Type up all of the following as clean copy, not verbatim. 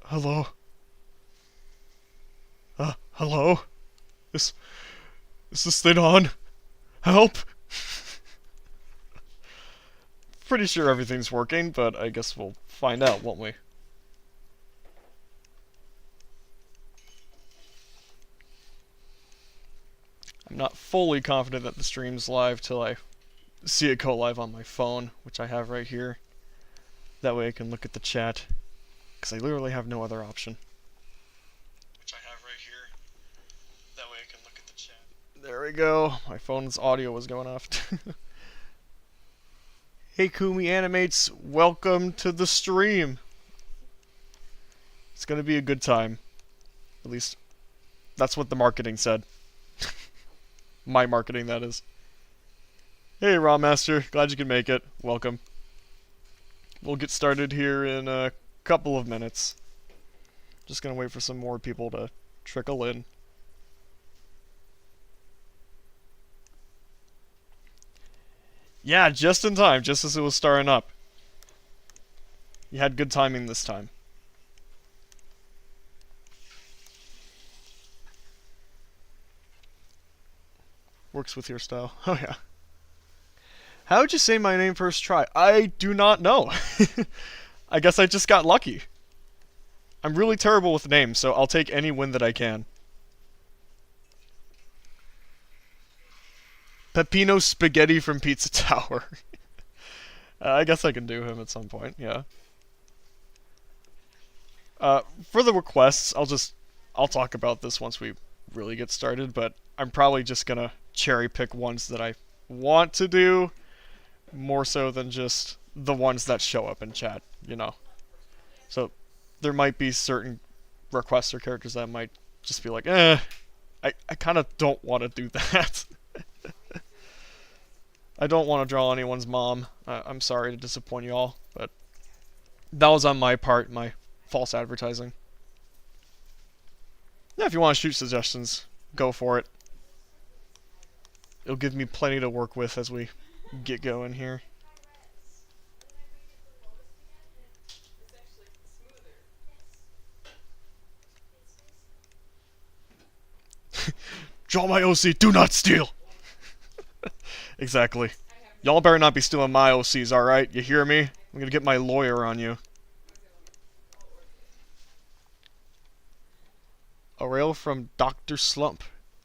Hello? Hello? Is, is this thing on? Help! Pretty sure everything's working, but I guess we'll find out, won't we? I'm not fully confident that the stream's live till I see it go live on my phone, which I have right here. That way I can look at the chat, because I literally have no other option. Which I have right here. That way I can look at the chat. There we go. My phone's audio was going off. Hey Kumi Animates, welcome to the stream. It's gonna be a good time. At least, that's what the marketing said. My marketing, that is. Hey Raw Master, glad you could make it. Welcome. We'll get started here in a couple of minutes. Just gonna wait for some more people to trickle in. Yeah, just in time, just as it was starting up. You had good timing this time. Works with your style. Oh yeah. How would you say my name first try? I do not know. I guess I just got lucky. I'm really terrible with names, so I'll take any win that I can. Peppino Spaghetti from Pizza Tower. I guess I can do him at some point, yeah. For the requests, I'll talk about this once we really get started, but I'm probably just gonna cherry pick ones that I want to do, more so than just the ones that show up in chat, you know. So, there might be certain requests or characters that might just be like, I kind of don't want to do that. I don't want to draw anyone's mom. I'm sorry to disappoint you all, but that was on my part, my false advertising. Yeah, if you want to shoot suggestions, go for it. It'll give me plenty to work with as we get going here. Draw my OC, do not steal! Exactly. Y'all better not be stealing my OCs, alright? You hear me? I'm gonna get my lawyer on you. Arale from Dr. Slump.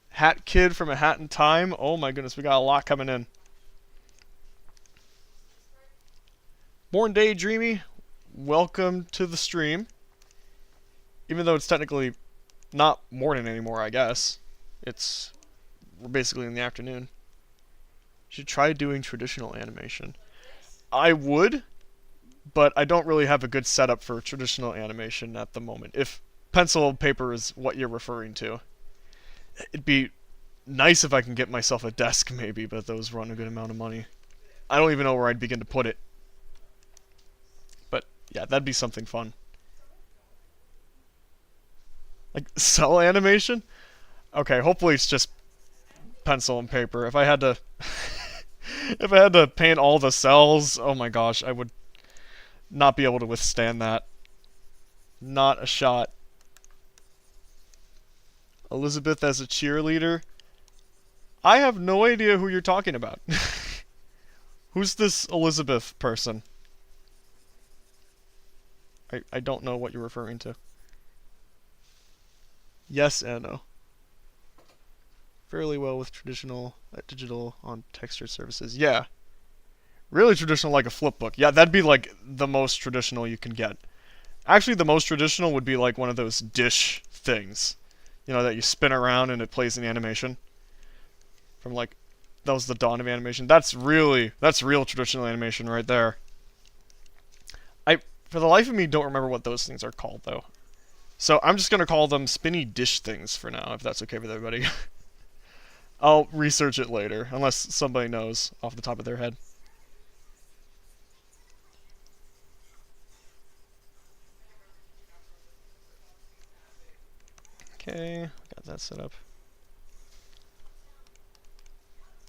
Hat Kid from A Hat in Time. Oh my goodness, we got a lot coming in. Born Daydreamy, welcome to the stream. Even though it's technically not morning anymore, I guess. We're basically in the afternoon. Should try doing traditional animation. I would, but I don't really have a good setup for traditional animation at the moment. If pencil and paper is what you're referring to. It'd be nice if I can get myself a desk maybe, but those run a good amount of money. I don't even know where I'd begin to put it. But yeah, that'd be something fun. Like, cell animation? Okay, hopefully it's just pencil and paper. If I had to if I had to paint all the cells, oh my gosh, I would not be able to withstand that. Not a shot. Elizabeth as a cheerleader? I have no idea who you're talking about. Who's this Elizabeth person? I don't know what you're referring to. Yes and no. Fairly well with traditional digital on textured surfaces. Yeah. Really traditional like a flip book. Yeah, that'd be like the most traditional you can get. Actually, the most traditional would be like one of those dish things. You know, that you spin around and it plays an animation. From like, that was the dawn of animation. That's real traditional animation right there. For the life of me, don't remember what those things are called though. So I'm just gonna call them spinny dish things for now, if that's okay with everybody. I'll research it later, unless somebody knows off the top of their head. Okay, got that set up.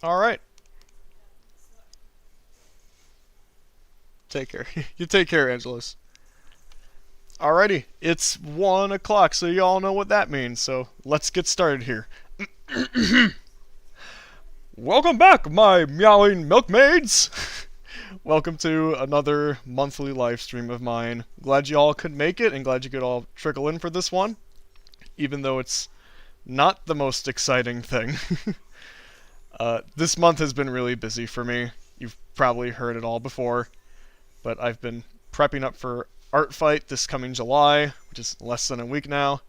Alright. Take care. You take care, Angelos. Alrighty, it's 1 o'clock, so you all know what that means, so let's get started here. Welcome back, my meowing milkmaids! Welcome to another monthly live stream of mine. Glad you all could make it, and glad you could all trickle in for this one, even though it's not the most exciting thing. This month has been really busy for me. You've probably heard it all before, but I've been prepping up for Art Fight this coming July, which is less than a week now.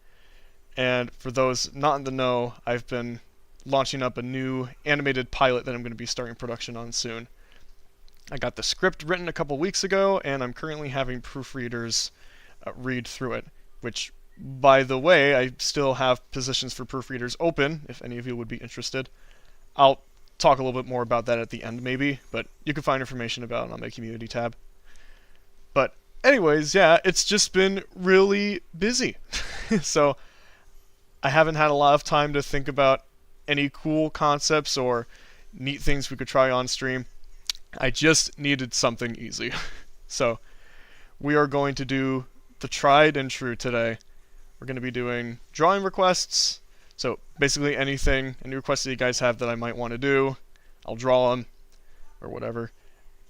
And for those not in the know, I've been launching up a new animated pilot that I'm going to be starting production on soon. I got the script written a couple weeks ago, and I'm currently having proofreaders read through it, which, by the way, I still have positions for proofreaders open, if any of you would be interested. I'll talk a little bit more about that at the end, maybe, but you can find information about it on my community tab. But anyways, yeah, it's just been really busy. So I haven't had a lot of time to think about any cool concepts or neat things we could try on stream. I just needed something easy. So we are going to do the tried and true today. We're going to be doing drawing requests. So basically any requests that you guys have that I might want to do, I'll draw them or whatever.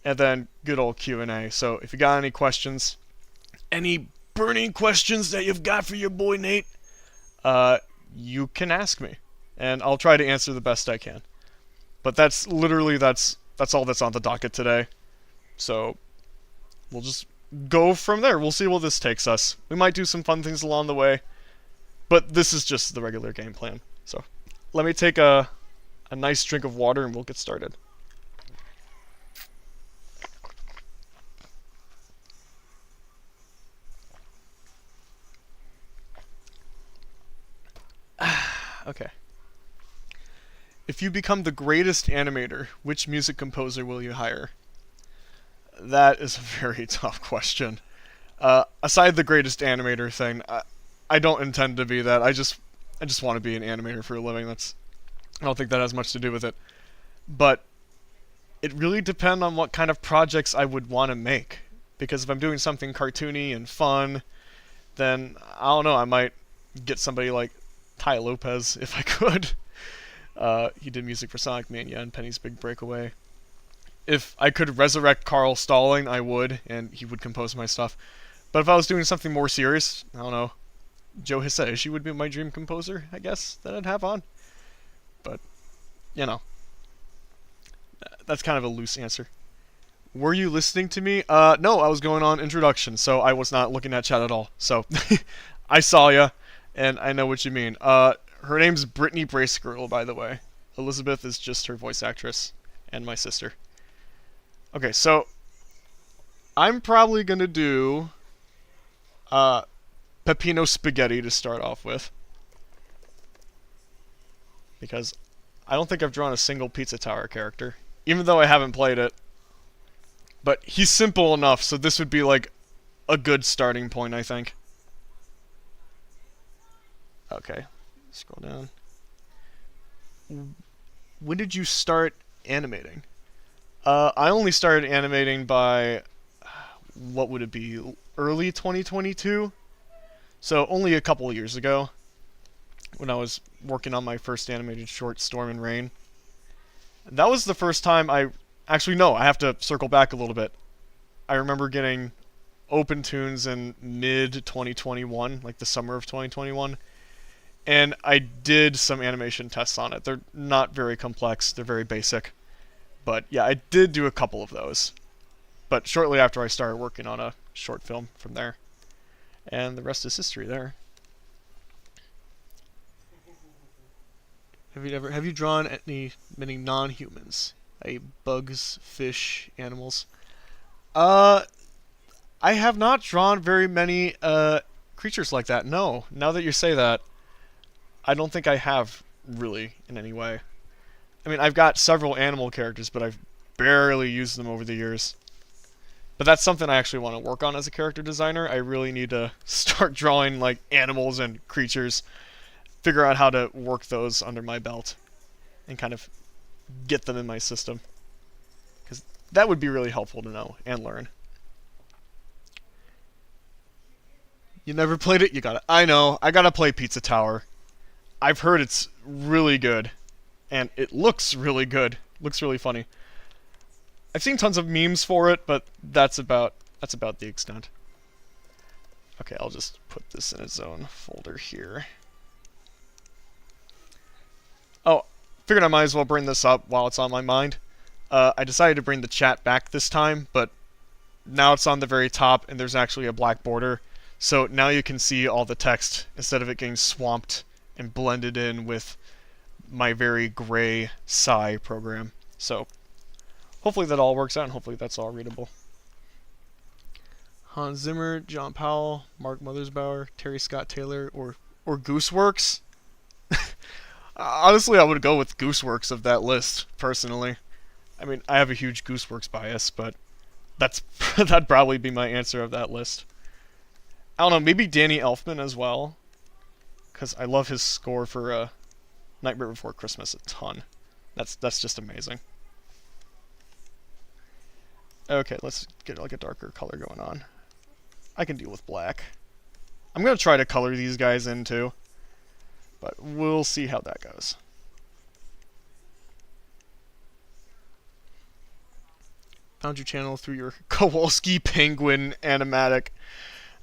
And then good old Q&A. So if you got any questions, any burning questions that you've got for your boy Nate, you can ask me, and I'll try to answer the best I can. But that's literally that's all that's on the docket today. So we'll just go from there. We'll see where this takes us. We might do some fun things along the way, but this is just the regular game plan. So let me take a nice drink of water and we'll get started. Okay. If you become the greatest animator, which music composer will you hire? That is a very tough question. Aside the greatest animator thing, I don't intend to be that. I just want to be an animator for a living. I don't think that has much to do with it. But it really depends on what kind of projects I would want to make. Because if I'm doing something cartoony and fun, then I don't know, I might get somebody like Ty Lopez if I could. He did music for Sonic Mania and Penny's Big Breakaway. If I could resurrect Carl Stalling, I would, and he would compose my stuff. But if I was doing something more serious, I don't know, Joe Hisaishi would be my dream composer, I guess, that I'd have on. But, you know, that's kind of a loose answer. Were you listening to me? No, I was going on introduction, so I was not looking at chat at all. So, I saw ya, and I know what you mean. Her name's Brittany Bracegirdle, by the way. Elizabeth is just her voice actress, and my sister. Okay, so I'm probably gonna do Peppino Spaghetti to start off with, because I don't think I've drawn a single Pizza Tower character, even though I haven't played it. But he's simple enough, so this would be like a good starting point, I think. Okay. Scroll down. When did you start animating? I only started animating by, what would it be, early 2022? So only a couple of years ago, when I was working on my first animated short, Storm and Rain. That was the first time actually, no, I have to circle back a little bit. I remember getting Open Tunes in mid-2021, like the summer of 2021. And I did some animation tests on it. They're not very complex, they're very basic. But yeah, I did do a couple of those. But shortly after I started working on a short film from there. And the rest is history there. Have you drawn many non-humans? Bugs, fish, animals? I have not drawn very many creatures like that, no. Now that you say that, I don't think I have, really, in any way. I mean, I've got several animal characters, but I've barely used them over the years. But that's something I actually want to work on as a character designer. I really need to start drawing, like, animals and creatures, figure out how to work those under my belt, and kind of get them in my system. Because that would be really helpful to know and learn. You never played it? You gotta. I know. I gotta play Pizza Tower. I've heard it's really good. And it looks really good. Looks really funny. I've seen tons of memes for it, but that's about the extent. Okay, I'll just put this in its own folder here. Oh, figured I might as well bring this up while it's on my mind. I decided to bring the chat back this time, but now it's on the very top and there's actually a black border. So now you can see all the text instead of it getting swamped and blended in with my very gray Psy program. So hopefully that all works out and hopefully that's all readable. Hans Zimmer, John Powell, Mark Mothersbaugh, Terry Scott Taylor, or Gooseworks? Honestly, I would go with Gooseworks of that list, personally. I mean, I have a huge Gooseworks bias, but that'd probably be my answer of that list. I don't know, maybe Danny Elfman as well, because I love his score for Nightmare Before Christmas a ton. That's just amazing. Okay, let's get like a darker color going on. I can deal with black. I'm gonna try to color these guys in too, but we'll see how that goes. Found your channel through your Kowalski Penguin animatic.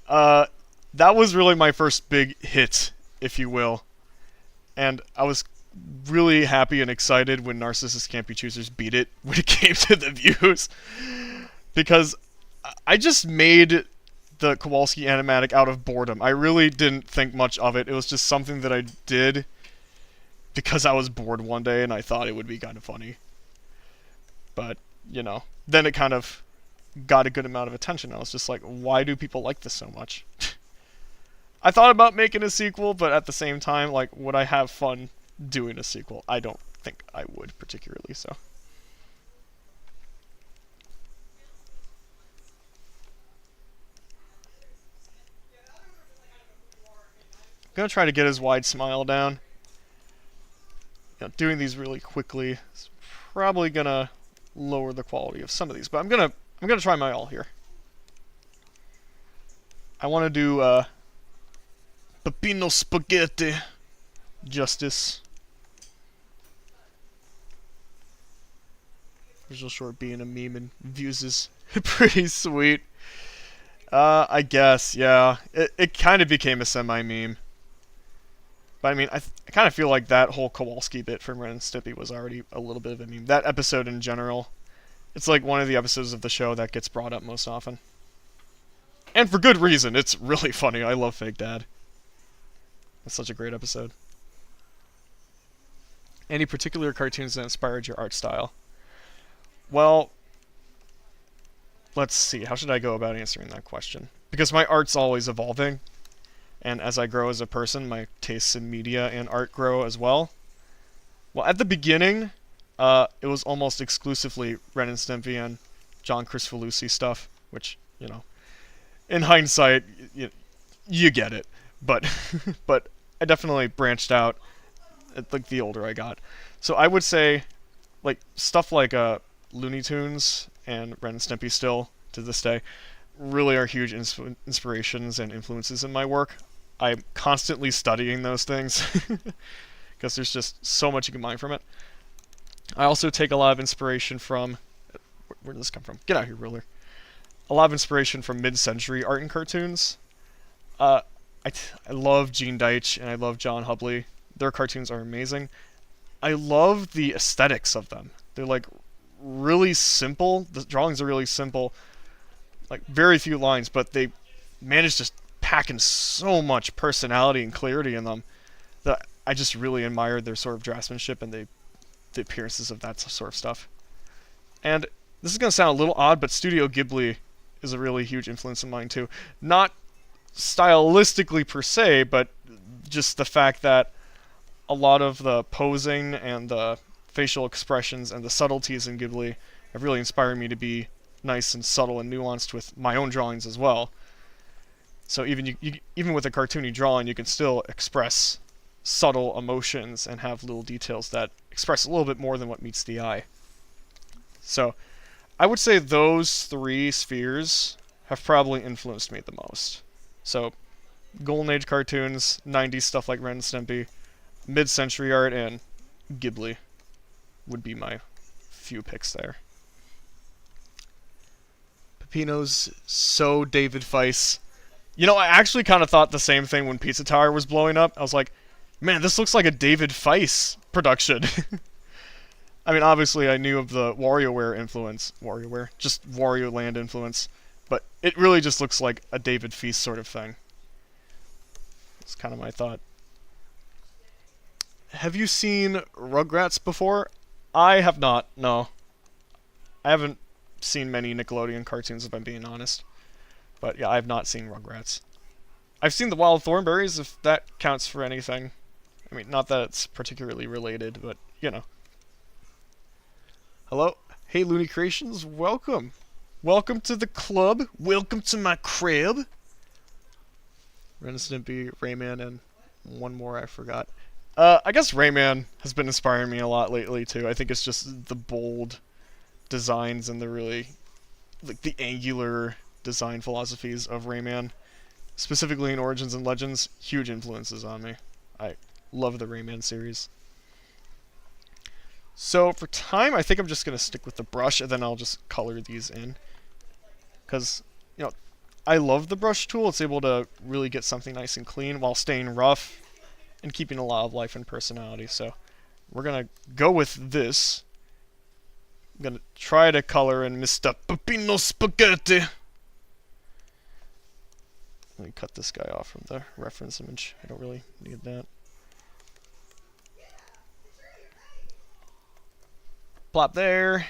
That was really my first big hit, if you will. And I was really happy and excited when Narcissus Can't Be Choosers beat it when it came to the views. Because I just made the Kowalski animatic out of boredom. I really didn't think much of it. It was just something that I did because I was bored one day and I thought it would be kind of funny. But, you know, then it kind of got a good amount of attention. I was just like, why do people like this so much? I thought about making a sequel, but at the same time, like, would I have fun doing a sequel? I don't think I would particularly, so. I'm gonna try to get his wide smile down. You know, doing these really quickly is probably gonna lower the quality of some of these, but I'm gonna try my all here. I want to do Peppino Spaghetti justice. Visual short being a meme and views is pretty sweet. I guess, yeah. It kind of became a semi-meme. But I mean, I kind of feel like that whole Kowalski bit from Ren and Stimpy was already a little bit of a meme. That episode in general, it's like one of the episodes of the show that gets brought up most often. And for good reason, it's really funny. I love Fake Dad. That's such a great episode. Any particular cartoons that inspired your art style? Well, let's see. How should I go about answering that question? Because my art's always evolving. And as I grow as a person, my tastes in media and art grow as well. Well, at the beginning, it was almost exclusively Ren and Stimpy and John Cristofalusi stuff, which, you know, in hindsight, you get it. But but I definitely branched out like the older I got. So I would say, like, stuff like Looney Tunes and Ren and Stimpy still, to this day, really are huge inspirations and influences in my work. I'm constantly studying those things because there's just so much you can mine from it. I also take a lot of inspiration from... Where did this come from? Get out here, ruler. A lot of inspiration from mid-century art and cartoons. I love Gene Deitch and I love John Hubley. Their cartoons are amazing. I love the aesthetics of them. They're like really simple. The drawings are really simple. Like very few lines, but they manage to pack in so much personality and clarity in them that I just really admired their sort of draftsmanship and the appearances of that sort of stuff. And this is going to sound a little odd, but Studio Ghibli is a really huge influence of mine too. Not stylistically per se, but just the fact that a lot of the posing and the facial expressions and the subtleties in Ghibli have really inspired me to be nice and subtle and nuanced with my own drawings as well. So even with a cartoony drawing, you can still express subtle emotions and have little details that express a little bit more than what meets the eye. So I would say those three spheres have probably influenced me the most. So Golden Age cartoons, 90s stuff like Ren and Stimpy, mid-century art, and Ghibli would be my few picks there. Peppino's so David Feiss. You know, I actually kind of thought the same thing when Pizza Tower was blowing up. I was like, man, this looks like a David Feiss production. I mean, obviously I knew of the WarioWare influence. WarioWare? Just Wario Land influence. But it really just looks like a David Feiss sort of thing. That's kind of my thought. Have you seen Rugrats before? I have not, no. I haven't seen many Nickelodeon cartoons, if I'm being honest. But yeah, I have not seen Rugrats. I've seen the Wild Thornberrys, if that counts for anything. I mean, not that it's particularly related, but, you know. Hello? Hey, Looney Creations, welcome. Welcome to the club. Welcome to my crib. Ren and Stimpy, Rayman, and one more I forgot. I guess Rayman has been inspiring me a lot lately, too. I think it's just the bold designs and the really, like, the angular design philosophies of Rayman. Specifically in Origins and Legends, huge influences on me. I love the Rayman series. So for time, I think I'm just going to stick with the brush, and then I'll just color these in. Because, you know, I love the brush tool. It's able to really get something nice and clean while staying rough and keeping a lot of life and personality. So we're going to go with this. I'm going to try to color in Mr. Peppino Spaghetti. Let me cut this guy off from the reference image. I don't really need that. Plop there.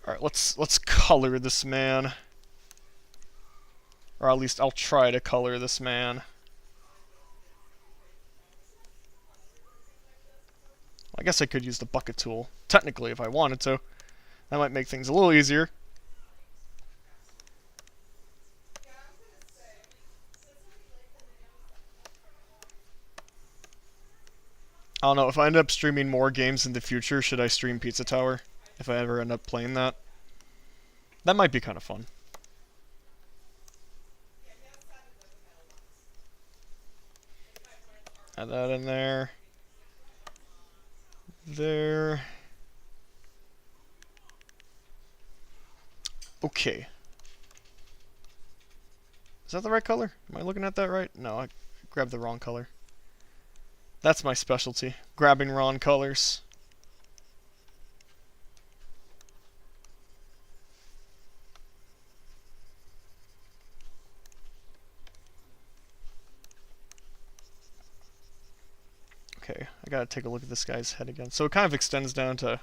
Alright, let's color this man. Or at least I'll try to color this man. I guess I could use the bucket tool, technically, if I wanted to. That might make things a little easier. I don't know, if I end up streaming more games in the future, should I stream Pizza Tower? If I ever end up playing that? That might be kind of fun. Add that in there. There. Okay. Is that the right color? Am I looking at that right? No, I grabbed the wrong color. That's my specialty. Grabbing wrong colors. Okay, I gotta take a look at this guy's head again. So it kind of extends down to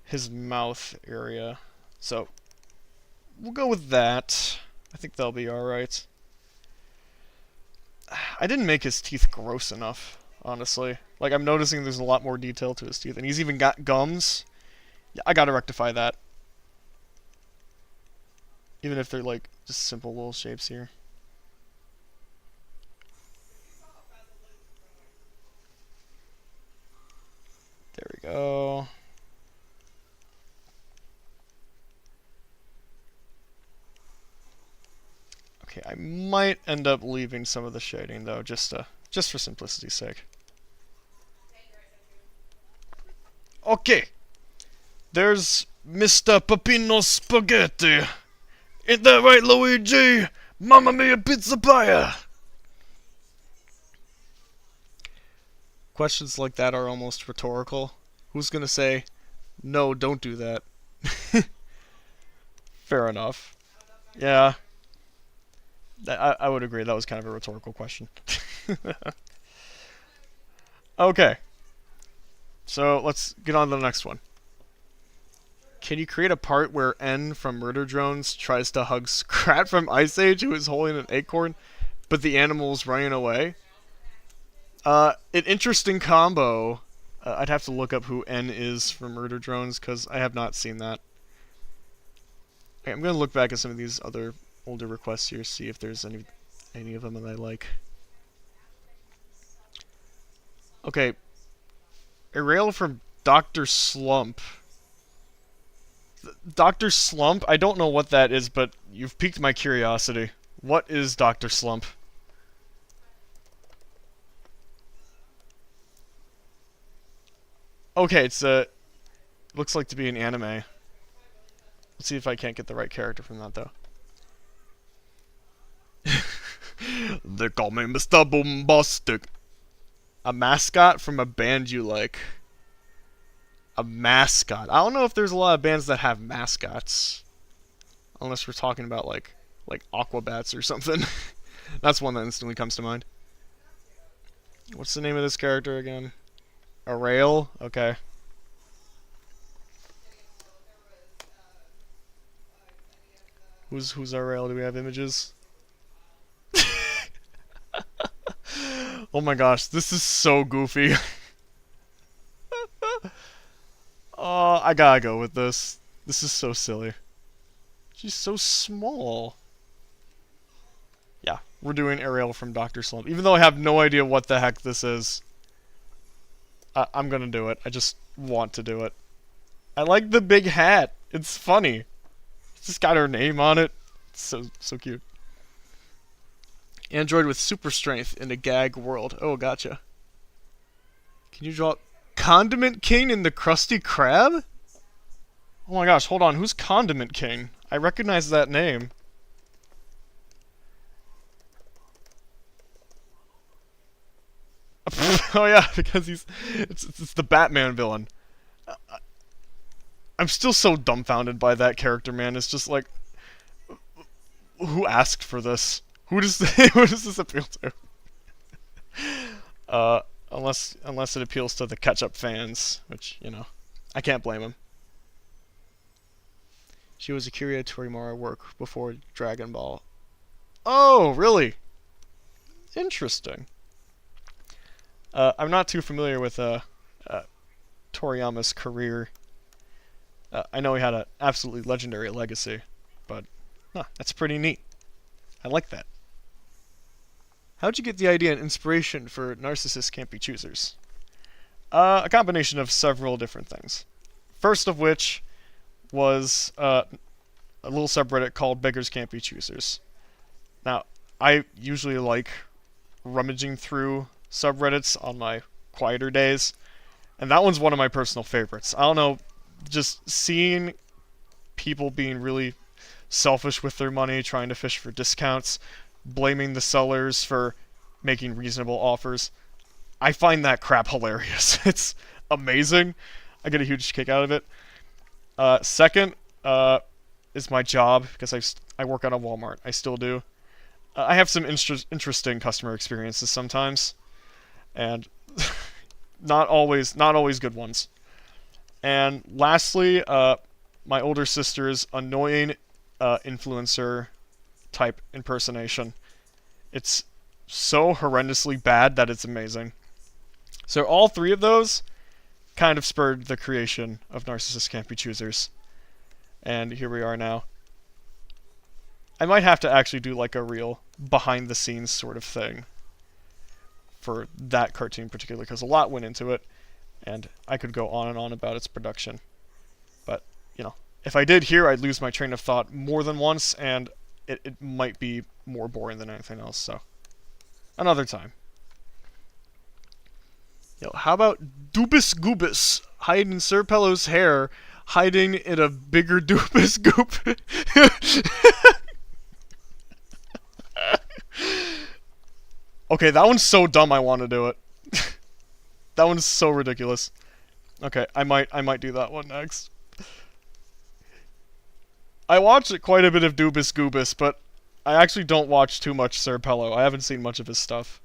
his mouth area. So we'll go with that. I think that'll be alright. I didn't make his teeth gross enough, honestly. Like, I'm noticing there's a lot more detail to his teeth. And he's even got gums. Yeah, I gotta rectify that. Even if they're, like, just simple little shapes here. There we go. Okay, I might end up leaving some of the shading though, just for simplicity's sake. Okay, there's Mr. Peppino Spaghetti. Ain't that right, Luigi? Mamma mia, pizza pie! Questions like that are almost rhetorical. Who's gonna say, no, don't do that? Fair enough. Yeah. I would agree, that was kind of a rhetorical question. Okay. So, let's get on to the next one. Can you create a part where N from Murder Drones tries to hug Scrat from Ice Age, who is holding an acorn, but the animal's running away? An interesting combo. I'd have to look up who N is from Murder Drones, because I have not seen that. Okay, I'm going to look back at some of these other older requests here, see if there's any of them that I like. Okay. Arale from Dr. Slump. Dr. Slump? I don't know what that is, but you've piqued my curiosity. What is Dr. Slump? Okay, it's looks like to be an anime. Let's see if I can't get the right character from that though. They call me Mr. Bombastic. A mascot from a band you like. A mascot. I don't know if there's a lot of bands that have mascots. Unless we're talking about like Aquabats or something. That's one that instantly comes to mind. What's the name of this character again? Arale? Okay. Who's Arale? Do we have images? Oh my gosh, this is so goofy. Oh, I gotta go with this. This is so silly. She's so small. Yeah, we're doing Ariel from Dr. Slump. Even though I have no idea what the heck this is. I'm gonna do it. I just want to do it. I like the big hat. It's funny. It's just got her name on it. It's so cute. Android with super strength in a gag world. Oh, gotcha. Can you draw Condiment King in the Krusty Krab? Oh my gosh, hold on. Who's Condiment King? I recognize that name. Oh yeah, because it's the Batman villain. I'm still so dumbfounded by that character, man. It's just like, who asked for this? Who does this appeal to? Unless it appeals to the catch-up fans, which, you know, I can't blame them. She was a Akira Torimura work before Dragon Ball. Oh, really? Interesting. I'm not too familiar with Toriyama's career. I know he had an absolutely legendary legacy, but that's pretty neat. I like that. How'd you get the idea and inspiration for Narcissists Can't Be Choosers? A combination of several different things. First of which was a little subreddit called Beggars Can't Be Choosers. Now, I usually like rummaging through subreddits on my quieter days, and that one's one of my personal favorites. I don't know, just seeing people being really selfish with their money, trying to fish for discounts, blaming the sellers for making reasonable offers. I find that crap hilarious. It's amazing. I get a huge kick out of it. Second is my job, because I work at a Walmart. I still do. I have some interesting customer experiences sometimes, and not always good ones. And lastly, my older sister's annoying influencer type impersonation. It's so horrendously bad that it's amazing. So all three of those kind of spurred the creation of Narcissists Can't Be Choosers. And here we are now. I might have to actually do like a real behind the scenes sort of thing for that cartoon in particular, because a lot went into it, and I could go on and on about its production. But, you know, if I did here, I'd lose my train of thought more than once, and it might be more boring than anything else, so another time. Yo, how about Doobus Goobus hiding in Sir Pello's hair, hiding in a bigger Doobus Goop? Okay, that one's so dumb I want to do it. That one's so ridiculous. Okay, I might do that one next. I watched quite a bit of Doobus Goobus, but I actually don't watch too much Sir Pello. I haven't seen much of his stuff.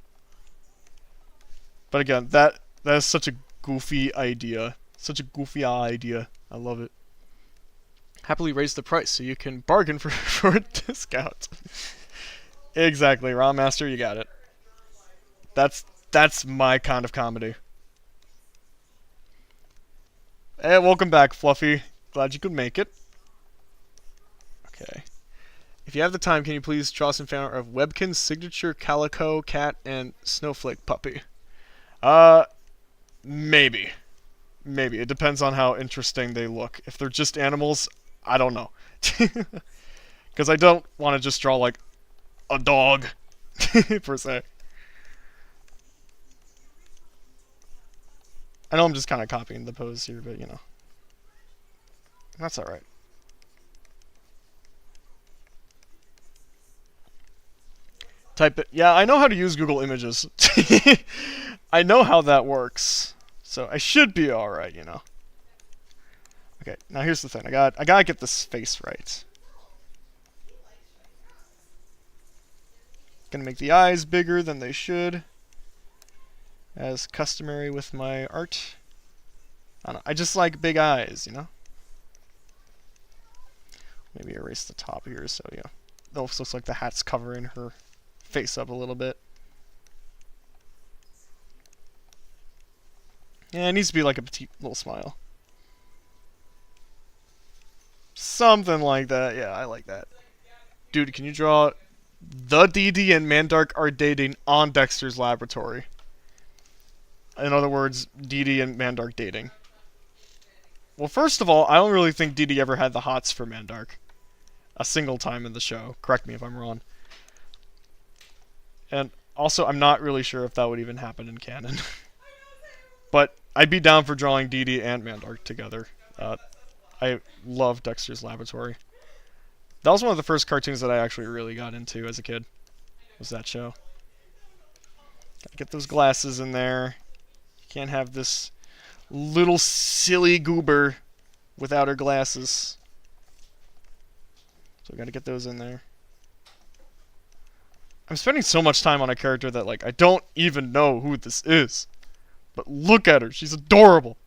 But again, that is such a goofy idea. Such a goofy idea. I love it. Happily raise the price so you can bargain for a discount. Exactly, Raw Master, you got it. That's my kind of comedy. Hey, welcome back, Fluffy. Glad you could make it. Okay. If you have the time, can you please draw some fan art of Webkin's signature calico cat and snowflake puppy? Maybe. Maybe. It depends on how interesting they look. If they're just animals, I don't know. Because I don't want to just draw, like, a dog, per se. I know I'm just kind of copying the pose here, but you know, that's alright. Type it. Yeah, I know how to use Google Images. I know how that works. So I should be alright, you know. Okay, now here's the thing. I gotta get this face right. Gonna make the eyes bigger than they should, as customary with my art. I don't know, I just like big eyes, you know? Maybe erase the top here, so yeah. It almost looks like the hat's covering her face up a little bit. Yeah, it needs to be like a petite little smile. Something like that. Yeah, I like that. Dude, can you draw the DD and Mandark are dating on Dexter's laboratory? In other words, DD and Mandark dating. Well, first of all, I don't really think DD ever had the hots for Mandark. A single time in the show. Correct me if I'm wrong. And also, I'm not really sure if that would even happen in canon. But I'd be down for drawing DD and Mandark together. I love Dexter's Laboratory. That was one of the first cartoons that I actually really got into as a kid. Was that show. Gotta get those glasses in there. You can't have this little silly goober without her glasses. So I gotta get those in there. I'm spending so much time on a character that, like, I don't even know who this is. But look at her, she's adorable.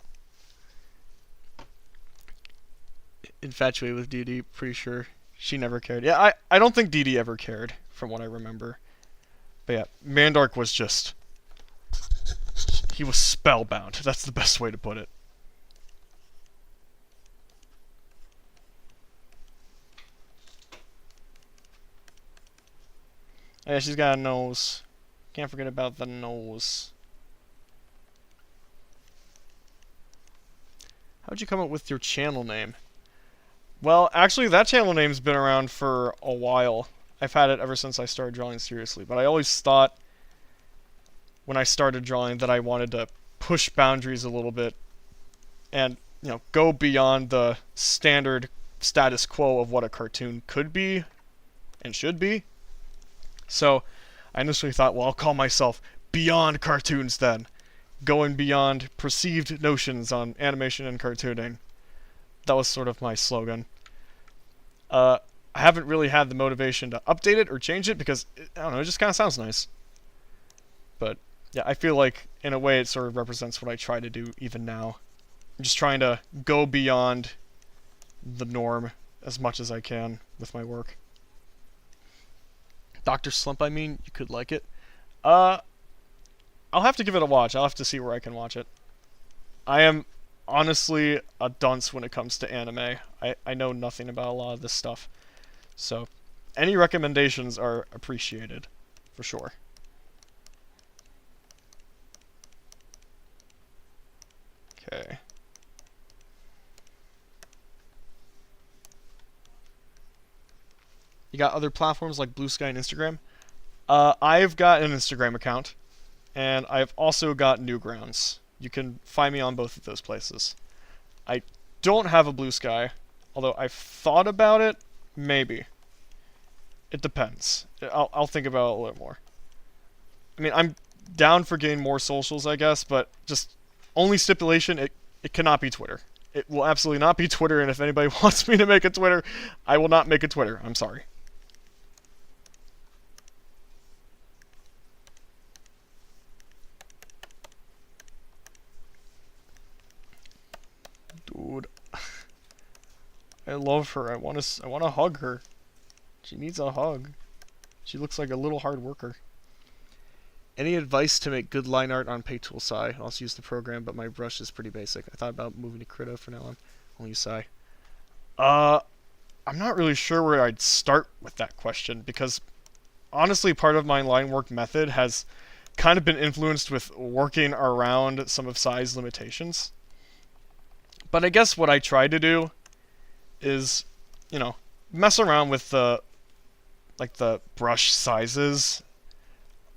Infatuated with DD, pretty sure she never cared. Yeah, I don't think DD ever cared, from what I remember. But yeah, Mandark was just... he was spellbound. That's the best way to put it. Yeah, she's got a nose. Can't forget about the nose. How'd you come up with your channel name? Well, actually, that channel name's been around for a while. I've had it ever since I started drawing seriously, but I always thought when I started drawing that I wanted to push boundaries a little bit and, you know, go beyond the standard status quo of what a cartoon could be and should be. So, I initially thought, well, I'll call myself Beyond Cartoonz then. Going beyond perceived notions on animation and cartooning. That was sort of my slogan. I haven't really had the motivation to update it or change it because, I don't know, it just kind of sounds nice. But, yeah, I feel like, in a way, it sort of represents what I try to do even now. I'm just trying to go beyond the norm as much as I can with my work. Dr. Slump, I mean, you could like it. I'll have to give it a watch. I'll have to see where I can watch it. I am honestly a dunce when it comes to anime. I know nothing about a lot of this stuff. So, any recommendations are appreciated, for sure. Okay. You got other platforms like Blue Sky and Instagram? I've got an Instagram account, and I've also got Newgrounds. You can find me on both of those places. I don't have a Blue Sky, although I've thought about it. Maybe. It depends. I'll think about it a little more. I mean, I'm down for getting more socials, I guess, but just only stipulation, it cannot be Twitter. It will absolutely not be Twitter, and if anybody wants me to make a Twitter, I will not make a Twitter. I'm sorry. Dude, I love her. I want to hug her. She needs a hug. She looks like a little hard worker. Any advice to make good line art on Pay Tool Sai? I also use the program, but my brush is pretty basic. I thought about moving to Krita for now on. I'll use Sai. I'm not really sure where I'd start with that question, because honestly, part of my line work method has kind of been influenced with working around some of Sai's limitations. But I guess what I try to do is, you know, mess around with the like the brush sizes.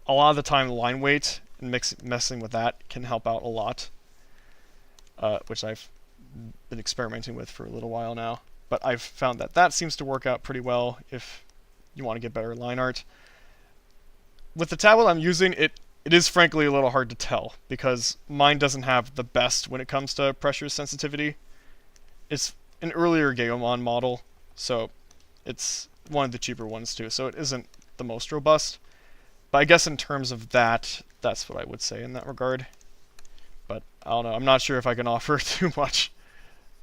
A lot of the time, line weight and messing with that can help out a lot, which I've been experimenting with for a little while now. But I've found that that seems to work out pretty well if you want to get better line art. With the tablet I'm using, it is frankly a little hard to tell, because mine doesn't have the best when it comes to pressure sensitivity. It's an earlier Gaomon model, so it's one of the cheaper ones too, so it isn't the most robust. But I guess in terms of that, that's what I would say in that regard. But I don't know, I'm not sure if I can offer too much.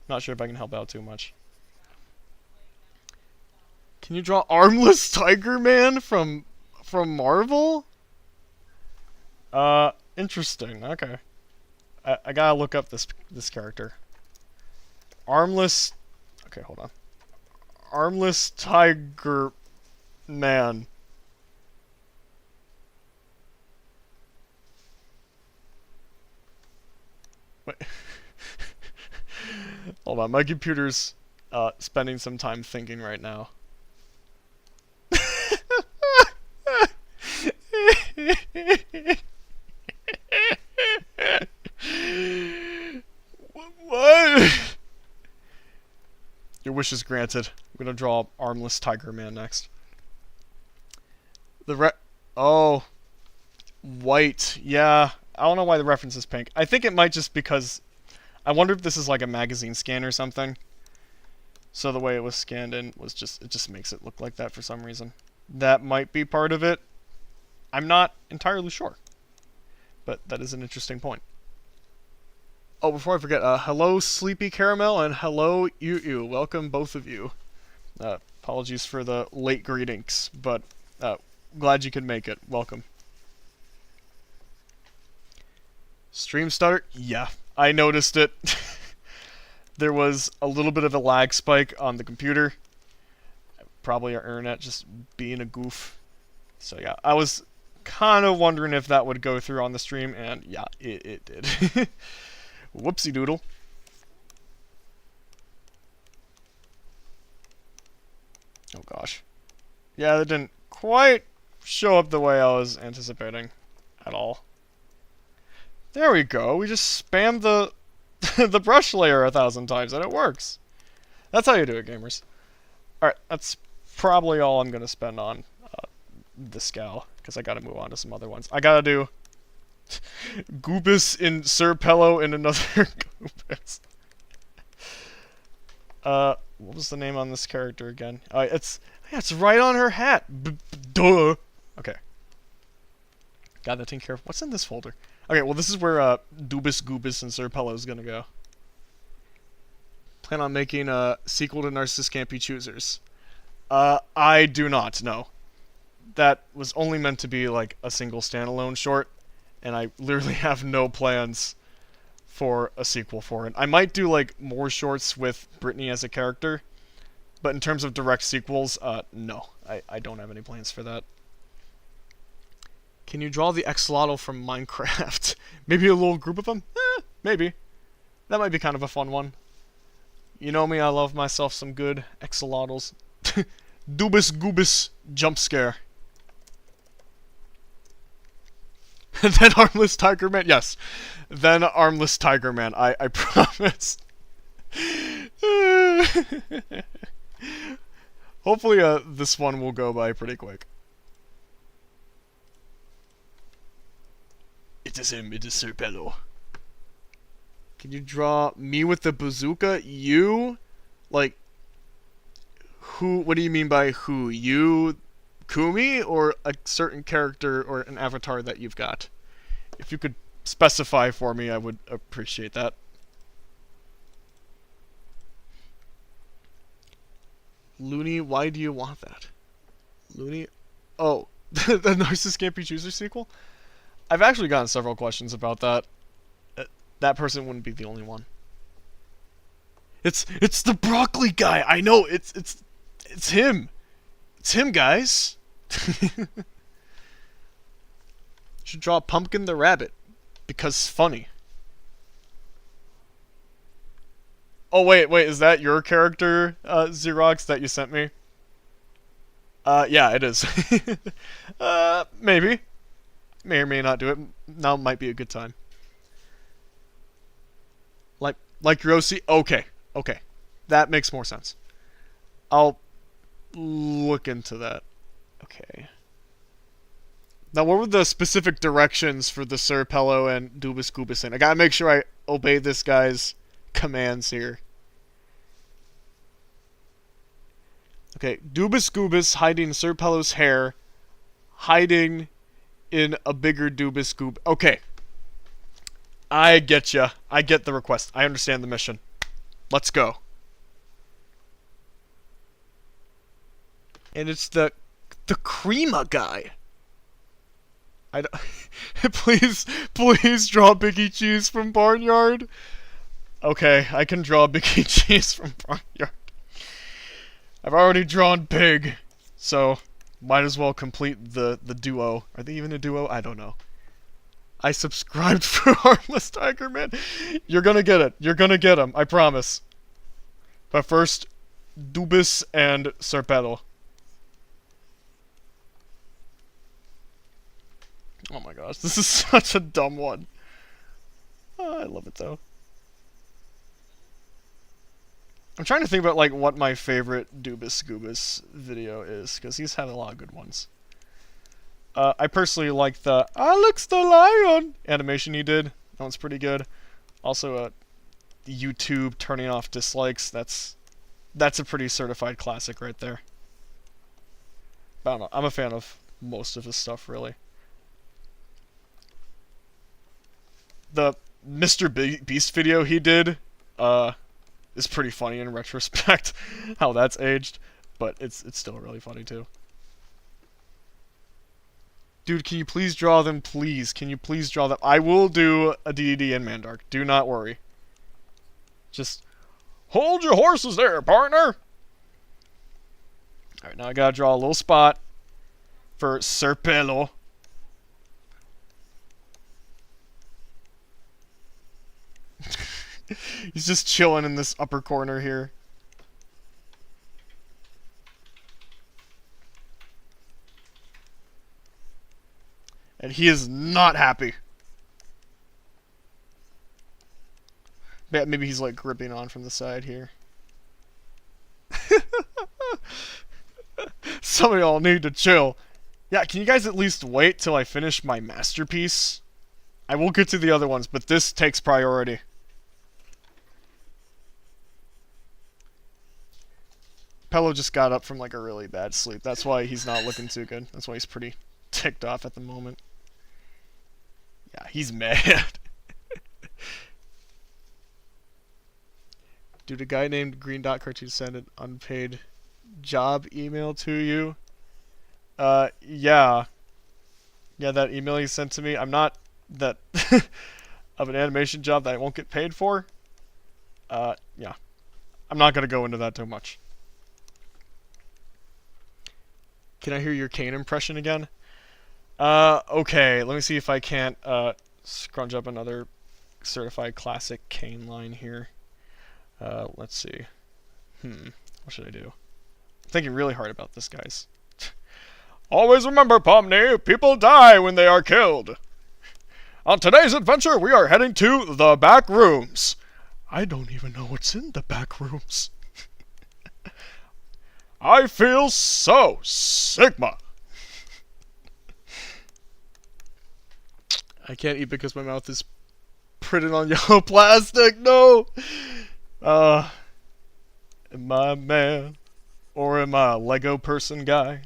Not sure if I can help out too much. Can you draw Armless Tiger Man from Marvel? Interesting. Okay. I gotta look up this character. Armless. Okay, hold on. Armless Tiger Man. Wait. Hold on, my computer's spending some time thinking right now. What? Your wish is granted. I'm gonna draw Armless Tiger Man next. Oh, white. Yeah, I don't know why the reference is pink. I think it might just because I wonder if this is like a magazine scan or something. So the way it was scanned in was it just makes it look like that for some reason. That might be part of it. I'm not entirely sure. But that is an interesting point. Oh, before I forget, hello Sleepy Caramel and hello Yu. Welcome both of you. Apologies for the late greetings, but glad you could make it. Welcome. Stream stutter? Yeah, I noticed it. There was a little bit of a lag spike on the computer. Probably our internet just being a goof. So yeah, I was kind of wondering if that would go through on the stream, and yeah, it did. Whoopsie doodle. Oh gosh. Yeah, that didn't quite show up the way I was anticipating at all. There we go. We just spammed the the brush layer 1,000 times and it works. That's how you do it, gamers. Alright, that's probably all I'm going to spend on this gal, because I got to move on to some other ones. I got to do Goobus in Sir Pello and another Goobus. What was the name on this character again? It's right on her hat. Duh. Okay. Got that taken care of. What's in this folder? Okay, well this is where Doobus, Goobus, and Sir Pello is gonna go. Plan on making a sequel to Narcissus Can't Be Choosers. I do not, no. That was only meant to be like a single standalone short, and I literally have no plans for a sequel for it. I might do like more shorts with Brittany as a character, but in terms of direct sequels, no. I don't have any plans for that. Can you draw the axolotl from Minecraft? Maybe a little group of them? Maybe. That might be kind of a fun one. You know me, I love myself some good axolotls. Doobus Goobus jump scare. Then Armless Tiger Man. Yes. Then Armless Tiger Man. I promise. Hopefully this one will go by pretty quick. It is him, it is Sir Pello. Can you draw me with the bazooka? You? Like, who? What do you mean by who? You, Kumi, or a certain character or an avatar that you've got? If you could specify for me, I would appreciate that. Looney, why do you want that? Looney? Oh, the Narcissus Can't Be Choosers sequel? I've actually gotten several questions about that. That person wouldn't be the only one. It's the broccoli guy. I know. It's him. It's him, guys. Should draw Pumpkin the Rabbit because funny. Oh wait, is that your character, Xerox, that you sent me? Yeah, it is. Maybe. May or may not do it. Now might be a good time. Like Rossi? Okay. Okay. That makes more sense. I'll look into that. Okay. Now, what were the specific directions for the Sir Pello and Doobus Goobus thing? I gotta make sure I obey this guy's commands here. Okay, Doobus Goobus hiding Sir Pello's hair, hiding in a bigger Doobus Goob. Okay, I get ya. I get the request. I understand the mission. Let's go. And it's the Crema guy. I don't, please draw Biggie Cheese from Barnyard. Okay, I can draw Biggie Cheese from Barnyard. I've already drawn Pig, so might as well complete the duo. Are they even a duo? I don't know. I subscribed for Armless Tiger Man. You're gonna get it. You're gonna get him. I promise. But first, Doobus and Serpetto. Oh my gosh, this is such a dumb one. Oh, I love it though. I'm trying to think about like what my favorite Doobus Goobus video is, because he's had a lot of good ones. I personally like the Alex the Lion animation he did. That one's pretty good. Also, YouTube turning off dislikes. That's a pretty certified classic right there. But I don't know. I'm a fan of most of his stuff, really. The Mr. Beast video he did is pretty funny in retrospect, how that's aged, but it's still really funny too. Dude, can you please draw them, please? Can you please draw them? I will do a DDD in Mandark. Do not worry. Just hold your horses there, partner! Alright, now I gotta draw a little spot for Sir Pello. He's just chilling in this upper corner here. And he is not happy. Yeah, maybe he's like gripping on from the side here. Some of y'all need to chill. Yeah, can you guys at least wait till I finish my masterpiece? I will get to the other ones, but this takes priority. Pello just got up from like a really bad sleep. That's why he's not looking too good. That's why he's pretty ticked off at the moment. Yeah, he's mad. Dude, a guy named Green Dot Cartoon sent an unpaid job email to you. Yeah. Yeah, that email he sent to me. I'm not that of an animation job that I won't get paid for. Yeah. I'm not gonna go into that too much. Can I hear your Caine impression again? Okay, let me see if I can't, scrunch up another certified classic Caine line here. Let's see. What should I do? I'm thinking really hard about this, guys. Always remember, Pomni, people die when they are killed. On today's adventure, we are heading to the back rooms. I don't even know what's in the back rooms. I feel so Sigma. I can't eat because my mouth is printed on yellow plastic. No. Am I a man or am I a Lego person guy?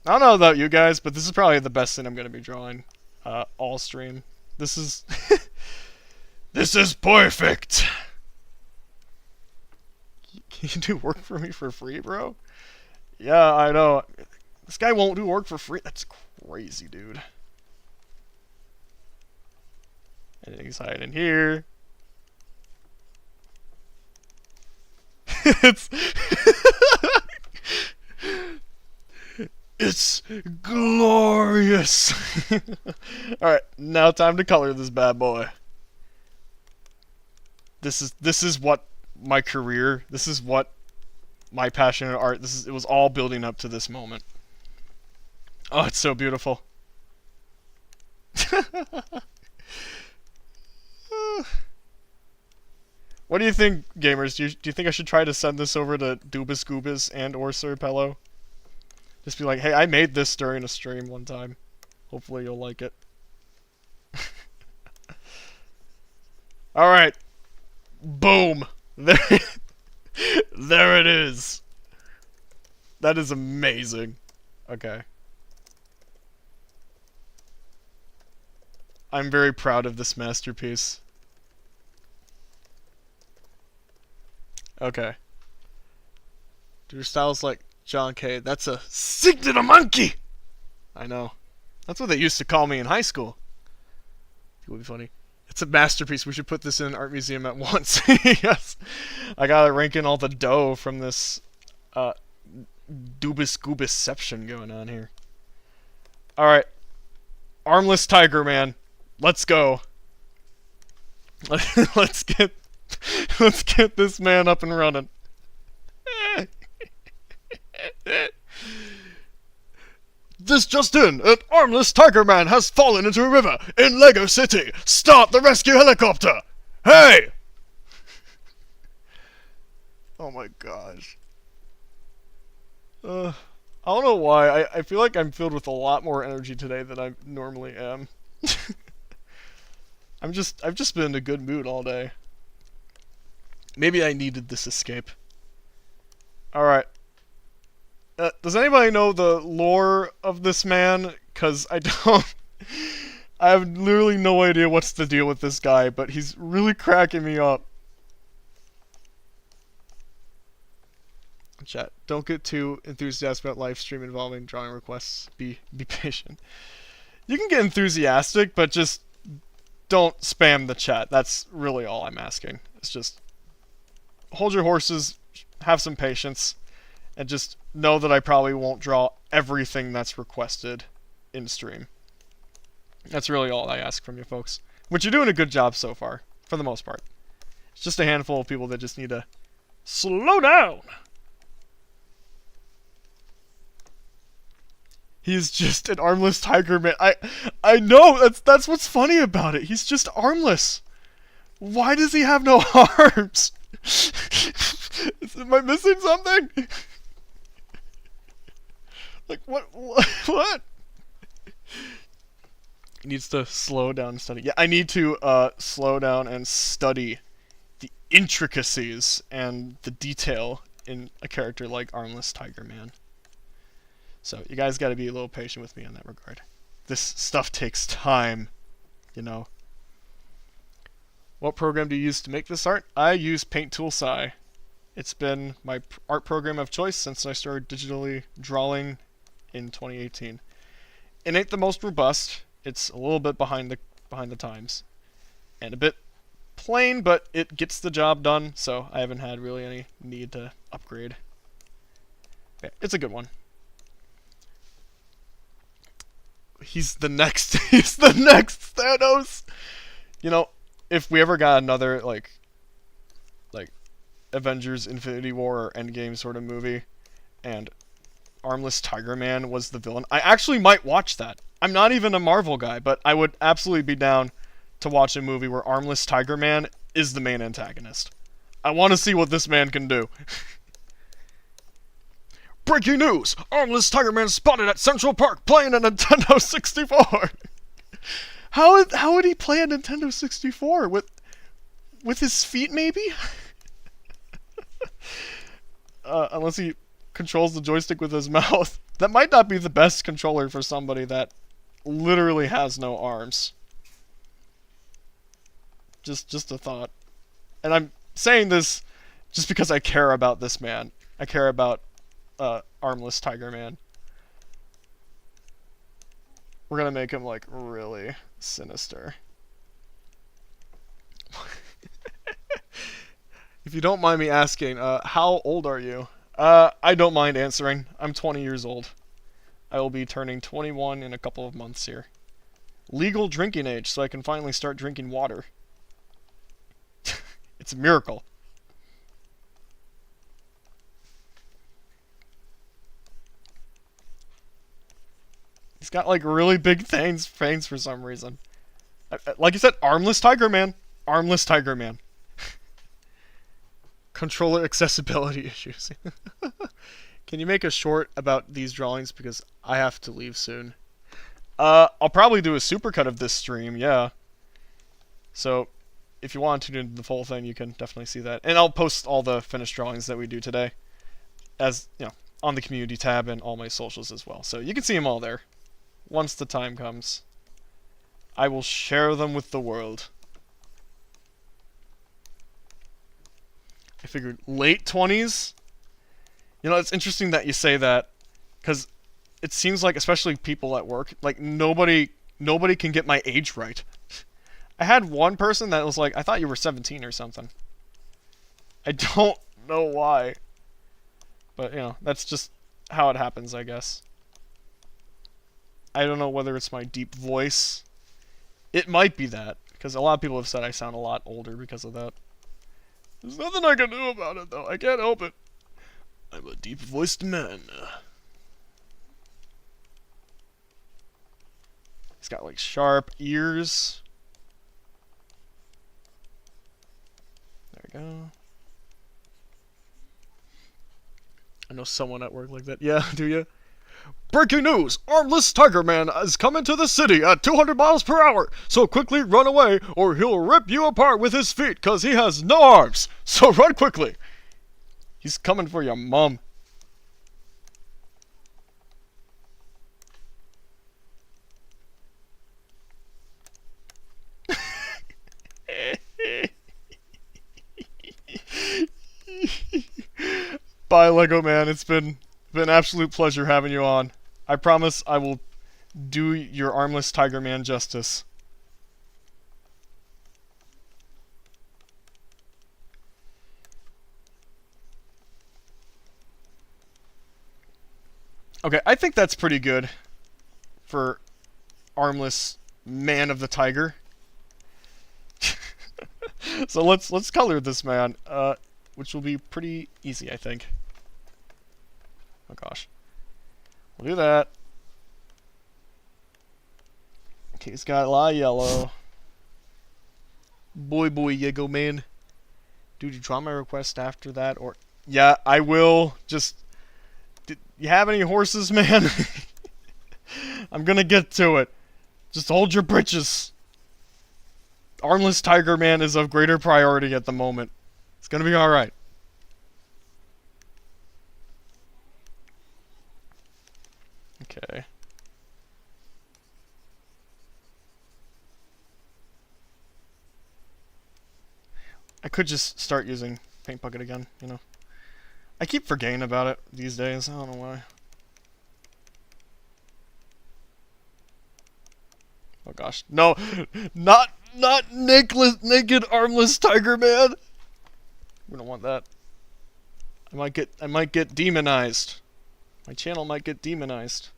I don't know about you guys, but this is probably the best thing I'm going to be drawing all stream. This is this is perfect. Can you do work for me for free, bro? Yeah, I know. This guy won't do work for free. That's crazy, dude. And he's hiding here. It's glorious. Alright, now time to color this bad boy. This is what my career, this is what my passion in art. It was all building up to this moment. Oh, it's so beautiful. What do you think, gamers? Do you think I should try to send this over to Doobus, Goobus, and or Sir Pello? Just be like, hey, I made this during a stream one time. Hopefully you'll like it. Alright. Boom. There, there it is. That is amazing. Okay. I'm very proud of this masterpiece. Okay. Your style's like John K. That's a sick to the monkey! I know. That's what they used to call me in high school. It would be funny. It's a masterpiece. We should put this in an art museum at once. Yes. I gotta rank in all the dough from this Doobus Goobusception going on here. Alright. Armless Tiger Man. Let's go. Let's get this man up and running. This just in, an armless tiger man has fallen into a river in Lego City. Start the rescue helicopter. Hey! Oh my gosh. I don't know why. I feel like I'm filled with a lot more energy today than I normally am. I've just been in a good mood all day. Maybe I needed this escape. Alright. Does anybody know the lore of this man? Because I don't. I have literally no idea what's the deal with this guy, but he's really cracking me up. Chat, don't get too enthusiastic about live stream involving drawing requests. Be patient. You can get enthusiastic, but just don't spam the chat. That's really all I'm asking. It's just hold your horses, have some patience, and just know that I probably won't draw everything that's requested in stream. That's really all I ask from you folks. Which you're doing a good job so far, for the most part. It's just a handful of people that just need to slow down. He's just an armless tiger man. I know, that's what's funny about it. He's just armless. Why does he have no arms? Am I missing something? Like, what? He needs to slow down and study. Yeah, I need to slow down and study the intricacies and the detail in a character like Armless Tiger Man. So, you guys gotta be a little patient with me in that regard. This stuff takes time, you know. What program do you use to make this art? I use Paint Tool Sci. It's been my art program of choice since I started digitally drawing in 2018. It ain't the most robust. It's a little bit behind the times, and a bit plain, but it gets the job done. So I haven't had really any need to upgrade. Yeah, it's a good one. He's the next. He's the next Thanos. You know, if we ever got another like Avengers Infinity War or Endgame sort of movie, and Armless Tiger Man was the villain, I actually might watch that. I'm not even a Marvel guy, but I would absolutely be down to watch a movie where Armless Tiger Man is the main antagonist. I want to see what this man can do. Breaking news! Armless Tiger Man spotted at Central Park playing a Nintendo 64! How would he play a Nintendo 64? With his feet, maybe? Unless he controls the joystick with his mouth. That might not be the best controller for somebody that literally has no arms. Just a thought. And I'm saying this just because I care about this man. I care about Armless Tiger Man. We're gonna make him, like, really sinister. If you don't mind me asking, how old are you? I don't mind answering. I'm 20 years old. I will be turning 21 in a couple of months here. Legal drinking age, so I can finally start drinking water. It's a miracle. He's got like really big fangs for some reason. Like you said, Armless Tiger Man. Armless Tiger Man. Controller accessibility issues. Can you make a short about these drawings? Because I have to leave soon. I'll probably do a supercut of this stream, yeah. So, if you want to do the full thing, you can definitely see that. And I'll post all the finished drawings that we do today. As, you know, on the community tab and all my socials as well. So you can see them all there. Once the time comes, I will share them with the world. I figured late 20s. You know, it's interesting that you say that, because it seems like, especially people at work, like nobody can get my age right. I had one person that was like, I thought you were 17 or something. I don't know why. But, you know, that's just how it happens, I guess. I don't know whether it's my deep voice. It might be that, because a lot of people have said I sound a lot older because of that. There's nothing I can do about it, though. I can't help it. I'm a deep-voiced man. He's got, like, sharp ears. There we go. I know someone at work like that. Yeah, do you? Breaking news! Armless Tiger Man is coming to the city at 200 miles per hour, so quickly run away or he'll rip you apart with his feet cause he has no arms, so run quickly! He's coming for your mom. Bye, Lego Man. It's been an absolute pleasure having you on. I promise I will do your Armless Tiger Man justice. Okay, I think that's pretty good for Armless Man of the Tiger. So let's color this man, which will be pretty easy, I think. Oh gosh. We'll do that. Okay, he's got a lot of yellow. Boy, Yego man. Dude, you draw my request after that? Or yeah, I will. Just, did you have any horses, man? I'm gonna get to it. Just hold your britches. Armless Tiger Man is of greater priority at the moment. It's gonna be alright. Okay. I could just start using Paint Bucket again, you know. I keep forgetting about it these days, I don't know why. Oh gosh. No! Not naked Armless Tiger Man! We don't want that. I might get demonized. My channel might get demonized.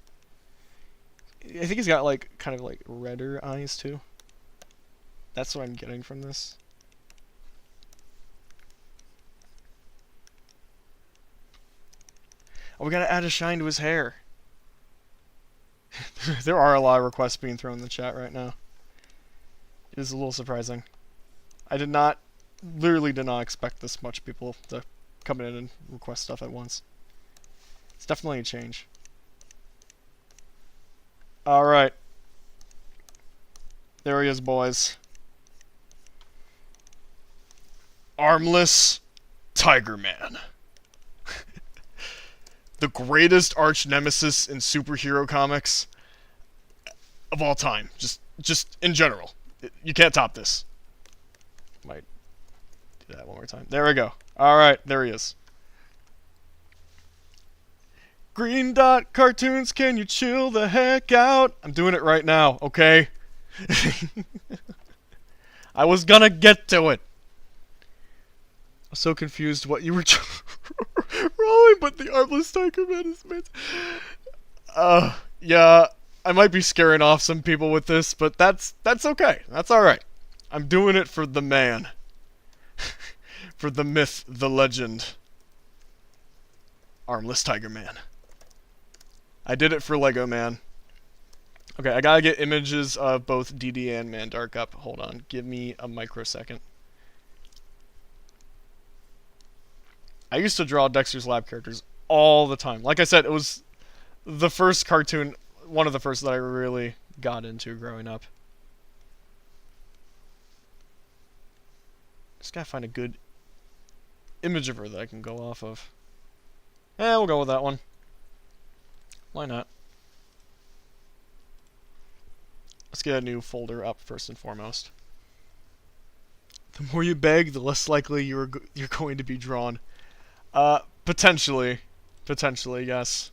I think he's got like kind of like redder eyes too. That's what I'm getting from this. Oh, we gotta add a shine to his hair. There are a lot of requests being thrown in the chat right now. It is a little surprising. I literally did not expect this much people to come in and request stuff at once. It's definitely a change. Alright. There he is, boys. Armless Tiger Man. The greatest arch nemesis in superhero comics of all time. Just in general. You can't top this. Might do that one more time. There we go. Alright, there he is. Green dot cartoons, can you chill the heck out? I'm doing it right now, okay? I was gonna get to it. I was so confused what you were rolling, but the Armless Tiger Man is made. Yeah, I might be scaring off some people with this, but that's okay. That's alright. I'm doing it for the man. For the myth, the legend. Armless Tiger Man. I did it for Lego Man. Okay, I gotta get images of both DD and Mandark up. Hold on, give me a microsecond. I used to draw Dexter's Lab characters all the time. Like I said, it was the first cartoon, one of the first that I really got into growing up. Just gotta find a good image of her that I can go off of. We'll go with that one. Why not? Let's get a new folder up first and foremost. The more you beg, the less likely you're going to be drawn. Potentially, yes.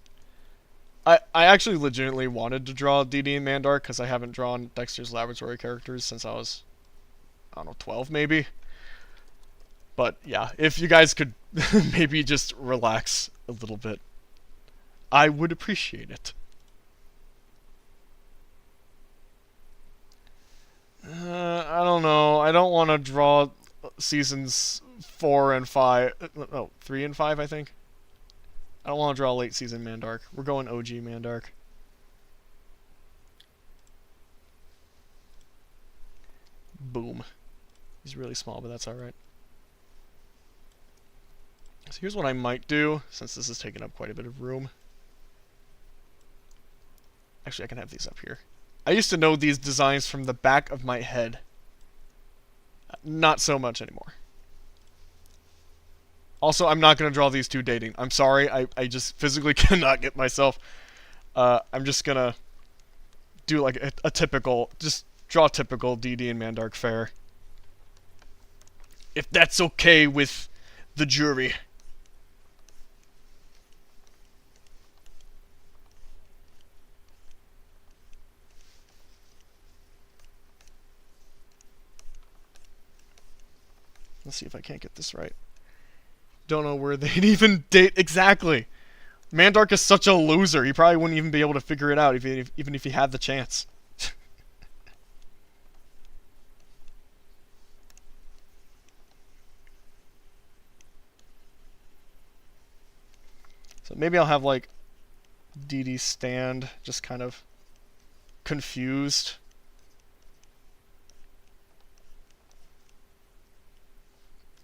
I actually legitimately wanted to draw DD and Mandark because I haven't drawn Dexter's Laboratory characters since I was, I don't know, 12 maybe. But yeah, if you guys could maybe just relax a little bit, I would appreciate it. I don't know. I don't want to draw seasons 4 and 5. No, 3 and 5, I think. I don't want to draw late season Mandark. We're going OG Mandark. Boom. He's really small, but that's alright. So here's what I might do, since this is taking up quite a bit of room. Actually, I can have these up here. I used to know these designs from the back of my head. Not so much anymore. Also, I'm not going to draw these two dating. I'm sorry, I just physically cannot get myself. I'm just going to do like a typical, just draw typical DD and Mandark fare. If that's okay with the jury. Let's see if I can't get this right. Don't know where they'd even date exactly. Mandark is such a loser. He probably wouldn't even be able to figure it out even if he had the chance. So maybe I'll have like DD stand just kind of confused.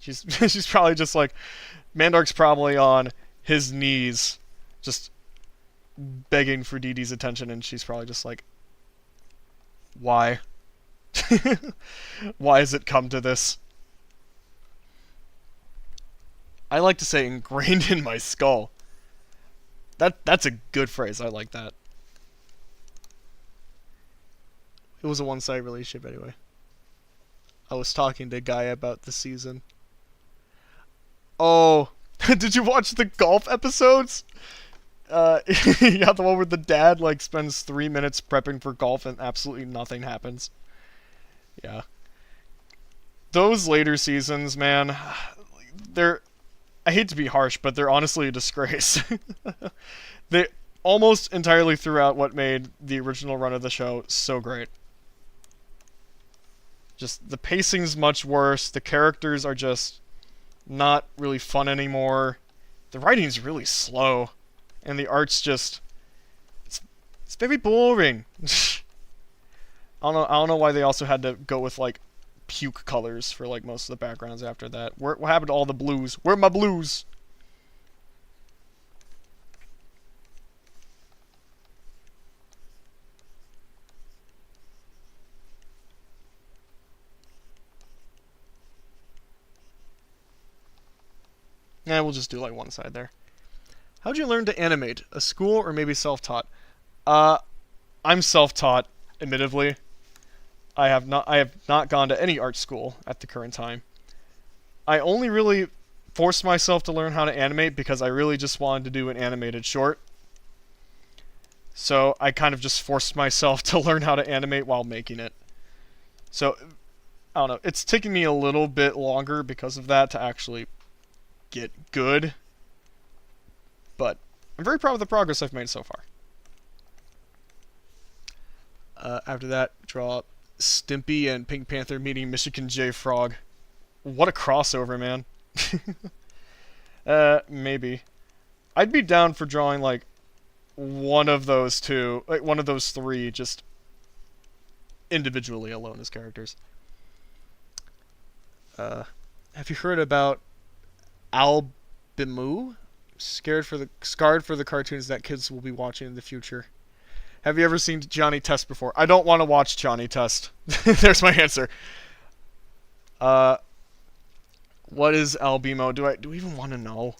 She's probably just like, Mandark's probably on his knees, just begging for Dee Dee's attention, and she's probably just like, why? Why has it come to this? I like to say ingrained in my skull. That's a good phrase. I like that. It was a one-sided relationship anyway. I was talking to a guy about the season. Oh, did you watch the golf episodes? Yeah, the one where the dad like spends 3 minutes prepping for golf and absolutely nothing happens. Yeah. Those later seasons, man, they're, I hate to be harsh, but they're honestly a disgrace. They almost entirely threw out what made the original run of the show so great. Just, the pacing's much worse, the characters are just not really fun anymore, the writing's really slow, and the art's just, it's very boring. I don't know why they also had to go with like puke colors for like most of the backgrounds after that. What happened to all the blues? Where are my blues? Yeah, we'll just do like one side there. How'd you learn to animate? A school or maybe self-taught? I'm self-taught, admittedly. I have not gone to any art school at the current time. I only really forced myself to learn how to animate because I really just wanted to do an animated short. So I kind of just forced myself to learn how to animate while making it. So, I don't know, it's taken me a little bit longer because of that to actually get good, but I'm very proud of the progress I've made so far. After that, draw Stimpy and Pink Panther meeting Michigan J Frog. What a crossover, man. Maybe. I'd be down for drawing like one of those two, like one of those three, just individually alone as characters. Have you heard about Albimu? Scarred for the cartoons that kids will be watching in the future. Have you ever seen Johnny Test before? I don't want to watch Johnny Test. There's my answer. What is Albimo? Do we even want to know?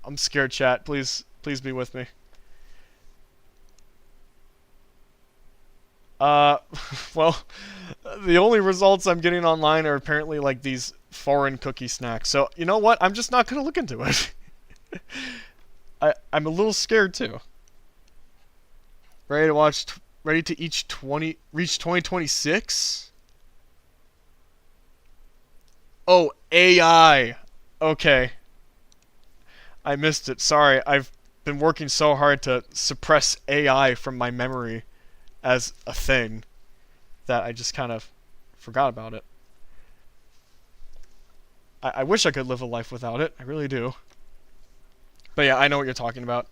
I'm scared, chat. Please be with me. Well, the only results I'm getting online are apparently like these foreign cookie snacks. So, you know what? I'm just not going to look into it. I'm a little scared too. Ready to reach 2026? Oh, AI. Okay. I missed it. Sorry. I've been working so hard to suppress AI from my memory as a thing that I just kind of forgot about it. I wish I could live a life without it. I really do. But yeah, I know what you're talking about.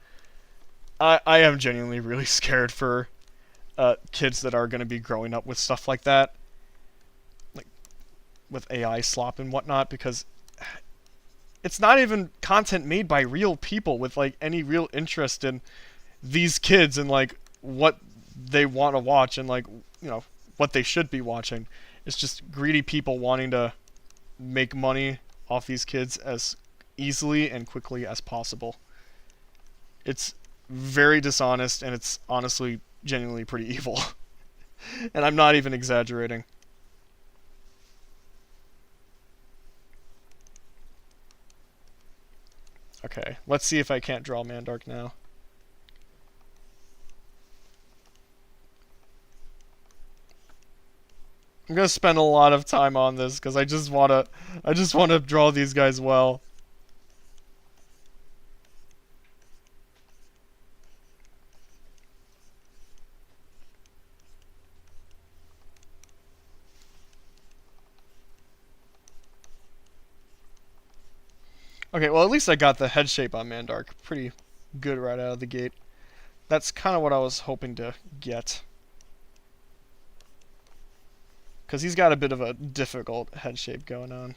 I am genuinely really scared for kids that are going to be growing up with stuff like that. Like, with AI slop and whatnot, because it's not even content made by real people with, like, any real interest in these kids and, like, what they want to watch and, like, you know, what they should be watching. It's just greedy people wanting to make money off these kids as easily and quickly as possible. It's very dishonest, and it's honestly genuinely pretty evil. And I'm not even exaggerating. Okay, let's see if I can't draw Mandark now. I'm gonna spend a lot of time on this because I just wanna draw these guys well. Okay, well at least I got the head shape on Mandark pretty good right out of the gate. That's kind of what I was hoping to get. Because he's got a bit of a difficult head shape going on.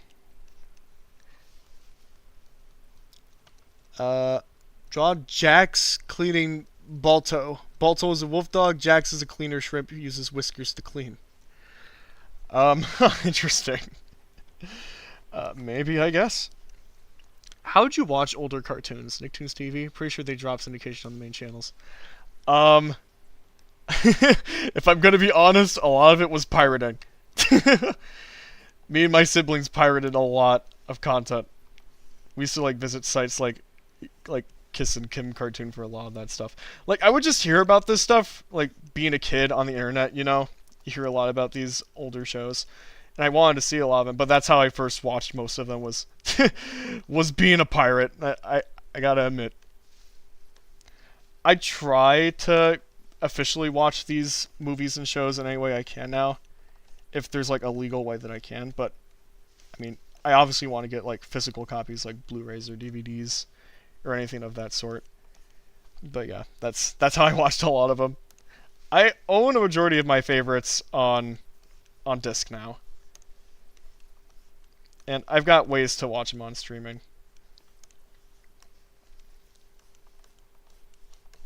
Draw Jax cleaning Balto. Balto is a wolf dog. Jax is a cleaner shrimp who uses whiskers to clean. Interesting. Maybe, I guess. How'd you watch older cartoons? Nicktoons TV? Pretty sure they drop syndication on the main channels. If I'm gonna be honest, a lot of it was pirating. Me and my siblings pirated a lot of content. We used to like visit sites like Kiss and Kim Cartoon for a lot of that stuff. Like I would just hear about this stuff, like being a kid on the internet, you know? You hear a lot about these older shows. And I wanted to see a lot of them, but that's how I first watched most of them was was being a pirate. I gotta admit. I try to officially watch these movies and shows in any way I can now. If there's like a legal way that I can, but I mean, I obviously want to get like physical copies like Blu-rays or DVDs or anything of that sort. But yeah, that's how I watched a lot of them. I own a majority of my favorites on disc now. And I've got ways to watch them on streaming.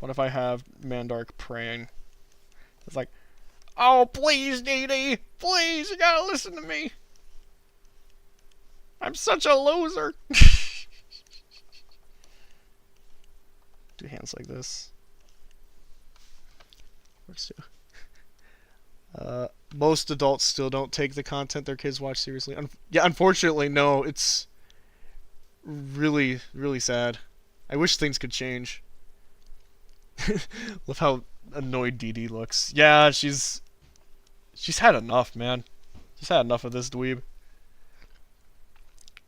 What if I have Mandark praying? It's like, oh, please, Dee Dee! Please, you gotta listen to me! I'm such a loser! Do hands like this. Works too. Most adults still don't take the content their kids watch seriously. Yeah, unfortunately, no. It's really, really sad. I wish things could change. Love how annoyed Dee Dee looks. Yeah, she's had enough, man. She's had enough of this dweeb.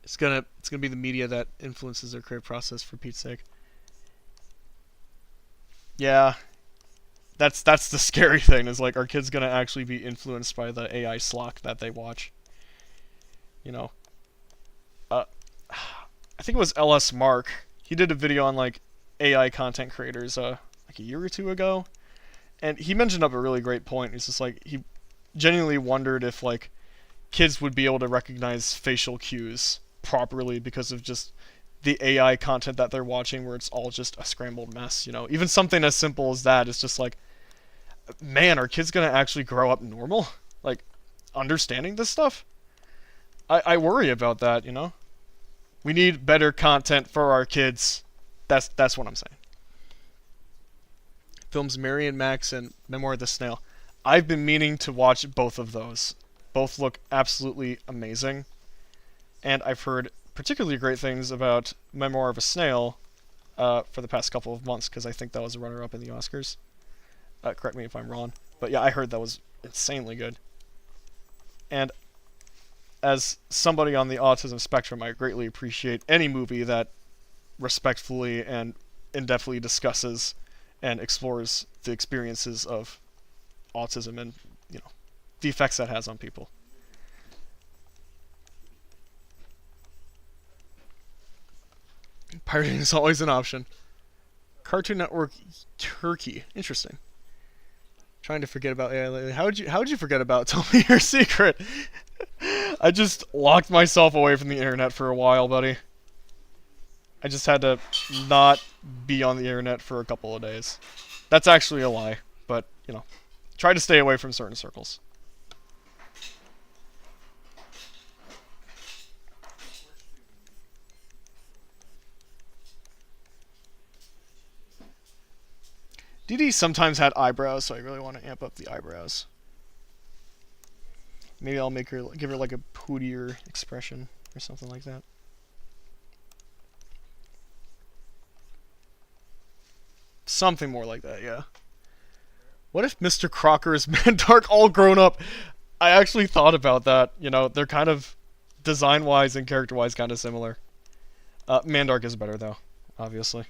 It's gonna be the media that influences their creative process, for Pete's sake. Yeah. That's the scary thing, is like, our kids gonna actually be influenced by the AI slock that they watch. You know. I think it was LS Mark. He did a video on like AI content creators like a year or two ago. And he mentioned up a really great point. He's just like, he genuinely wondered if, like, kids would be able to recognize facial cues properly because of just the AI content that they're watching, where it's all just a scrambled mess, you know? Even something as simple as that is just like, man, are kids gonna actually grow up normal? Like, understanding this stuff? I worry about that, you know? We need better content for our kids. That's what I'm saying. Films Mary and Max and Memoir of the Snail. I've been meaning to watch both of those. Both look absolutely amazing. And I've heard particularly great things about Memoir of a Snail for the past couple of months, because I think that was a runner-up in the Oscars. Correct me if I'm wrong. But yeah, I heard that was insanely good. And as somebody on the autism spectrum, I greatly appreciate any movie that respectfully and in-depthly discusses and explores the experiences of autism and, you know, the effects that has on people. Pirating is always an option. Cartoon Network Turkey. Interesting. Trying to forget about AI lately. How'd you forget about Tell Me Your Secret? I just locked myself away from the internet for a while, buddy. I just had to not be on the internet for a couple of days. That's actually a lie, but, you know, try to stay away from certain circles. DD sometimes had eyebrows, so I really want to amp up the eyebrows. Maybe I'll give her like a pootier expression or something like that. Something more like that, yeah. What if Mr. Crocker is Mandark all grown up? I actually thought about that. You know, they're kind of design-wise and character-wise kind of similar. Mandark is better, though, obviously.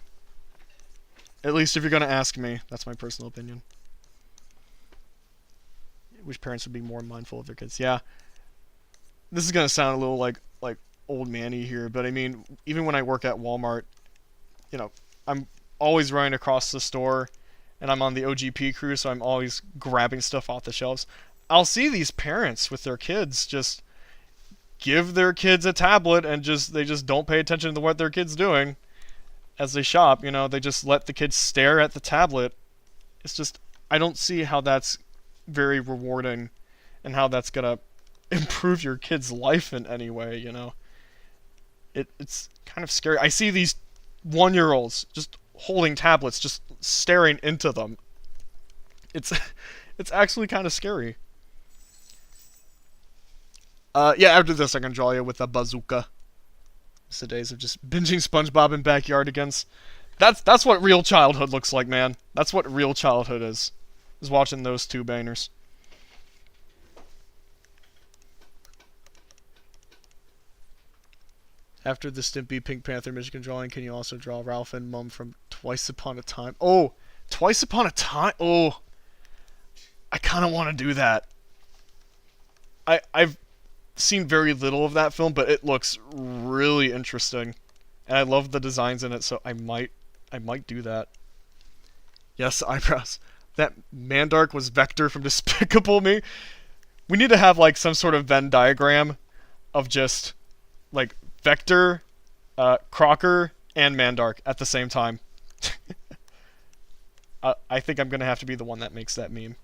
At least if you're going to ask me. That's my personal opinion. I wish parents would be more mindful of their kids. Yeah. This is going to sound a little like old manny here, but I mean, even when I work at Walmart, you know, I'm always running across the store, and I'm on the OGP crew, so I'm always grabbing stuff off the shelves. I'll see these parents with their kids just give their kids a tablet and they just don't pay attention to what their kid's doing as they shop. You know, they just let the kids stare at the tablet. It's just, I don't see how that's very rewarding and how that's gonna improve your kid's life in any way, you know. It's kind of scary. I see these 1-year-olds just holding tablets, just staring into them. It's actually kind of scary. Yeah, after this I can draw you with a bazooka. It's the days of just binging SpongeBob in backyardigans. That's what real childhood looks like, man. That's what real childhood is watching those two bangers. After the Stimpy Pink Panther Michigan drawing, can you also draw Ralph and Mum from Twice Upon a Time? Oh, Twice Upon a Time? Oh, I kind of want to do that. I've seen very little of that film, but it looks really interesting, and I love the designs in it, so I might do that. Yes, eyebrows. That Mandark was Vector from Despicable Me. We need to have like some sort of Venn diagram of just like Vector, Crocker, and Mandark at the same time. I think I'm gonna have to be the one that makes that meme.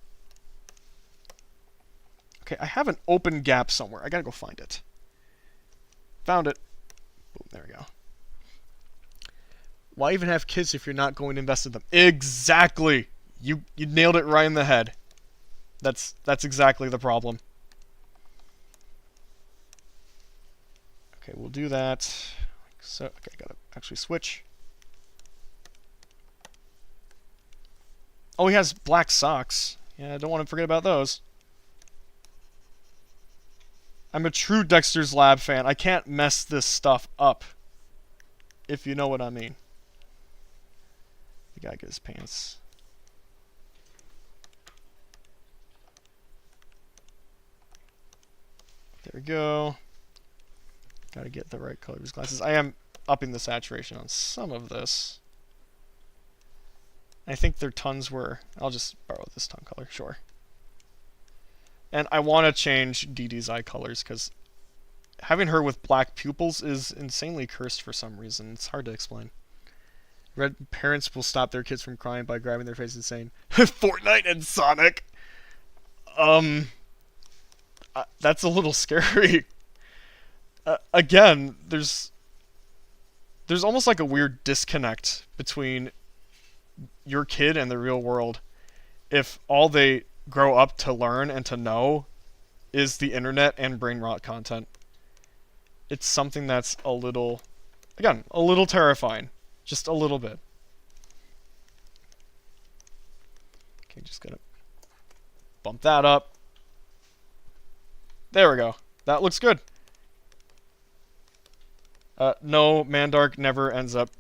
Okay, I have an open gap somewhere. I gotta go find it. Found it. Boom, there we go. Why even have kids if you're not going to invest in them? Exactly! You nailed it right in the head. That's exactly the problem. Okay, we'll do that. So, okay, gotta actually switch. Oh, he has black socks. Yeah, I don't want to forget about those. I'm a true Dexter's Lab fan. I can't mess this stuff up. If you know what I mean. The guy get his pants. There we go. Gotta get the right color of his glasses. I am upping the saturation on some of this. I think their tons were... I'll just borrow this ton color, sure. And I want to change Dee Dee's eye colors, because having her with black pupils is insanely cursed for some reason. It's hard to explain. Red parents will stop their kids from crying by grabbing their face and saying, Fortnite and Sonic! That's a little scary. Again, there's almost like a weird disconnect between your kid and the real world if all they grow up to learn and to know is the internet and brain rot content. It's something that's a little, again, a little terrifying. Just a little bit. Okay, just gonna bump that up. There we go. That looks good. No, Mandark never ends up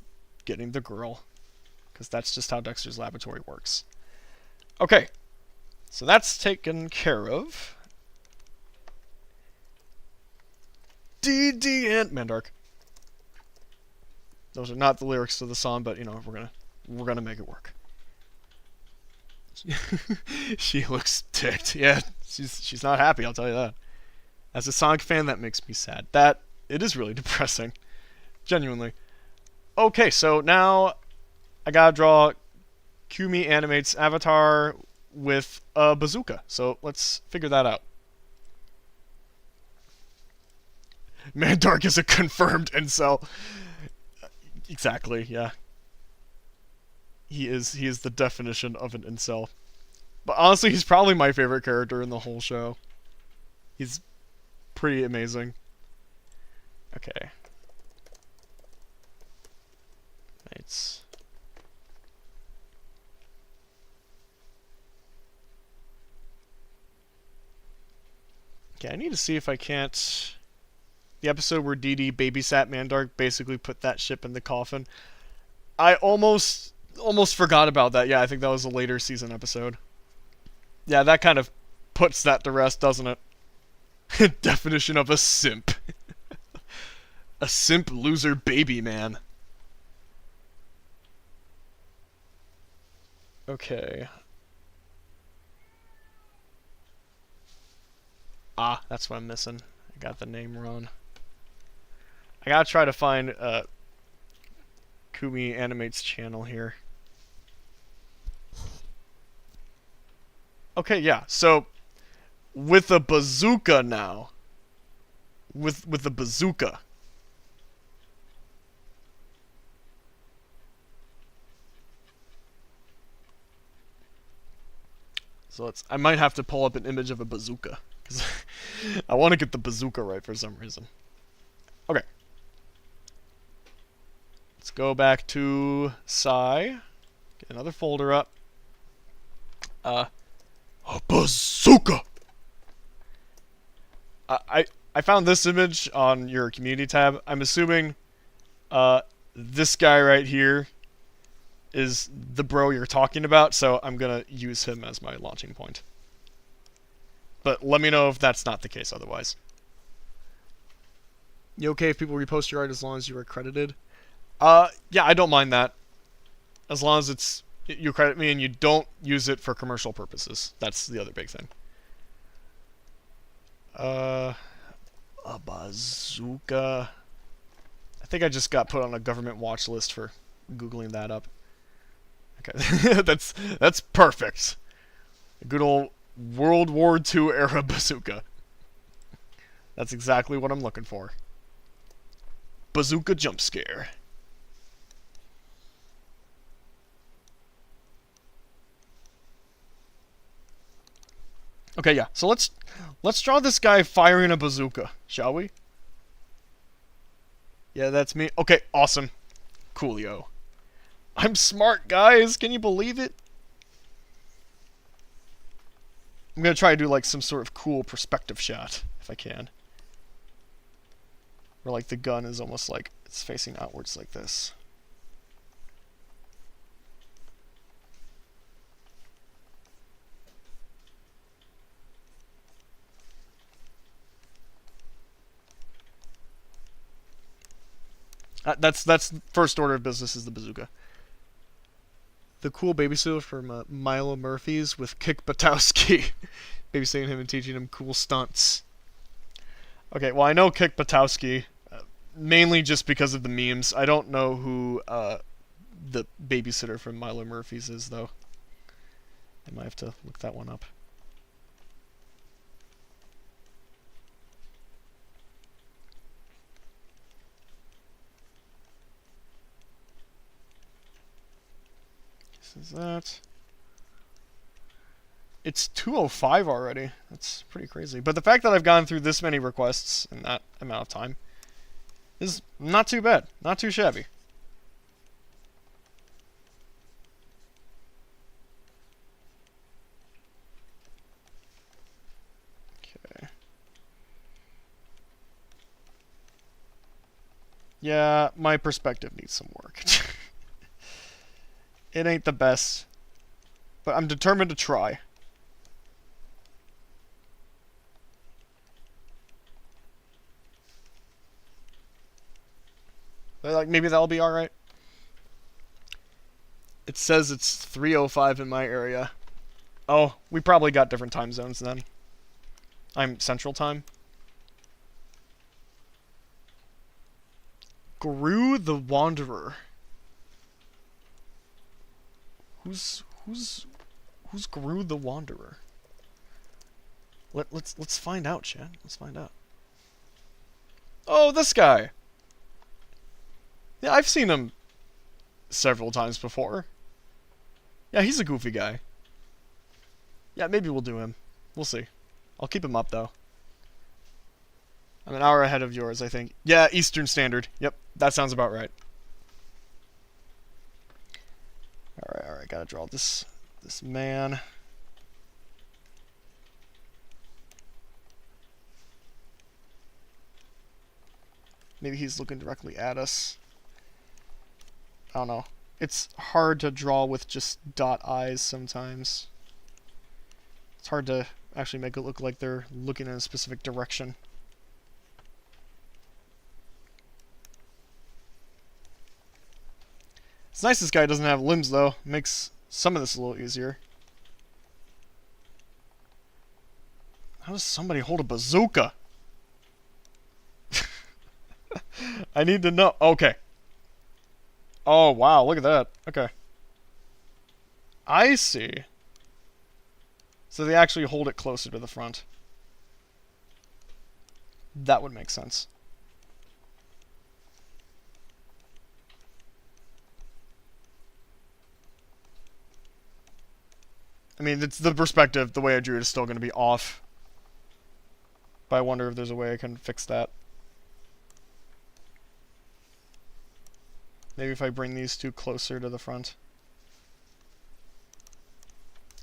getting the girl, because that's just how Dexter's laboratory works. Okay, so that's taken care of. Dee Dee and Mandark. Those are not the lyrics to the song, but you know we're gonna make it work. She looks ticked. Yeah, she's not happy. I'll tell you that. As a Sonic fan, that makes me sad. It is really depressing, genuinely. Okay, so now I gotta draw Kumi animates avatar with a bazooka. So let's figure that out. Mandark is a confirmed incel. Exactly, yeah. He is the definition of an incel. But honestly, he's probably my favorite character in the whole show. He's pretty amazing. Okay. It's... Okay, I need to see if I can't... The episode where Dee Dee babysat Mandark basically put that ship in the coffin. I almost forgot about that. Yeah, I think that was a later season episode. Yeah, that kind of puts that to rest, doesn't it? Definition of a simp. A simp loser baby man. Okay. Ah, that's what I'm missing. I got the name wrong. I gotta try to find Kumi Animates channel here. Okay, yeah. So with a bazooka now. With the bazooka. So I might have to pull up an image of a bazooka, because I want to get the bazooka right for some reason. Okay. Let's go back to Psy. Get another folder up. A bazooka! I found this image on your community tab. I'm assuming this guy right here is the bro you're talking about, so I'm gonna use him as my launching point. But let me know if that's not the case otherwise. You okay if people repost your art as long as you're accredited? Yeah, I don't mind that. As long as you credit me and you don't use it for commercial purposes. That's the other big thing. A bazooka. I think I just got put on a government watch list for Googling that up. Okay, that's perfect. A good old World War II era bazooka. That's exactly what I'm looking for. Bazooka jump scare. Okay, yeah. So let's draw this guy firing a bazooka, shall we? Yeah, that's me. Okay, awesome. Coolio. I'm smart, guys. Can you believe it? I'm gonna try to do like some sort of cool perspective shot, if I can. Where like the gun is almost like it's facing outwards like this. That's first order of business is the bazooka. the cool babysitter from Milo Murphy's with Kick Buttowski. Babysitting him and teaching him cool stunts. Okay, well I know Kick Buttowski, mainly just because of the memes. I don't know who the babysitter from Milo Murphy's is, though. I might have to look that one up. This is that. It's 2:05 already. That's pretty crazy. But the fact that I've gone through this many requests in that amount of time is not too bad. Not too shabby. Okay. Yeah, my perspective needs some work. It ain't the best, but I'm determined to try. But like, maybe that'll be alright. It says it's 3:05 in my area. Oh, we probably got different time zones then. I'm Central Time. Gru the Wanderer. Who's Gru the Wanderer? Let's find out, Chad. Let's find out. Oh, this guy. Yeah, I've seen him several times before. Yeah, he's a goofy guy. Yeah, maybe we'll do him. We'll see. I'll keep him up, though. I'm an hour ahead of yours, I think. Yeah, Eastern Standard. Yep, that sounds about right. Alright, gotta draw this man. Maybe he's looking directly at us. I don't know. It's hard to draw with just dot eyes sometimes. It's hard to actually make it look like they're looking in a specific direction. It's nice this guy doesn't have limbs, though. Makes some of this a little easier. How does somebody hold a bazooka? I need to know. Okay. Oh, wow, look at that. Okay. I see. So they actually hold it closer to the front. That would make sense. I mean, it's the perspective, the way I drew it is still going to be off. But I wonder if there's a way I can fix that. Maybe if I bring these two closer to the front.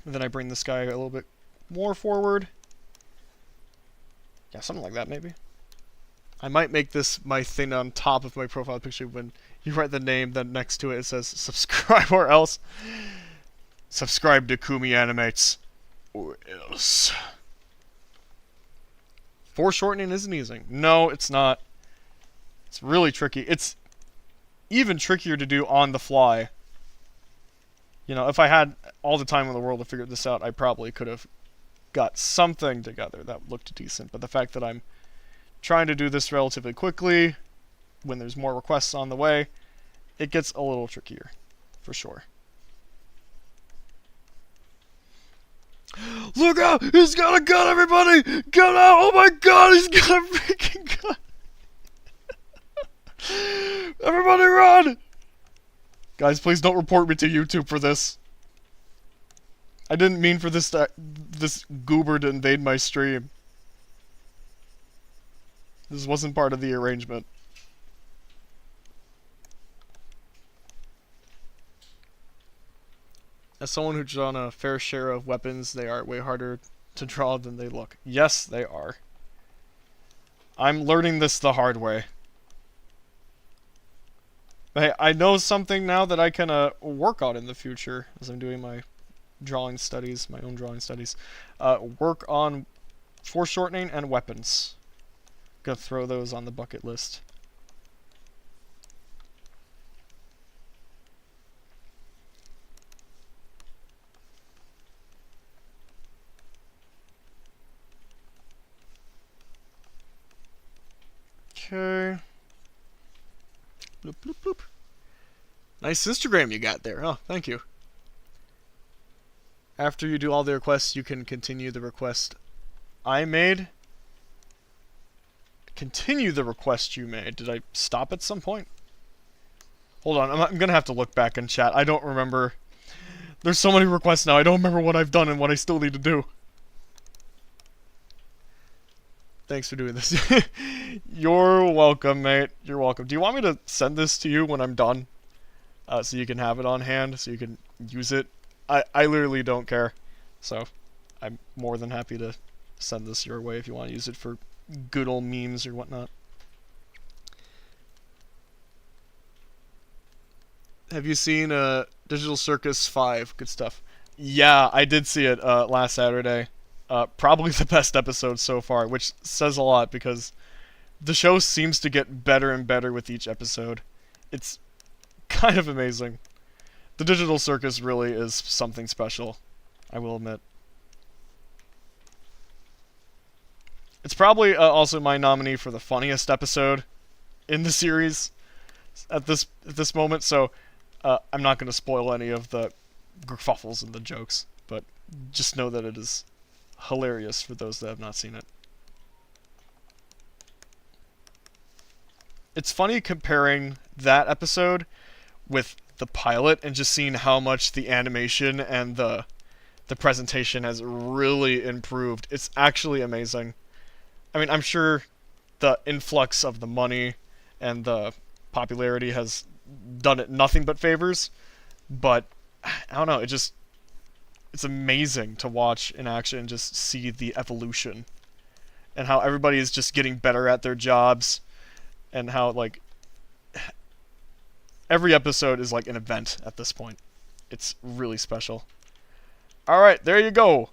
And then I bring this guy a little bit more forward. Yeah, something like that, maybe. I might make this my thing on top of my profile picture when you write the name, then next to it it says subscribe or else. Subscribe to Kumi Animates. Or else. Foreshortening isn't easy. No, it's not. It's really tricky. It's even trickier to do on the fly. You know, if I had all the time in the world to figure this out, I probably could have got something together that looked decent. But the fact that I'm trying to do this relatively quickly, when there's more requests on the way, it gets a little trickier, for sure. Look out! He's got a gun, everybody! Get out! Oh my god, he's got a freaking gun! Everybody run! Guys, please don't report me to YouTube for this. I didn't mean for this goober to invade my stream. This wasn't part of the arrangement. As someone who's drawn a fair share of weapons, they are way harder to draw than they look. Yes, they are. I'm learning this the hard way. Hey, I know something now that I can work on in the future as I'm doing my drawing studies, my own drawing studies. Work on foreshortening and weapons. Gonna throw those on the bucket list. Bloop, bloop, bloop. Nice Instagram you got there. Oh, thank you. After you do all the requests, you can continue the request I made. Continue the request you made. Did I stop at some point? Hold on, I'm gonna have to look back in chat. I don't remember. There's so many requests now, I don't remember what I've done and what I still need to do. Thanks for doing this. You're welcome, mate. You're welcome. Do you want me to send this to you when I'm done? So you can have it on hand, so you can use it? I literally don't care. So, I'm more than happy to send this your way if you want to use it for good old memes or whatnot. Have you seen Digital Circus 5? Good stuff. Yeah, I did see it last Saturday. Probably the best episode so far, which says a lot because the show seems to get better and better with each episode. It's kind of amazing. The Digital Circus really is something special, I will admit. It's probably also my nominee for the funniest episode in the series at this moment, so I'm not going to spoil any of the kerfuffles and the jokes, but just know that it is hilarious for those that have not seen it. It's funny comparing that episode with the pilot and just seeing how much the animation and the presentation has really improved. It's actually amazing. I mean, I'm sure the influx of the money and the popularity has done it nothing but favors, but I don't know, it's amazing to watch in action and just see the evolution and how everybody is just getting better at their jobs and how, like, every episode is like an event at this point. It's really special. Alright, there you go.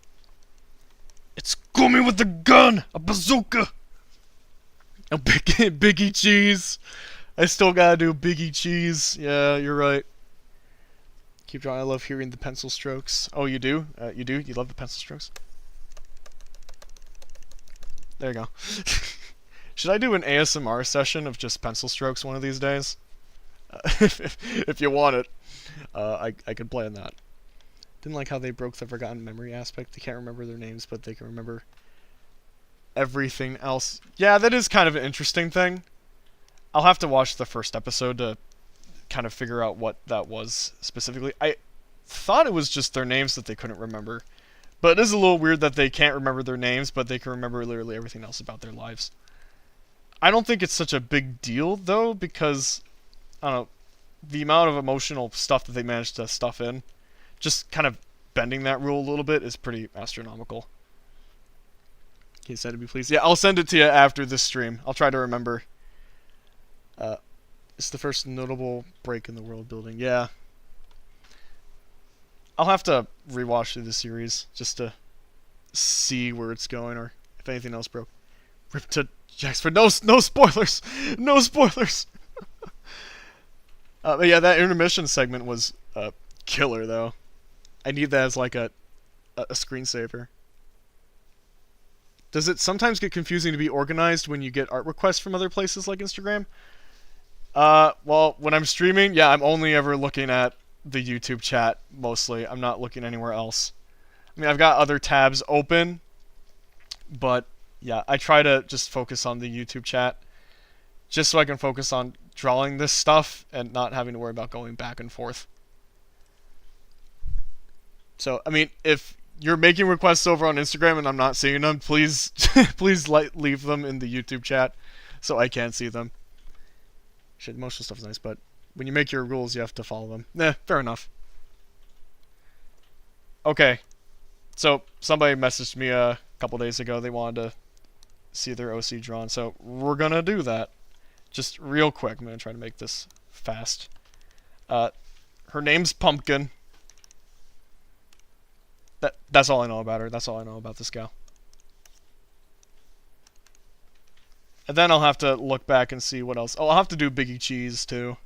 It's Kumi with the gun! A bazooka! A Biggie Cheese! I still gotta do Biggie Cheese. Yeah, you're right. Keep drawing. I love hearing the pencil strokes. Oh, you do? You do? You love the pencil strokes? There you go. Should I do an ASMR session of just pencil strokes one of these days? If you want it. I could play on that. Didn't like how they broke the forgotten memory aspect. They can't remember their names, but they can remember everything else. Yeah, that is kind of an interesting thing. I'll have to watch the first episode to kind of figure out what that was specifically. I thought it was just their names that they couldn't remember. But it is a little weird that they can't remember their names, but they can remember literally everything else about their lives. I don't think it's such a big deal, though, because, I don't know, the amount of emotional stuff that they managed to stuff in, just kind of bending that rule a little bit is pretty astronomical. Can you send it to me, please? Yeah, I'll send it to you after this stream. I'll try to remember. It's the first notable break in the world building. Yeah. I'll have to rewatch through the series just to see where it's going or if anything else broke. Rip to Jax, no spoilers! No spoilers! But yeah, that intermission segment was killer, though. I need that as like a screensaver. Does it sometimes get confusing to be organized when you get art requests from other places like Instagram? Well, when I'm streaming, yeah, I'm only ever looking at the YouTube chat, mostly. I'm not looking anywhere else. I mean, I've got other tabs open, but yeah, I try to just focus on the YouTube chat, just so I can focus on drawing this stuff and not having to worry about going back and forth. So, I mean, if you're making requests over on Instagram and I'm not seeing them, please, please leave them in the YouTube chat so I can see them. Shit, most of the stuff is nice, but when you make your rules, you have to follow them. Fair enough. Okay. So, somebody messaged me a couple days ago. They wanted to see their OC drawn, so we're gonna do that. Just real quick. I'm gonna try to make this fast. Her name's Pumpkin. That's all I know about her. That's all I know about this gal. And then I'll have to look back and see what else. Oh, I'll have to do Biggie Cheese, too.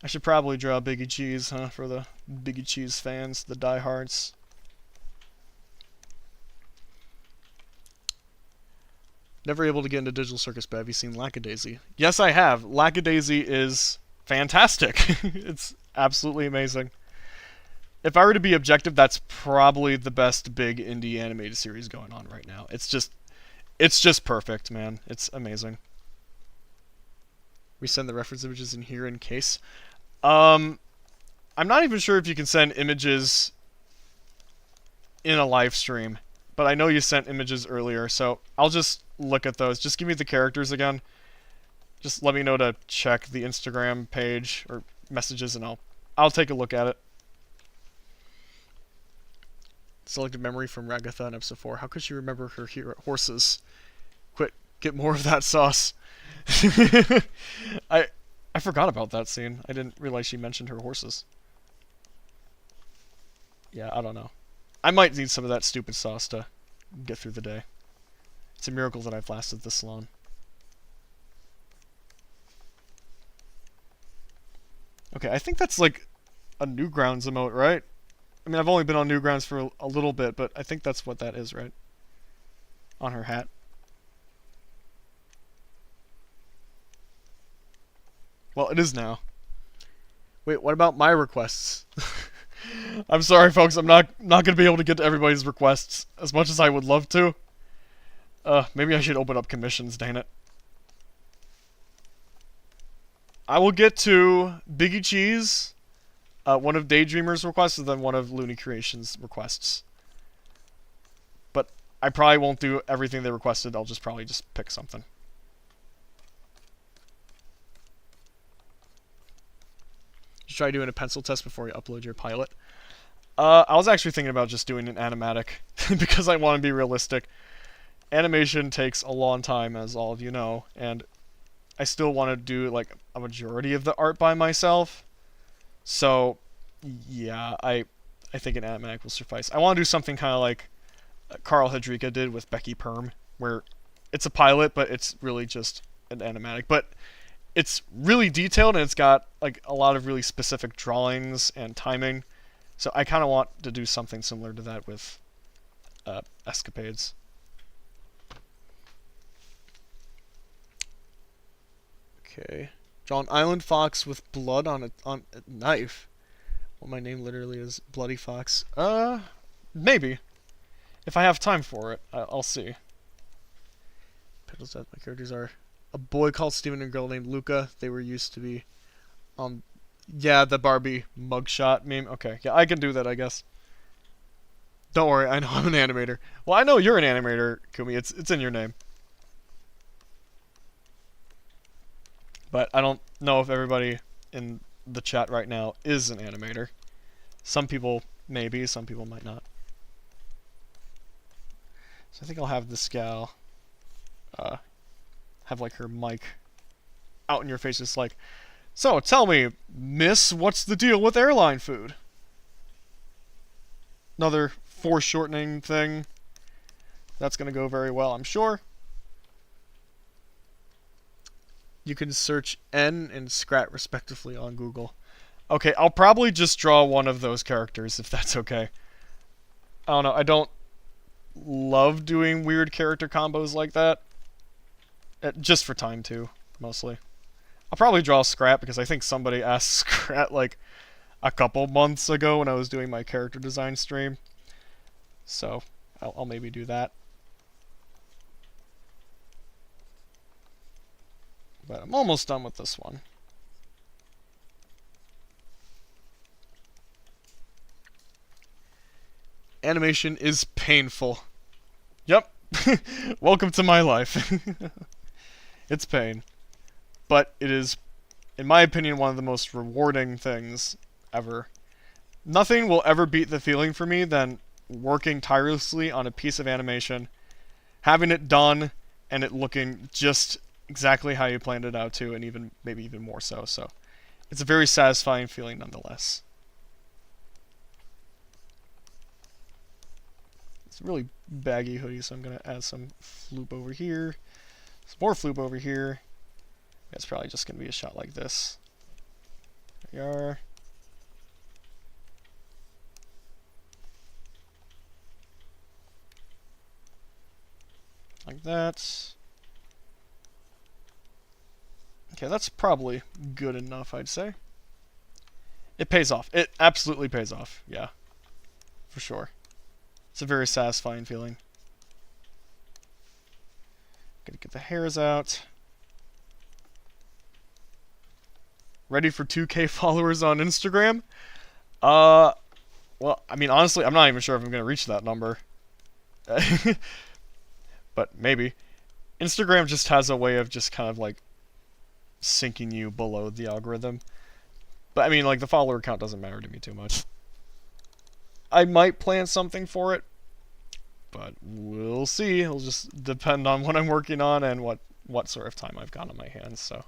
I should probably draw Biggie Cheese, huh, for the Biggie Cheese fans, the diehards. Never able to get into Digital Circus, but have you seen Lackadaisy? Yes, I have. Lackadaisy is fantastic. It's absolutely amazing. If I were to be objective, that's probably the best big indie animated series going on right now. It's just perfect, man. It's amazing. We send the reference images in here in case. I'm not even sure if you can send images in a live stream, but I know you sent images earlier, so I'll just look at those. Just give me the characters again. Just let me know to check the Instagram page or messages, and I'll take a look at it. Selected memory from Ragatha in episode 4. How could she remember her horses? Get more of that sauce. I forgot about that scene. I didn't realize she mentioned her horses. Yeah, I don't know. I might need some of that stupid sauce to get through the day. It's a miracle that I've lasted this long. Okay, I think that's like a Newgrounds emote, right? I mean, I've only been on Newgrounds for a little bit, but I think that's what that is, right? On her hat. Well, it is now. Wait, what about my requests? I'm sorry, folks. I'm not gonna be able to get to everybody's requests as much as I would love to. Maybe I should open up commissions. Dang it. I will get to Biggie Cheese, one of Daydreamer's requests, and then one of Looney Creations' requests. But I probably won't do everything they requested. I'll just probably just pick something. You try doing a pencil test before you upload your pilot. I was actually thinking about just doing an animatic because I want to be realistic. Animation takes a long time, as all of you know, and I still want to do like a majority of the art by myself. So, yeah, I think an animatic will suffice. I want to do something kind of like Carl Hedrika did with Becky Perm, where it's a pilot, but it's really just an animatic. But it's really detailed, and it's got like a lot of really specific drawings and timing. So I kind of want to do something similar to that with Escapades. Okay. Draw an island fox with blood on a knife. Well, my name literally is Bloody Fox. Maybe. If I have time for it, I'll see. Peddle's death. My characters are a boy called Steven and a girl named Luca. They were used to be, yeah, the Barbie mugshot meme. Okay, yeah, I can do that, I guess. Don't worry, I know I'm an animator. Well, I know you're an animator, Kumi. It's in your name. But I don't know if everybody in the chat right now is an animator. Some people maybe, some people might not. So I think I'll have this gal have like her mic out in your face. It's like, so tell me, miss, what's the deal with airline food? Another foreshortening thing. That's going to go very well, I'm sure. You can search N and Scrat respectively on Google. Okay, I'll probably just draw one of those characters if that's okay. I don't know, I don't love doing weird character combos like that. Just for time too, mostly. I'll probably draw Scrat because I think somebody asked Scrat like a couple months ago when I was doing my character design stream. So I'll maybe do that. But I'm almost done with this one. Animation is painful. Yep. Welcome to my life. It's pain. But it is, in my opinion, one of the most rewarding things ever. Nothing will ever beat the feeling for me than working tirelessly on a piece of animation, having it done, and it looking just exactly how you planned it out to, and maybe even more so. So it's a very satisfying feeling nonetheless. It's a really baggy hoodie, so I'm going to add some floop over here. Some more floop over here. It's probably just going to be a shot like this. There we are. Like that. Okay, that's probably good enough, I'd say. It pays off. It absolutely pays off. Yeah. For sure. It's a very satisfying feeling. Gotta get the hairs out. Ready for 2K followers on Instagram? Well, I mean, honestly, I'm not even sure if I'm gonna reach that number. But maybe. Instagram just has a way of just kind of like sinking you below the algorithm. But I mean, like, the follower count doesn't matter to me too much. I might plan something for it, but we'll see. It'll just depend on what I'm working on and what sort of time I've got on my hands, so.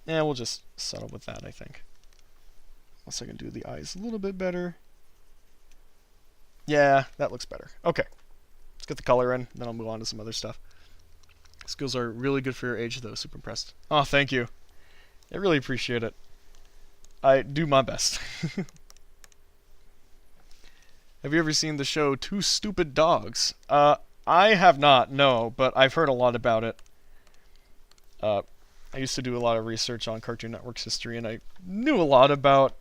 Yeah, we'll just settle with that, I think. Unless I can do the eyes a little bit better. Yeah, that looks better. Okay. Let's get the color in, then I'll move on to some other stuff. Skills are really good for your age, though. Super impressed. Oh, thank you. I really appreciate it. I do my best. Have you ever seen the show Two Stupid Dogs? I have not, no, but I've heard a lot about it. I used to do a lot of research on Cartoon Network's history, and I knew a lot about,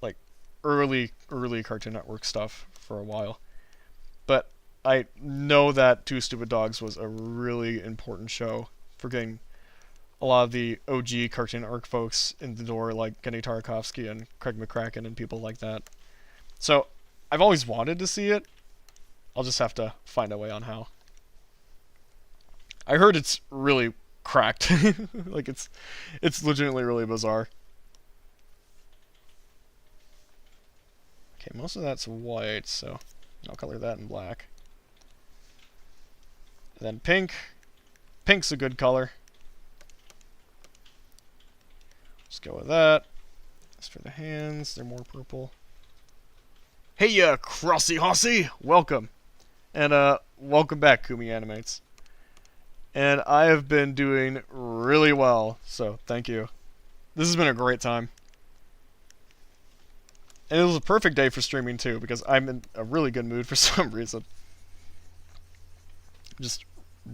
like, early Cartoon Network stuff for a while. But I know that Two Stupid Dogs was a really important show for getting a lot of the OG Cartoon Network folks in the door, like Kenny Tarkovsky and Craig McCracken and people like that. So, I've always wanted to see it. I'll just have to find a way on how. I heard it's really cracked. Like, it's legitimately really bizarre. Okay, most of that's white, so I'll color that in black. And then pink. Pink's a good color. Let's go with that. As for the hands, they're more purple. Hey, Crossy Hossy! Welcome. And, welcome back, Kumi Animates. And I have been doing really well, so thank you. This has been a great time. And it was a perfect day for streaming, too, because I'm in a really good mood for some reason. Just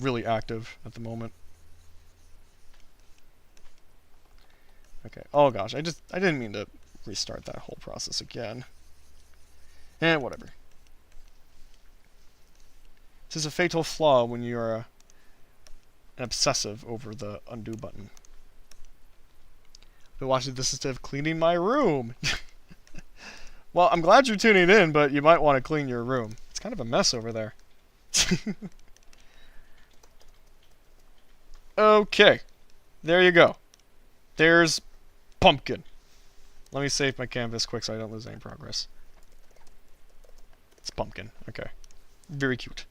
really active at the moment. Okay. Oh gosh, I didn't mean to restart that whole process again. Eh, whatever. This is a fatal flaw when you're an obsessive over the undo button. I've been watching this instead of cleaning my room. Well, I'm glad you're tuning in, but you might want to clean your room. It's kind of a mess over there. Okay. There you go. There's pumpkin. Let me save my canvas quick so I don't lose any progress. It's pumpkin. Okay. Very cute.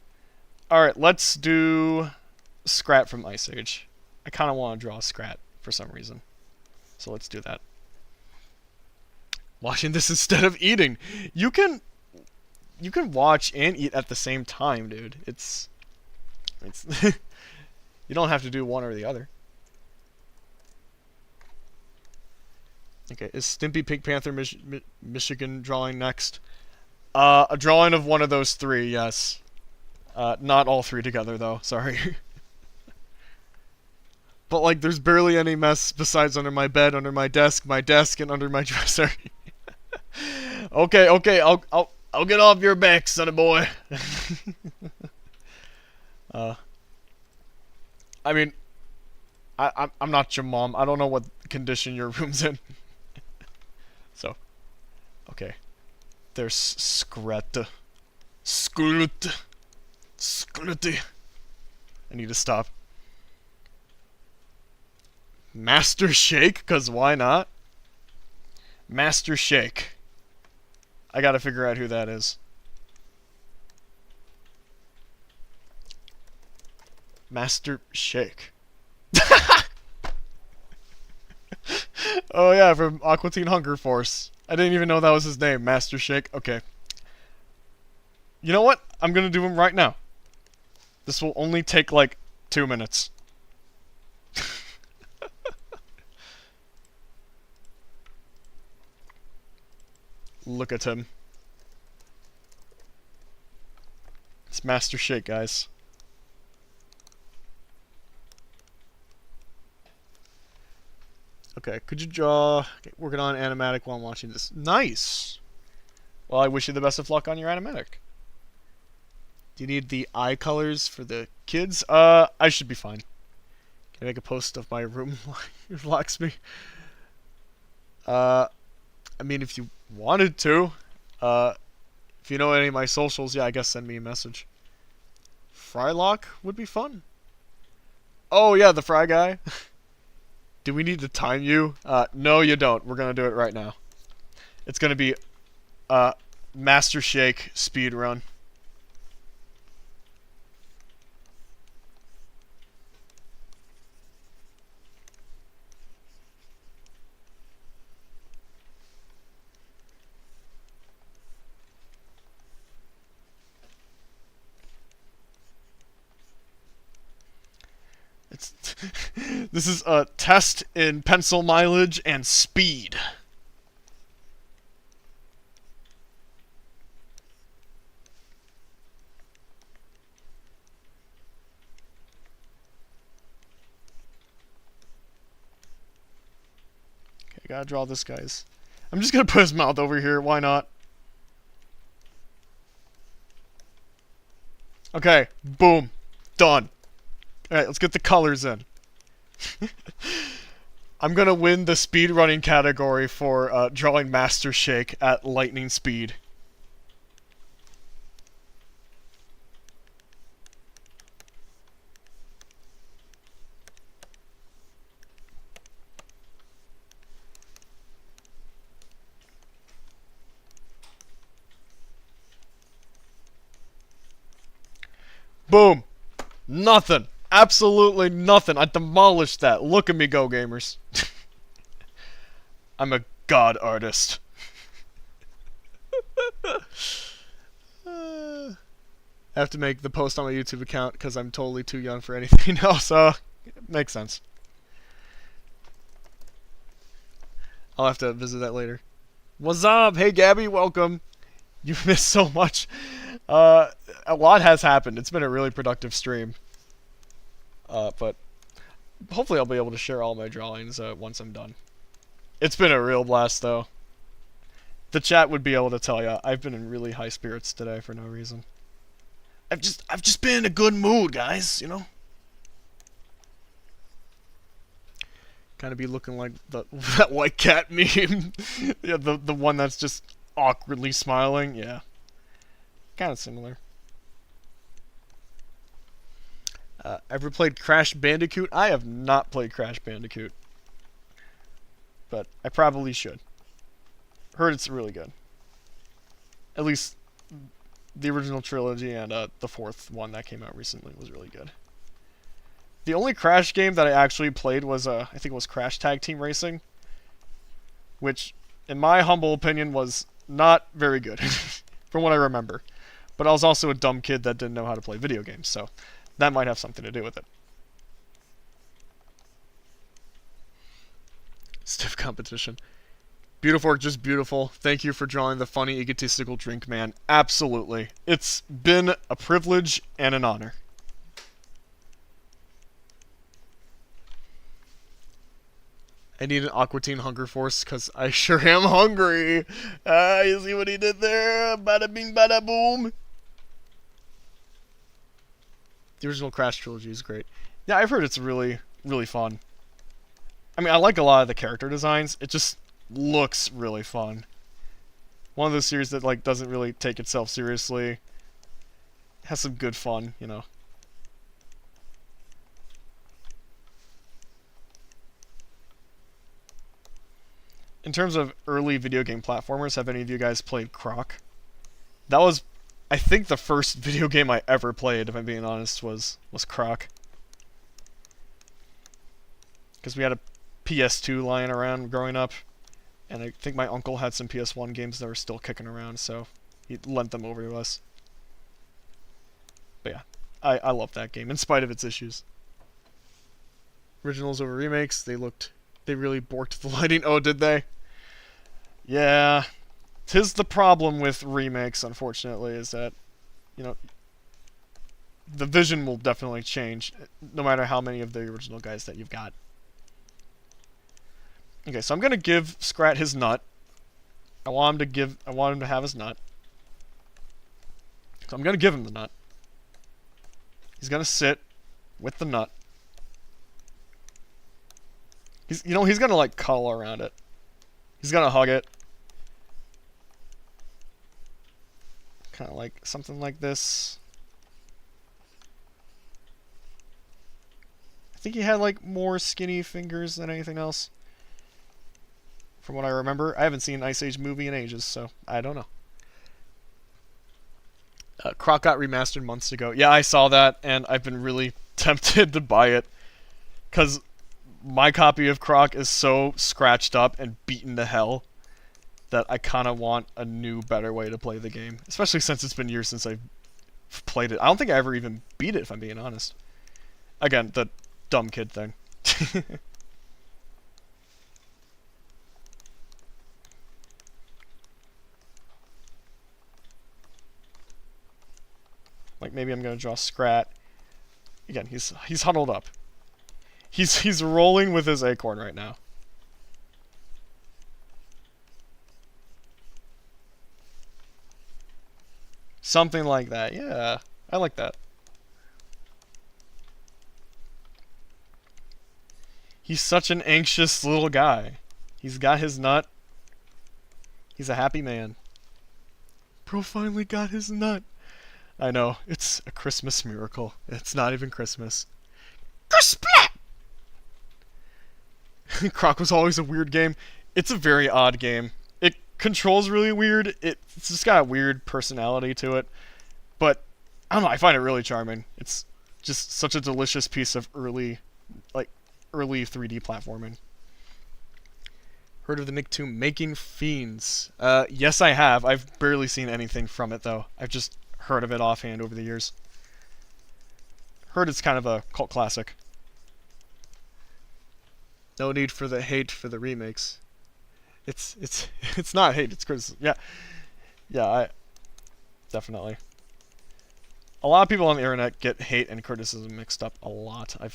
Alright, let's do Scrat from Ice Age. I kind of want to draw Scrat for some reason. So let's do that. Watching this instead of eating. You can watch and eat at the same time, dude. It's you don't have to do one or the other. Okay, is Stimpy Pink Panther Michigan drawing next? A drawing of one of those three, yes. Not all three together, though. Sorry. But, like, there's barely any mess besides under my bed, under my desk, and under my dresser. Okay, I'll get off your back, sonny boy. I mean, I'm not your mom. I don't know what condition your room's in. So, okay. There's Scrat. Scratty. I need to stop. Master Shake, cause why not? Master Shake. I gotta figure out who that is. Master Shake. Oh yeah, from Aqua Teen Hunger Force. I didn't even know that was his name, Master Shake. Okay. You know what? I'm gonna do him right now. This will only take like 2 minutes. Look at him. It's Master Shake, guys. Okay, could you draw... Okay, working on animatic while I'm watching this. Nice! Well, I wish you the best of luck on your animatic. Do you need the eye colors for the kids? I should be fine. Can I make a post of my room locks me? I mean, if you wanted to. If you know any of my socials, yeah, I guess send me a message. Frylock would be fun. Oh, yeah, the fry guy. Do we need to time you? No, you don't. We're gonna do it right now. It's gonna be, Master Shake speed run. This is a test in pencil mileage and speed. Okay, I gotta draw this guy's. I'm just gonna put his mouth over here, why not? Okay, boom. Done. Alright, let's get the colors in. I'm gonna win the speedrunning category for drawing Master Shake at lightning speed. Boom! Nothing! Absolutely nothing! I demolished that! Look at me go, gamers! I'm a god artist. I have to make the post on my YouTube account because I'm totally too young for anything else, so it makes sense. I'll have to visit that later. What's up? Hey Gabby, welcome. You've missed so much. A lot has happened. It's been a really productive stream. But hopefully I'll be able to share all my drawings once I'm done. It's been a real blast, though. The chat would be able to tell you I've been in really high spirits today for no reason. I've just been in a good mood, guys. You know. Kind of be looking like that white cat meme. Yeah, the one that's just awkwardly smiling. Yeah. Kind of similar. Ever played Crash Bandicoot? I have not played Crash Bandicoot. But I probably should. Heard it's really good. At least the original trilogy and the fourth one that came out recently was really good. The only Crash game that I actually played was, I think it was Crash Tag Team Racing. Which, in my humble opinion, was not very good. From what I remember. But I was also a dumb kid that didn't know how to play video games, so that might have something to do with it. Stiff competition. Beautiful work, just beautiful. Thank you for drawing the funny, egotistical drink man. Absolutely. It's been a privilege and an honor. I need an Aqua Teen Hunger Force, because I sure am hungry. You see what he did there? Bada bing, bada boom. The original Crash trilogy is great. Yeah, I've heard it's really, really fun. I mean, I like a lot of the character designs. It just looks really fun. One of those series that, like, doesn't really take itself seriously. Has some good fun, you know. In terms of early video game platformers, have any of you guys played Croc? That was, I think, the first video game I ever played, if I'm being honest, was Croc. Because we had a PS2 lying around growing up, and I think my uncle had some PS1 games that were still kicking around, so he lent them over to us. But yeah, I love that game, in spite of its issues. Originals over remakes, they really borked the lighting. Oh, did they? Yeah. 'Tis the problem with remakes, unfortunately, is that, you know, the vision will definitely change, no matter how many of the original guys that you've got. Okay, so I'm gonna give Scrat his nut. I want him to have his nut. So I'm gonna give him the nut. He's gonna sit with the nut. He's gonna like cuddle around it. He's gonna hug it. Kind of like something like this. I think he had like more skinny fingers than anything else. From what I remember. I haven't seen an Ice Age movie in ages, so I don't know. Croc got remastered months ago. Yeah, I saw that, and I've been really tempted to buy it. Because my copy of Croc is so scratched up and beaten to hell that I kind of want a new, better way to play the game. Especially since it's been years since I've played it. I don't think I ever even beat it, if I'm being honest. Again, the dumb kid thing. Like maybe I'm gonna draw Scrat. Again, he's huddled up. He's rolling with his acorn right now. Something like that. Yeah, I like that. He's such an anxious little guy. He's got his nut. He's a happy man. Bro finally got his nut. I know, it's a Christmas miracle. It's not even Christmas. Splat! Croc was always a weird game. It's a very odd game. It controls really weird. It's just got a weird personality to it. But, I don't know, I find it really charming. It's just such a delicious piece of early 3D platforming. Heard of the Nicktoon Making Fiends? Yes I have. I've barely seen anything from it though. I've just heard of it offhand over the years. Heard it's kind of a cult classic. No need for the hate for the remakes. It's not hate, it's criticism. Yeah, I definitely. A lot of people on the internet get hate and criticism mixed up a lot. I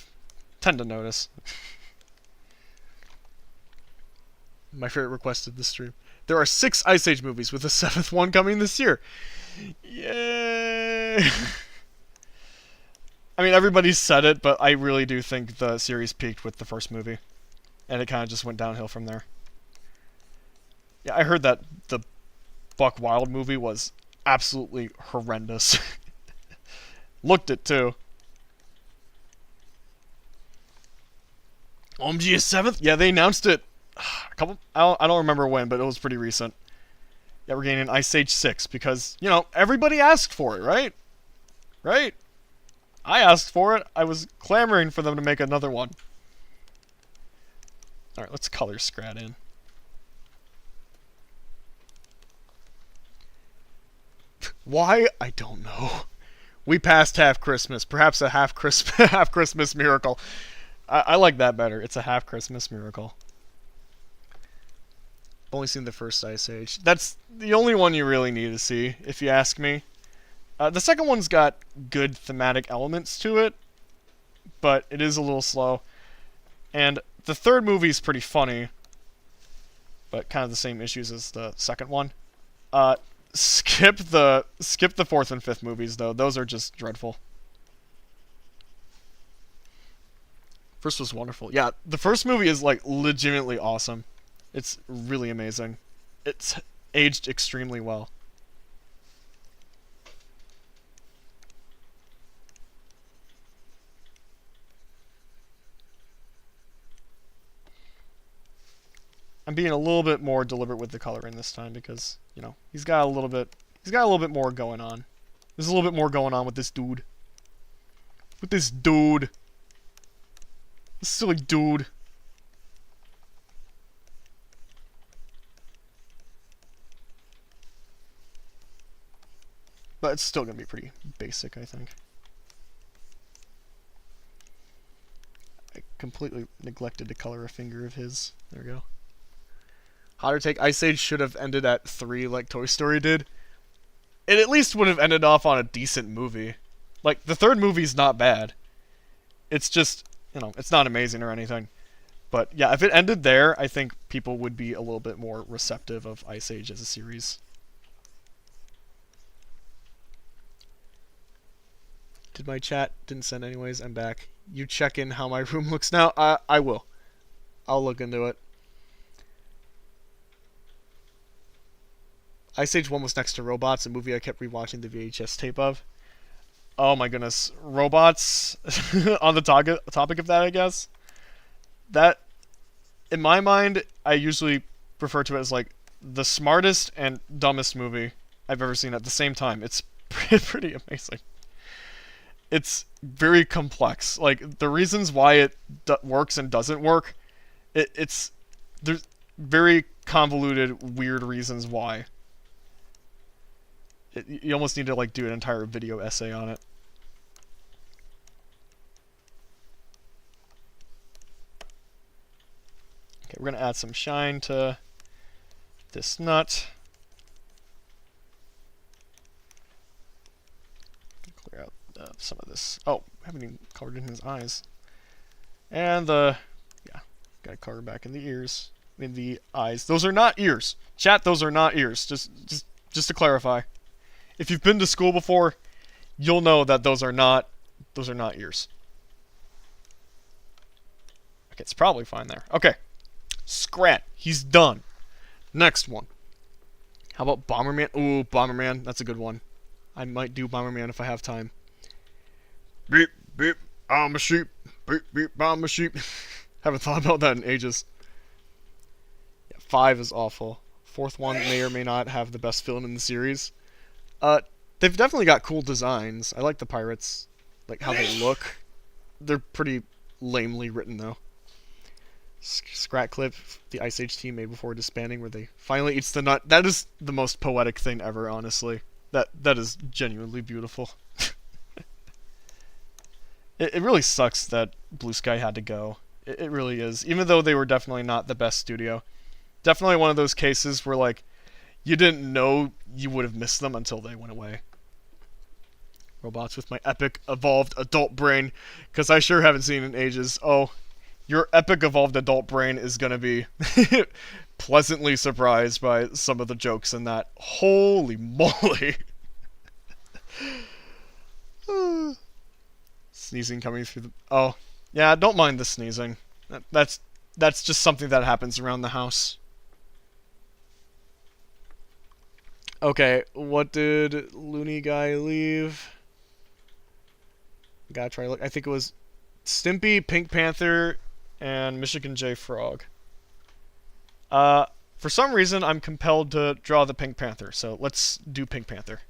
tend to notice. My favorite request of this stream. There are 6 Ice Age movies, with the 7th one coming this year. Yay! I mean, everybody's said it, but I really do think the series peaked with the first movie. And it kind of just went downhill from there. Yeah, I heard that the Buck Wild movie was absolutely horrendous. Looked it, too. OMG is 7th? Yeah, they announced it I don't remember when, but it was pretty recent. Yeah, we're getting an Ice Age 6 because, you know, everybody asked for it, right? Right? I asked for it. I was clamoring for them to make another one. Alright, let's color Scrat in. Why? I don't know. We passed half Christmas. Perhaps a half Christmas miracle. I like that better. It's a half Christmas miracle. Only seen the first Ice Age. That's the only one you really need to see, if you ask me. The second one's got good thematic elements to it, but it is a little slow. And the third movie's pretty funny, but kind of the same issues as the second one. Skip the 4th and 5th movies, though. Those are just dreadful. First was wonderful. Yeah, the first movie is, like, legitimately awesome. It's really amazing. It's aged extremely well. I'm being a little bit more deliberate with the coloring this time because, you know, he's got a little bit more going on. There's a little bit more going on with this dude. This silly dude. But it's still going to be pretty basic, I think. I completely neglected to color a finger of his. There we go. Hotter take, Ice Age should have ended at 3 like Toy Story did. It at least would have ended off on a decent movie. Like, the third movie's not bad. It's just, you know, it's not amazing or anything. But yeah, if it ended there, I think people would be a little bit more receptive of Ice Age as a series. Did my chat? Didn't send anyways. I'm back. You check in how my room looks now? I will. I'll look into it. Ice Age 1 was next to Robots, a movie I kept rewatching the VHS tape of. Oh my goodness. Robots, on the topic of that, I guess. That, in my mind, I usually refer to it as like the smartest and dumbest movie I've ever seen at the same time. It's pretty amazing. It's very complex. Like, the reasons why it works and doesn't work, it's there's very convoluted, weird reasons why. You almost need to like do an entire video essay on it. Okay, we're gonna add some shine to this nut. Clear out some of this. Oh, I haven't even colored in his eyes. And yeah, gotta color back in the ears, in the eyes. Those are not ears. Chat, those are not ears. Just to clarify. If you've been to school before, you'll know that those are not ears. Okay, it's probably fine there. Okay. Scrat. He's done. Next one. How about Bomberman? Ooh, Bomberman. That's a good one. I might do Bomberman if I have time. Beep, beep, I'm a sheep. Beep, beep, I'm a sheep. Haven't thought about that in ages. Yeah, 5 is awful. 4th one may or may not have the best villain in the series. They've definitely got cool designs. I like the pirates, like how they look. They're pretty lamely written though. Scrat clip the Ice Age team made before disbanding, where they finally eats the nut. That is the most poetic thing ever, honestly. That is genuinely beautiful. It really sucks that Blue Sky had to go. It really is. Even though they were definitely not the best studio. Definitely one of those cases where like you didn't know you would have missed them until they went away. Robots with my epic evolved adult brain, because I sure haven't seen it in ages. Oh, your epic evolved adult brain is going to be pleasantly surprised by some of the jokes in that. Holy moly. Sneezing coming through the... Oh, yeah, don't mind the sneezing. That's just something that happens around the house. Okay, what did Looney Guy leave? Gotta try to look. I think it was Stimpy, Pink Panther, and Michigan J. Frog. For some reason, I'm compelled to draw the Pink Panther, so let's do Pink Panther.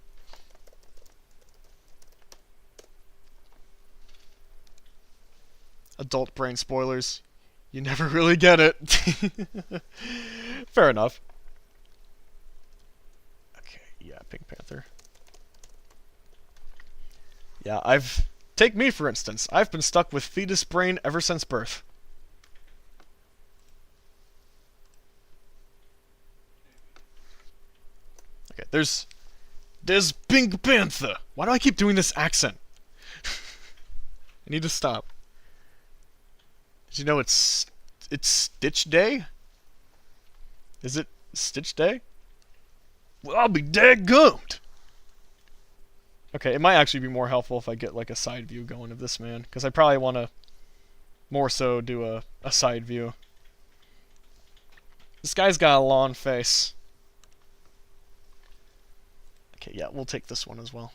Adult brain spoilers. You never really get it. Fair enough. Okay, yeah, Pink Panther. Yeah, take me, for instance. I've been stuck with fetus brain ever since birth. Okay, there's Pink Panther. Why do I keep doing this accent? I need to stop. Did you know it's Stitch Day? Is it Stitch Day? Well, I'll be dadgummed. Okay, it might actually be more helpful if I get like a side view going of this man, because I probably want to more so do a side view. This guy's got a long face. Okay, yeah, we'll take this one as well.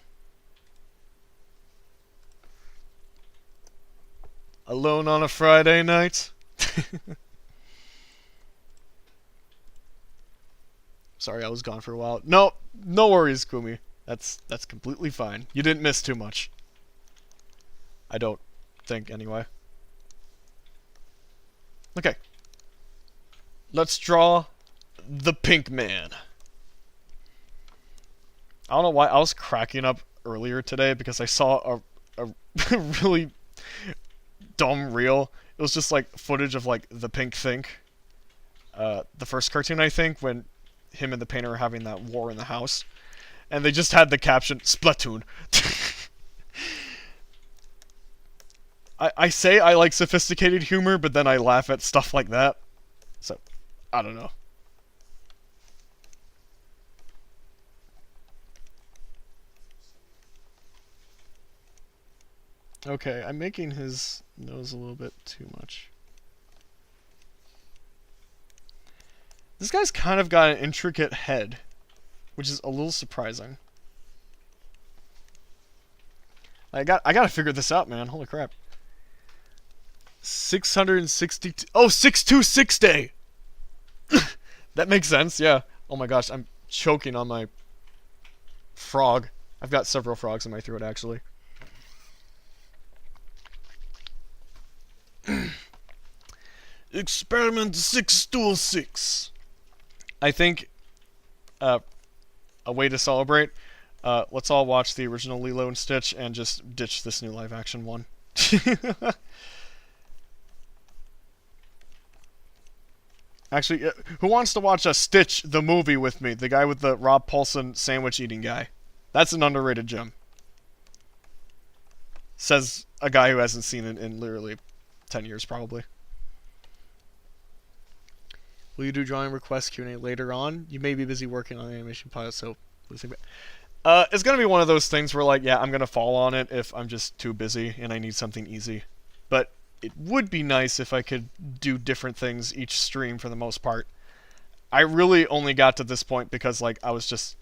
Alone on a Friday night? Sorry, I was gone for a while. No worries, Kumi. That's completely fine. You didn't miss too much. I don't think, anyway. Okay. Let's draw the Pink Man. I don't know why I was cracking up earlier today because I saw a really dumb reel. It was just like footage of like the Pink Think. The first cartoon, I think, when him and the painter are having that war in the house. And they just had the caption, Splatoon. I say I like sophisticated humor, but then I laugh at stuff like that. So, I don't know. Okay, I'm making his nose a little bit too much. This guy's kind of got an intricate head, which is a little surprising. I gotta figure this out, man. Holy crap. 662. Oh, 626 That makes sense, yeah. Oh my gosh, I'm choking on my frog. I've got several frogs in my throat, actually. Experiment 626. I think a way to celebrate, let's all watch the original Lilo and Stitch and just ditch this new live-action one. Actually, who wants to watch a Stitch the movie with me? The guy with the Rob Paulson sandwich eating guy. That's an underrated gem. Says a guy who hasn't seen it in literally 10 years, probably. Will you do drawing request Q&A later on? You may be busy working on the animation pilot, so it's gonna be one of those things where, like, yeah, I'm gonna fall on it if I'm just too busy and I need something easy. But it would be nice if I could do different things each stream for the most part. I really only got to this point because, like, I was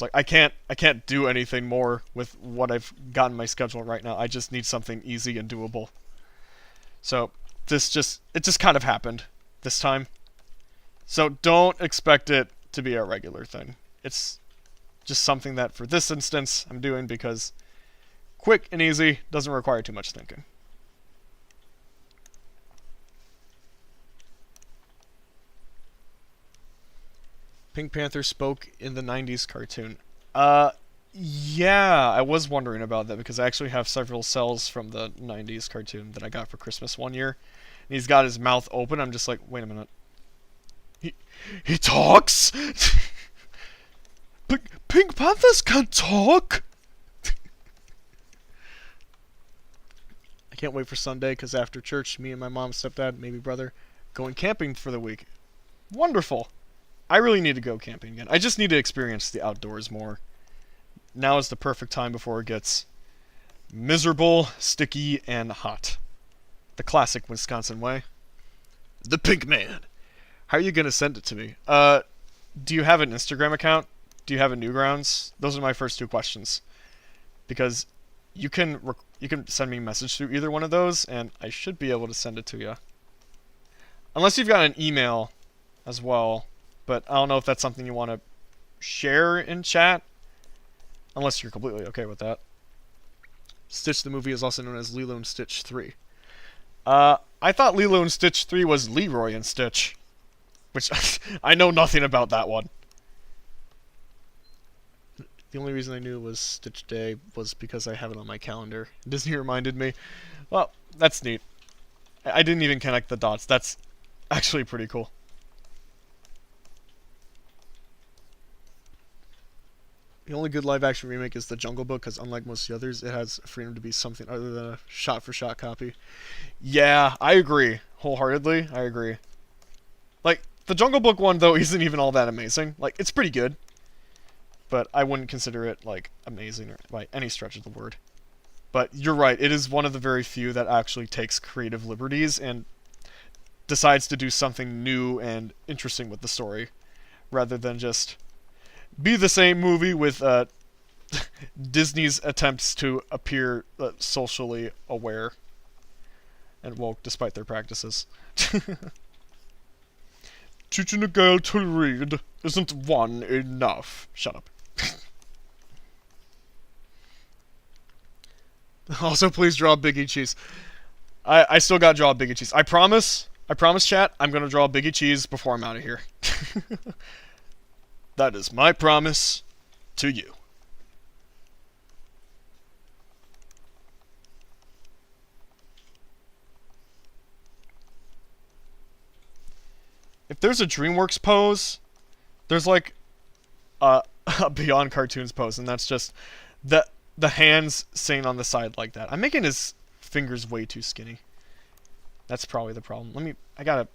like, I can't do anything more with what I've got in my schedule right now. I just need something easy and doable. So it just kind of happened this time. So don't expect it to be a regular thing. It's just something that for this instance I'm doing because quick and easy, doesn't require too much thinking. Pink Panther spoke in the 90s cartoon. Yeah, I was wondering about that because I actually have several cells from the 90s cartoon that I got for Christmas one year. And he's got his mouth open. I'm just like, wait a minute. He talks? Pink Panthers can't talk? I can't wait for Sunday because after church, me and my mom, stepdad, maybe brother, going camping for the week. Wonderful. I really need to go camping again. I just need to experience the outdoors more. Now is the perfect time before it gets miserable, sticky, and hot. The classic Wisconsin way. The Pink Man. How are you going to send it to me? Do you have an Instagram account? Do you have a Newgrounds? Those are my first two questions. Because you can send me a message through either one of those, and I should be able to send it to you. Unless you've got an email as well. But I don't know if that's something you want to share in chat. Unless you're completely okay with that. Stitch the movie is also known as Lilo and Stitch 3. I thought Lilo and Stitch 3 was Leroy and Stitch. Which, I know nothing about that one. The only reason I knew it was Stitch Day was because I have it on my calendar. Disney reminded me. Well, that's neat. I didn't even connect the dots. That's actually pretty cool. The only good live-action remake is The Jungle Book, because unlike most of the others, it has freedom to be something other than a shot-for-shot copy. Yeah, I agree. Wholeheartedly, I agree. Like, the Jungle Book one, though, isn't even all that amazing. Like, it's pretty good. But I wouldn't consider it, like, amazing or by any stretch of the word. But you're right, it is one of the very few that actually takes creative liberties and decides to do something new and interesting with the story, rather than just be the same movie with Disney's attempts to appear socially aware and woke despite their practices. Teaching a girl to read isn't one enough. Shut up. Also, please draw Biggie Cheese. I still gotta draw Biggie Cheese. I promise, chat, I'm gonna draw Biggie Cheese before I'm out of here. That is my promise to you. If there's a DreamWorks pose, there's like a Beyond Cartoons pose, and that's just the hands sitting on the side like that. I'm making his finger's way too skinny. That's probably the problem. I gotta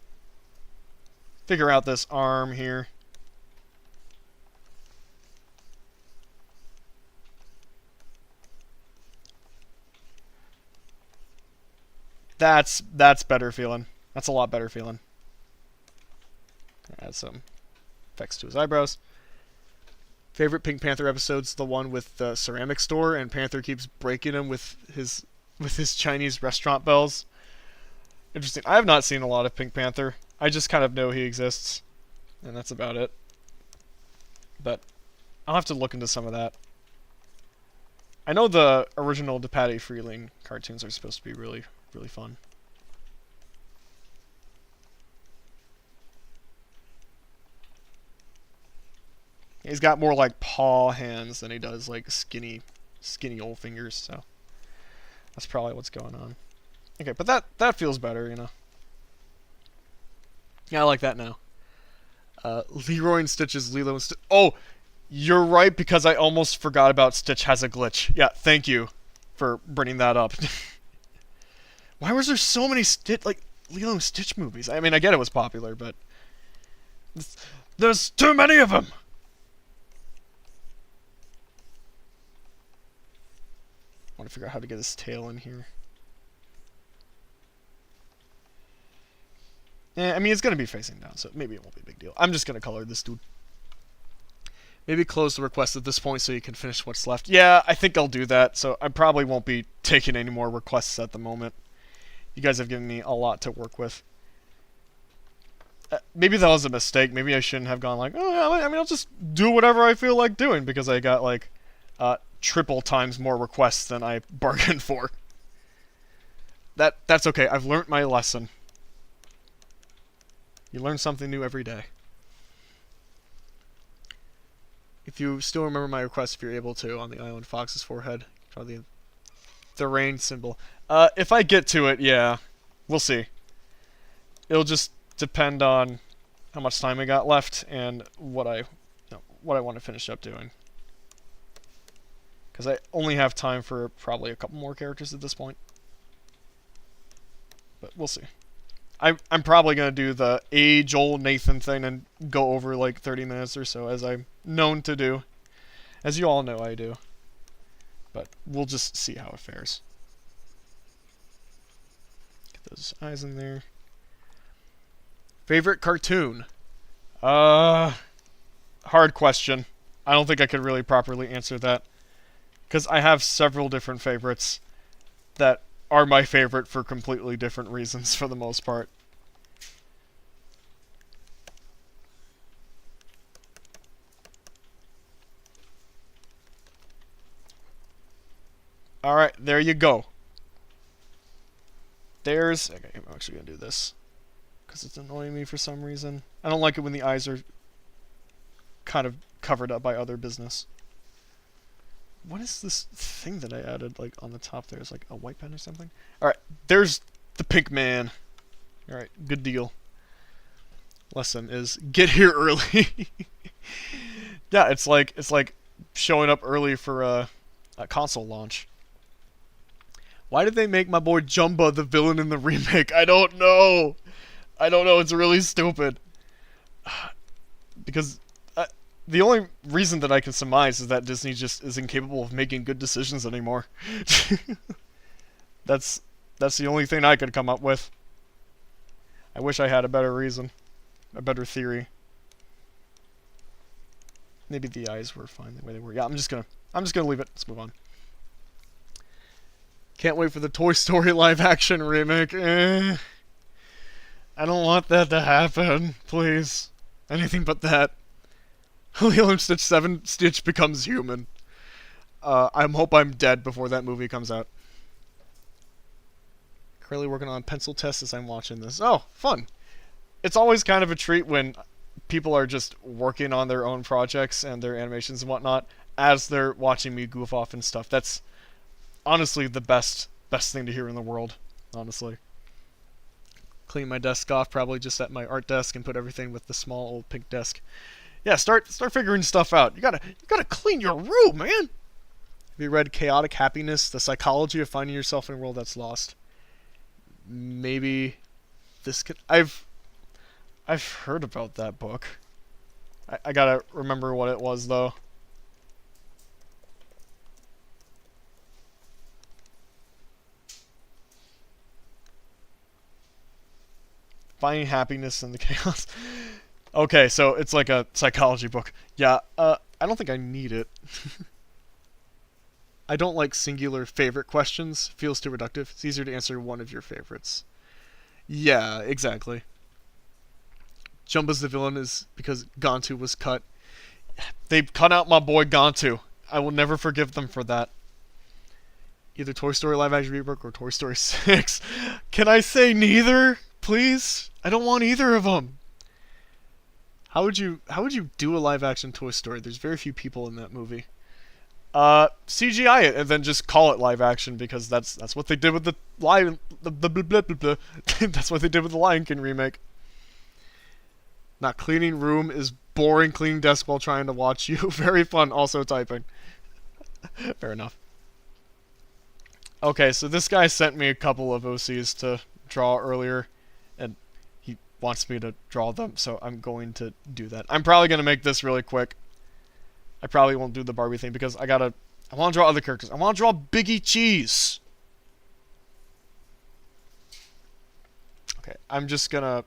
figure out this arm here. That's better feeling. That's a lot better feeling. Add some effects to his eyebrows. Favorite Pink Panther episode's the one with the ceramic store, and Panther keeps breaking him with his Chinese restaurant bells. Interesting. I have not seen a lot of Pink Panther. I just kind of know he exists, and that's about it. But I'll have to look into some of that. I know the original DePatie Freeling cartoons are supposed to be really, really fun. He's got more like paw hands than he does like skinny old fingers, so that's probably what's going on. Okay, but that feels better, you know. Yeah, I like that now. Leroy and Stitch's Lilo and Stitch. Oh, you're right, because I almost forgot about Stitch has a glitch. Yeah, thank you for bringing that up. Why was there so many Lilo and Stitch movies? I mean, I get it was popular, but there's too many of them. I want to figure out how to get his tail in here. I mean, it's going to be facing down, so maybe it won't be a big deal. I'm just going to color this dude. Maybe close the request at this point so you can finish what's left. Yeah, I think I'll do that, so I probably won't be taking any more requests at the moment. You guys have given me a lot to work with. Maybe that was a mistake. Maybe I shouldn't have gone like, oh, yeah, I mean, I'll just do whatever I feel like doing, because I got, like, triple times more requests than I bargained for. That's okay. I've learned my lesson. You learn something new every day. If you still remember my request, if you're able to, on the Island Fox's forehead, draw the rain symbol. If I get to it, yeah. We'll see. It'll just depend on how much time I got left and what I want to finish up doing. Because I only have time for probably a couple more characters at this point. But we'll see. I'm probably going to do the age-old Nathan thing and go over like 30 minutes or so, as I'm known to do. As you all know I do. But we'll just see how it fares. Get those eyes in there. Favorite cartoon? Hard question. I don't think I could really properly answer that. Because I have several different favorites that are my favorite for completely different reasons for the most part. Alright, there you go. There's... Okay, I'm actually going to do this. Because it's annoying me for some reason. I don't like it when the eyes are kind of covered up by other business. What is this thing that I added, like, on the top there? Is like a white pen or something? Alright, there's the pink man. Alright, good deal. Lesson is, get here early. Yeah, it's like showing up early for a console launch. Why did they make my boy Jumba the villain in the remake? I don't know. I don't know, it's really stupid. Because... the only reason that I can surmise is that Disney just is incapable of making good decisions anymore. That's the only thing I could come up with. I wish I had a better reason. A better theory. Maybe the eyes were fine the way they were. Yeah, I'm just gonna leave it. Let's move on. Can't wait for the Toy Story live action remake. I don't want that to happen. Please. Anything but that. Lilo and Stitch 7, Stitch becomes human. I hope I'm dead before that movie comes out. Currently working on a pencil test as I'm watching this. Oh, fun. It's always kind of a treat when people are just working on their own projects and their animations and whatnot as they're watching me goof off and stuff. That's honestly the best thing to hear in the world, honestly. Clean my desk off, probably just at my art desk, and put everything with the small old pink desk. Yeah, start figuring stuff out. You gotta clean your room, man. Have you read Chaotic Happiness, The Psychology of Finding Yourself in a World That's Lost? Maybe this could... I've heard about that book. I gotta remember what it was, though. Finding Happiness in the Chaos. Okay, so it's like a psychology book. Yeah, I don't think I need it. I don't like singular favorite questions. Feels too reductive. It's easier to answer one of your favorites. Yeah, exactly. Jumba's the villain is because Gantu was cut. They cut out my boy Gantu. I will never forgive them for that. Either Toy Story live action reboot or Toy Story 6. Can I say neither, please? I don't want either of them. How would you do a live action Toy Story? There's very few people in that movie. CGI it and then just call it live action because that's what they did with the Lion. That's what they did with the Lion King remake. Not cleaning room is boring. Cleaning desk while trying to watch you. Very fun. Also typing. Fair enough. Okay, so this guy sent me a couple of OCs to draw earlier, and he wants me to draw them, so I'm going to do that. I'm probably going to make this really quick. I probably won't do the Barbie thing because I want to draw other characters. I want to draw Biggie Cheese. Okay, I'm just gonna...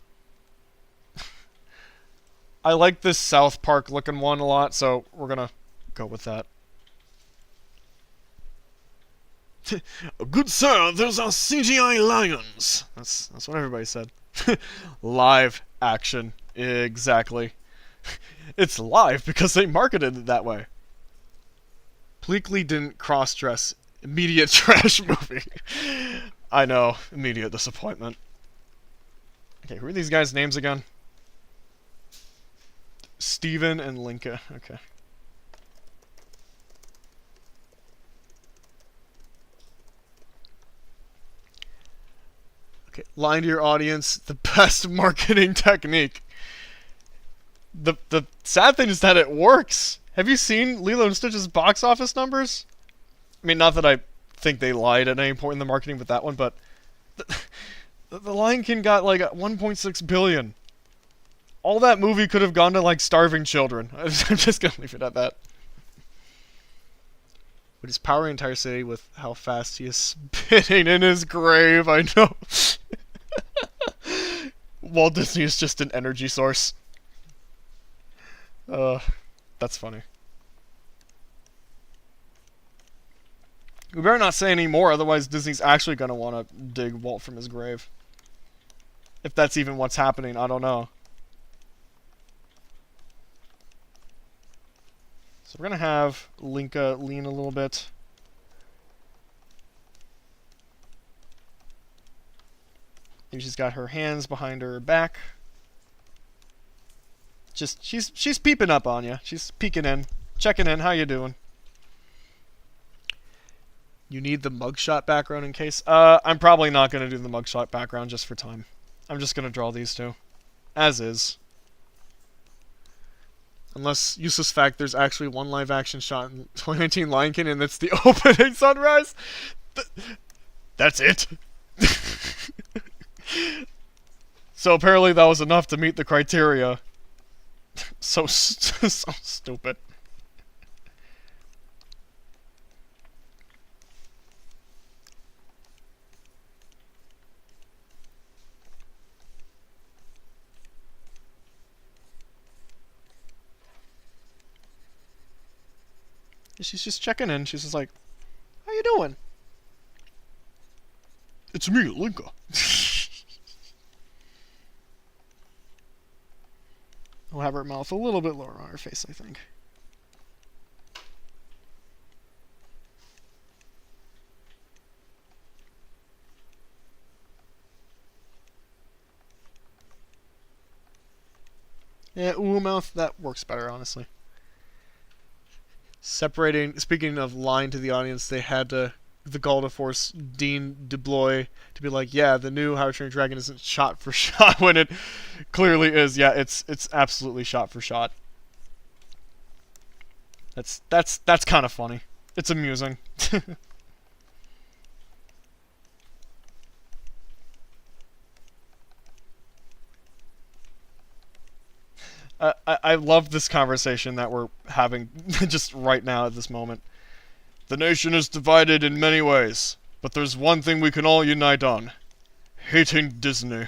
I like this South Park looking one a lot, so we're gonna go with that. Good sir, those are CGI lions. That's what everybody said. Live action. Exactly. It's live because they marketed it that way. Bleakley didn't cross-dress. Immediate trash movie. I know. Immediate disappointment. Okay, who are these guys' names again? Steven and Linka. Okay. Okay, line to your audience. The best marketing technique. The sad thing is that it works. Have you seen Lilo and Stitch's box office numbers? I mean, not that I think they lied at any point in the marketing with that one, but the Lion King got like 1.6 billion. All that movie could have gone to like starving children. I'm just gonna leave it at that. But he's powering the entire city with how fast he is spitting in his grave. I know. Walt Disney is just an energy source. That's funny. We better not say any more, otherwise Disney's actually gonna want to dig Walt from his grave. If that's even what's happening, I don't know. So we're gonna have Linka lean a little bit. Maybe she's got her hands behind her back. Just she's peeping up on you. She's peeking in, checking in. How you doing? You need the mugshot background in case. I'm probably not gonna do the mugshot background just for time. I'm just gonna draw these two, as is. Unless, useless fact, there's actually one live action shot in 2019 Lion King, and it's the opening sunrise. That's it. So apparently that was enough to meet the criteria. So stupid. She's just checking in. She's just like, "How you doing?" It's me, Linka. We'll have her mouth a little bit lower on her face, I think. Yeah, ooh mouth, that works better, honestly. Speaking of lying to the audience, they had the goal to force Dean DeBlois to be like, yeah, the new How to Train Your Dragon isn't shot for shot, when it clearly is. Yeah, it's absolutely shot for shot. That's kind of funny. It's amusing. I love this conversation that we're having just right now at this moment. The nation is divided in many ways, but there's one thing we can all unite on. Hating Disney.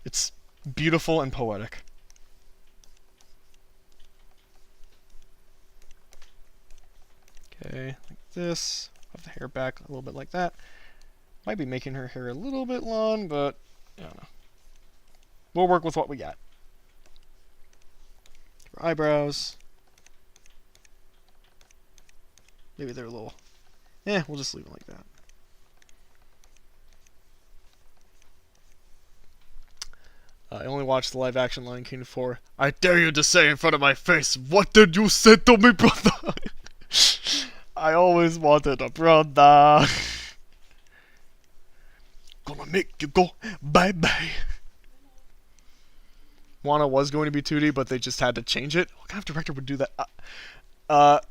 It's beautiful and poetic. Okay, like this. Have the hair back a little bit like that. Might be making her hair a little bit long, but I don't know. We'll work with what we got. Her eyebrows. Maybe they're a little... we'll just leave it like that. I only watched the live-action Lion King 4. I dare you to say in front of my face, what did you say to me, brother? I always wanted a brother. Gonna make you go bye-bye. Moana was going to be 2D, but they just had to change it. What kind of director would do that?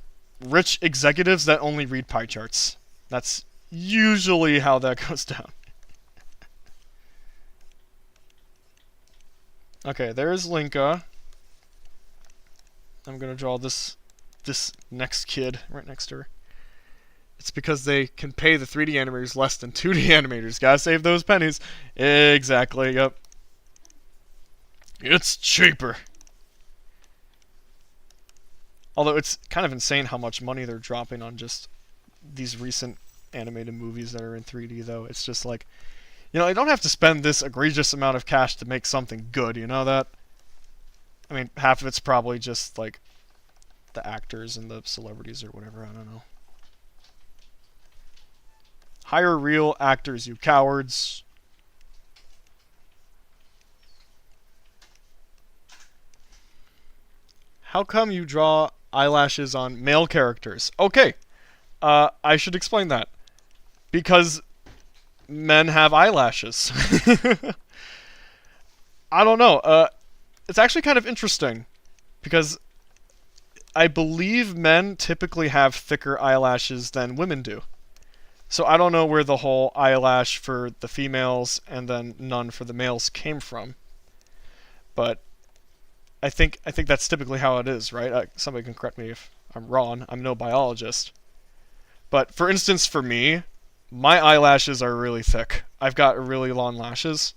Rich executives that only read pie charts. That's usually how that goes down. Okay, there's Linka. I'm gonna draw this next kid right next to her. It's because they can pay the 3D animators less than 2D animators. Gotta save those pennies. Exactly, yep. It's cheaper. Although it's kind of insane how much money they're dropping on just these recent animated movies that are in 3D, though. It's just like, you don't have to spend this egregious amount of cash to make something good, you know that? I mean, half of it's probably just, like, the actors and the celebrities or whatever, I don't know. Hire real actors, you cowards. How come you draw eyelashes on male characters? Okay, I should explain that. Because men have eyelashes. I don't know. It's actually kind of interesting. Because I believe men typically have thicker eyelashes than women do. So I don't know where the whole eyelash for the females and then none for the males came from. But I think that's typically how it is, right? Somebody can correct me if I'm wrong. I'm no biologist. But for instance, for me, my eyelashes are really thick. I've got really long lashes.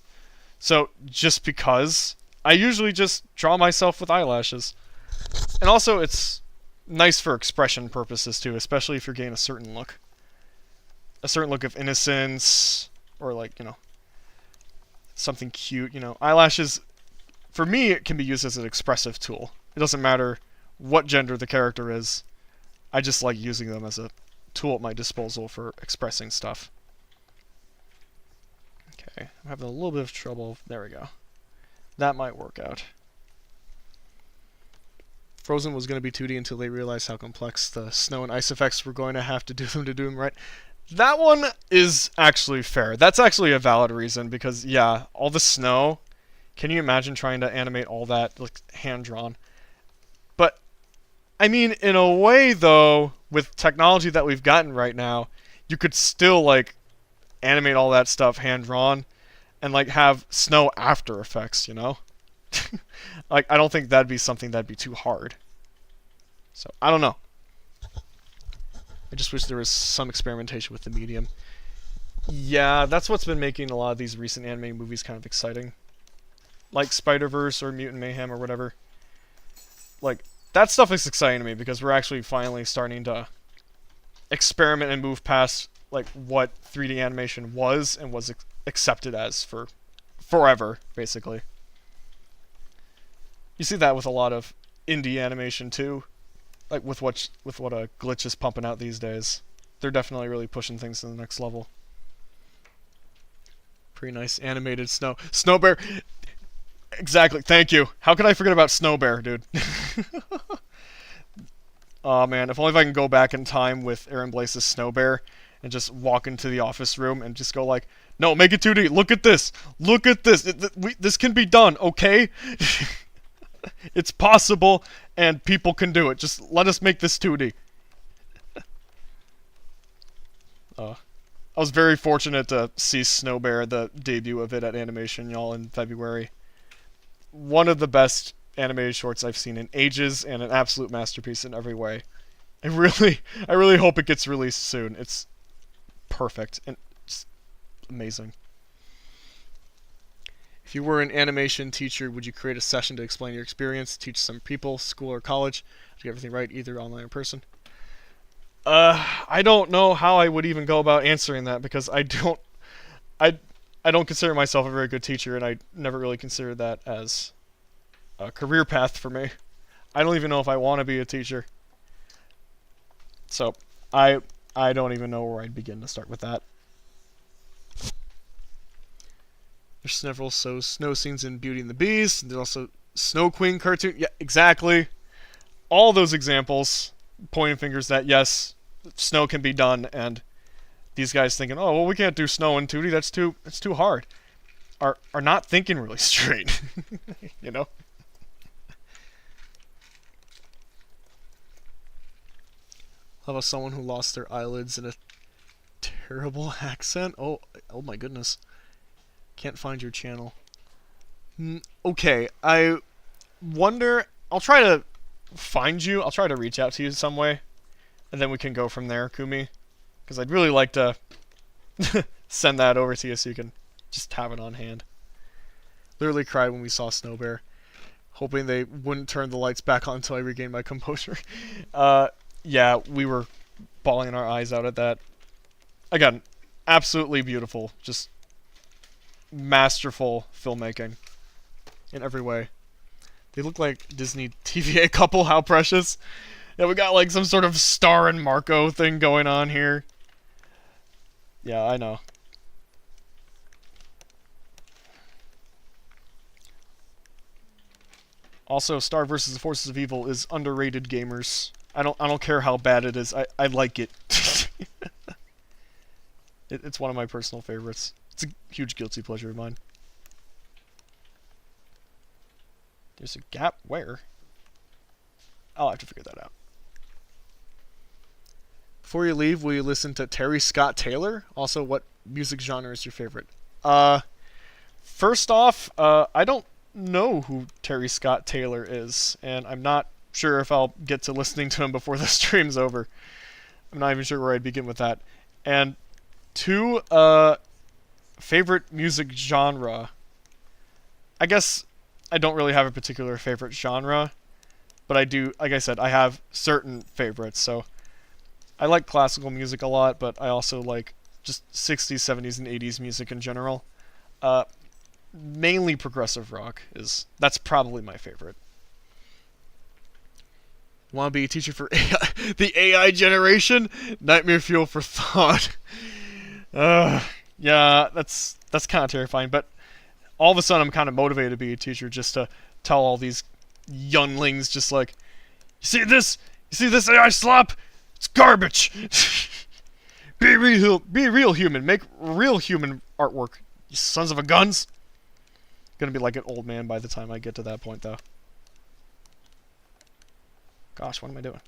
So just because, I usually just draw myself with eyelashes. And also, it's nice for expression purposes too, especially if you're getting a certain look. A certain look of innocence, or like, something cute, Eyelashes, for me, it can be used as an expressive tool. It doesn't matter what gender the character is. I just like using them as a tool at my disposal for expressing stuff. Okay, I'm having a little bit of trouble. There we go. That might work out. Frozen was going to be 2D until they realized how complex the snow and ice effects were going to have to do them right. That one is actually fair. That's actually a valid reason because, yeah, all the snow, can you imagine trying to animate all that, like, hand-drawn? But, I mean, in a way, though, with technology that we've gotten right now, you could still, like, animate all that stuff hand-drawn and, like, have snow after effects, Like, I don't think that'd be something that'd be too hard. So, I don't know. I just wish there was some experimentation with the medium. Yeah, that's what's been making a lot of these recent anime movies kind of exciting. Like Spider-Verse or Mutant Mayhem or whatever. Like, that stuff is exciting to me because we're actually finally starting to experiment and move past, like, what 3D animation was and was accepted as for forever, basically. You see that with a lot of indie animation, too. Like, with what Glitch is pumping out these days. They're definitely really pushing things to the next level. Pretty nice animated snow. Snow Bear! Exactly, thank you. How could I forget about Snow Bear, dude? Aw, man, if only if I can go back in time with Aaron Blaze's Snow Bear and just walk into the office room and just go like, no, make it 2D, look at this! Look at this! This can be done, okay? It's possible, and people can do it. Just let us make this 2D. I was very fortunate to see Snow Bear, the debut of it at Animation, y'all, in February. One of the best animated shorts I've seen in ages, and an absolute masterpiece in every way. I really hope it gets released soon. It's perfect and just amazing. If you were an animation teacher, would you create a session to explain your experience, teach some people, school or college, to get everything right, either online or in person? I don't know how I would even go about answering that because I don't consider myself a very good teacher, and I never really considered that as a career path for me. I don't even know if I want to be a teacher. So, I don't even know where I'd begin to start with that. There's several snow scenes in Beauty and the Beast. There's also Snow Queen cartoon. Yeah, exactly. All those examples pointing fingers that yes, snow can be done, and these guys thinking, oh well, we can't do snow in 2D. That's too hard. Are not thinking really straight. You know. How about someone who lost their eyelids in a terrible accent? Oh my goodness. Can't find your channel. Okay, I wonder. I'll try to find you. I'll try to reach out to you some way, and then we can go from there, Kumi. Because I'd really like to send that over to you so you can just have it on hand. Literally cried when we saw Snow Bear, hoping they wouldn't turn the lights back on until I regained my composure. Yeah, we were bawling our eyes out at that. Again, absolutely beautiful. Just masterful filmmaking in every way. They look like Disney TVA couple. How precious. Yeah, we got like some sort of Star and Marco thing going on here. Yeah, I know. Also, Star vs. the Forces of Evil is underrated, gamers. I don't care how bad it is. I like it. It's one of my personal favorites. It's a huge guilty pleasure of mine. There's a gap where? I'll have to figure that out. Before you leave, will you listen to Terry Scott Taylor? Also, what music genre is your favorite? First off, I don't know who Terry Scott Taylor is, and I'm not sure if I'll get to listening to him before the stream's over. I'm not even sure where I'd begin with that. And two, favorite music genre. I guess I don't really have a particular favorite genre, but I do, like I said, I have certain favorites. So I like classical music a lot, but I also like just 60s, 70s, and 80s music in general. Mainly progressive rock that's probably my favorite. Want to be a teacher for AI, the AI generation? Nightmare fuel for thought. Yeah, that's kind of terrifying. But all of a sudden, I'm kind of motivated to be a teacher just to tell all these younglings, just like, you see this? You see this AI slop? It's garbage. Be real human. Make real human artwork. You sons of a guns. Gonna be like an old man by the time I get to that point, though. Gosh, what am I doing?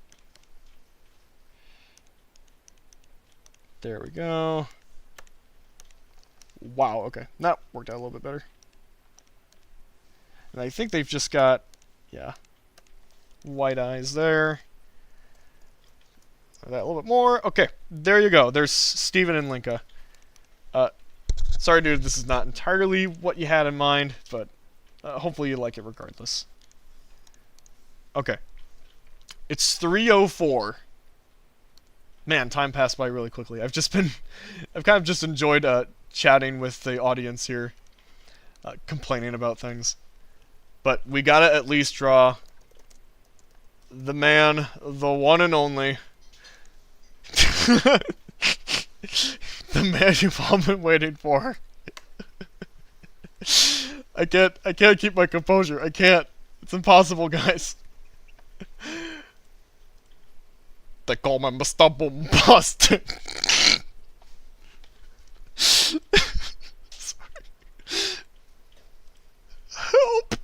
There we go. Wow, okay. That worked out a little bit better. And I think they've just got, yeah, white eyes there. That a little bit more. Okay, there you go. There's Steven and Linka. Sorry, dude, this is not entirely what you had in mind, but hopefully you like it regardless. Okay. It's 3:04. Man, time passed by really quickly. I've kind of just enjoyed chatting with the audience here, complaining about things. But we gotta at least draw the man, the one and only, the man you've all been waiting for. I can't keep my composure. I can't. It's impossible, guys. They call me Mr. Bombastic. Sorry. Help.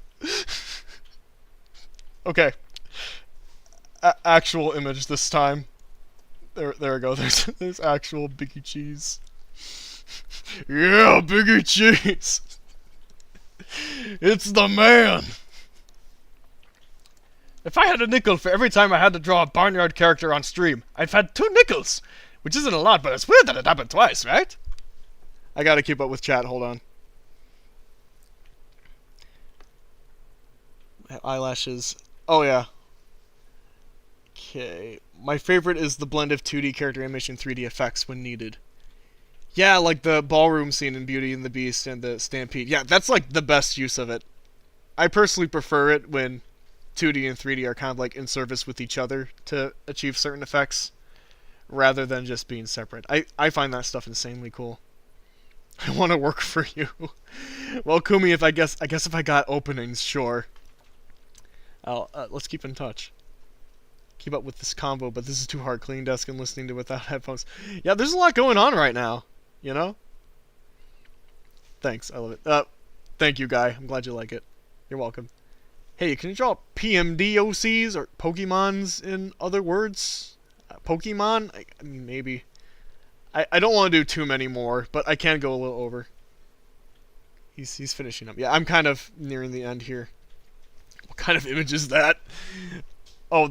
Okay. Actual image this time. There we go. There's actual Biggie Cheese. Yeah, Biggie Cheese. It's the man. If I had a nickel for every time I had to draw a barnyard character on stream, I'd had 2 nickels. Which isn't a lot, but it's weird that it happened twice, right? I gotta keep up with chat, hold on. Eyelashes. Oh yeah. Okay. My favorite is the blend of 2D character animation and 3D effects when needed. Yeah, like the ballroom scene in Beauty and the Beast and the Stampede. Yeah, that's like the best use of it. I personally prefer it when 2D and 3D are kind of like in service with each other to achieve certain effects, rather than just being separate. I find that stuff insanely cool. I want to work for you. Well, Kumi, I guess if I got openings, sure. Let's keep in touch. Keep up with this combo, but this is too hard. Clean desk and listening to it without headphones. Yeah, there's a lot going on right now. You know? Thanks, I love it. Thank you, guy. I'm glad you like it. You're welcome. Hey, can you draw PMDOCs or Pokemons in other words? Pokemon? I mean, maybe. I don't want to do too many more, but I can go a little over. He's finishing up. Yeah, I'm kind of nearing the end here. What kind of image is that? Oh,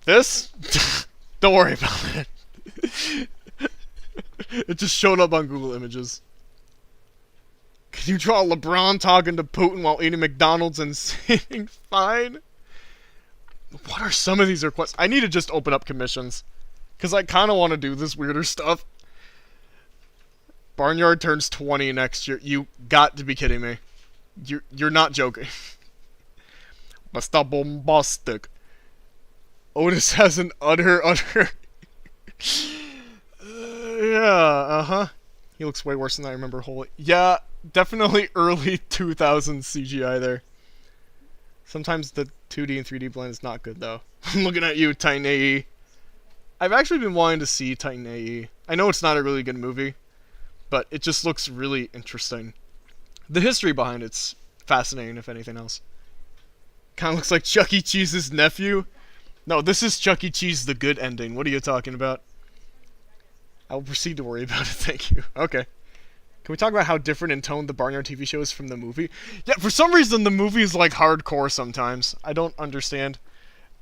this? Don't worry about it. It just showed up on Google Images. Can you draw LeBron talking to Putin while eating McDonald's and singing fine? What are some of these requests? I need to just open up commissions. Because I kind of want to do this weirder stuff. Barnyard turns 20 next year. You got to be kidding me. You're not joking. Basta bombastic. Otis has an utter. Yeah, He looks way worse than I remember. Holy. Yeah, definitely early 2000s CGI there. Sometimes the 2D and 3D blend is not good, though. I'm looking at you, Tiny. I've actually been wanting to see Tiny. I know it's not a really good movie, but it just looks really interesting. The history behind it's fascinating, if anything else. Kind of looks like Chuck E. Cheese's nephew. No, this is Chuck E. Cheese, the good ending. What are you talking about? I will proceed to worry about it, thank you. Okay. Can we talk about how different in tone the Barnyard TV show is from the movie? Yeah, for some reason the movie is like hardcore sometimes. I don't understand.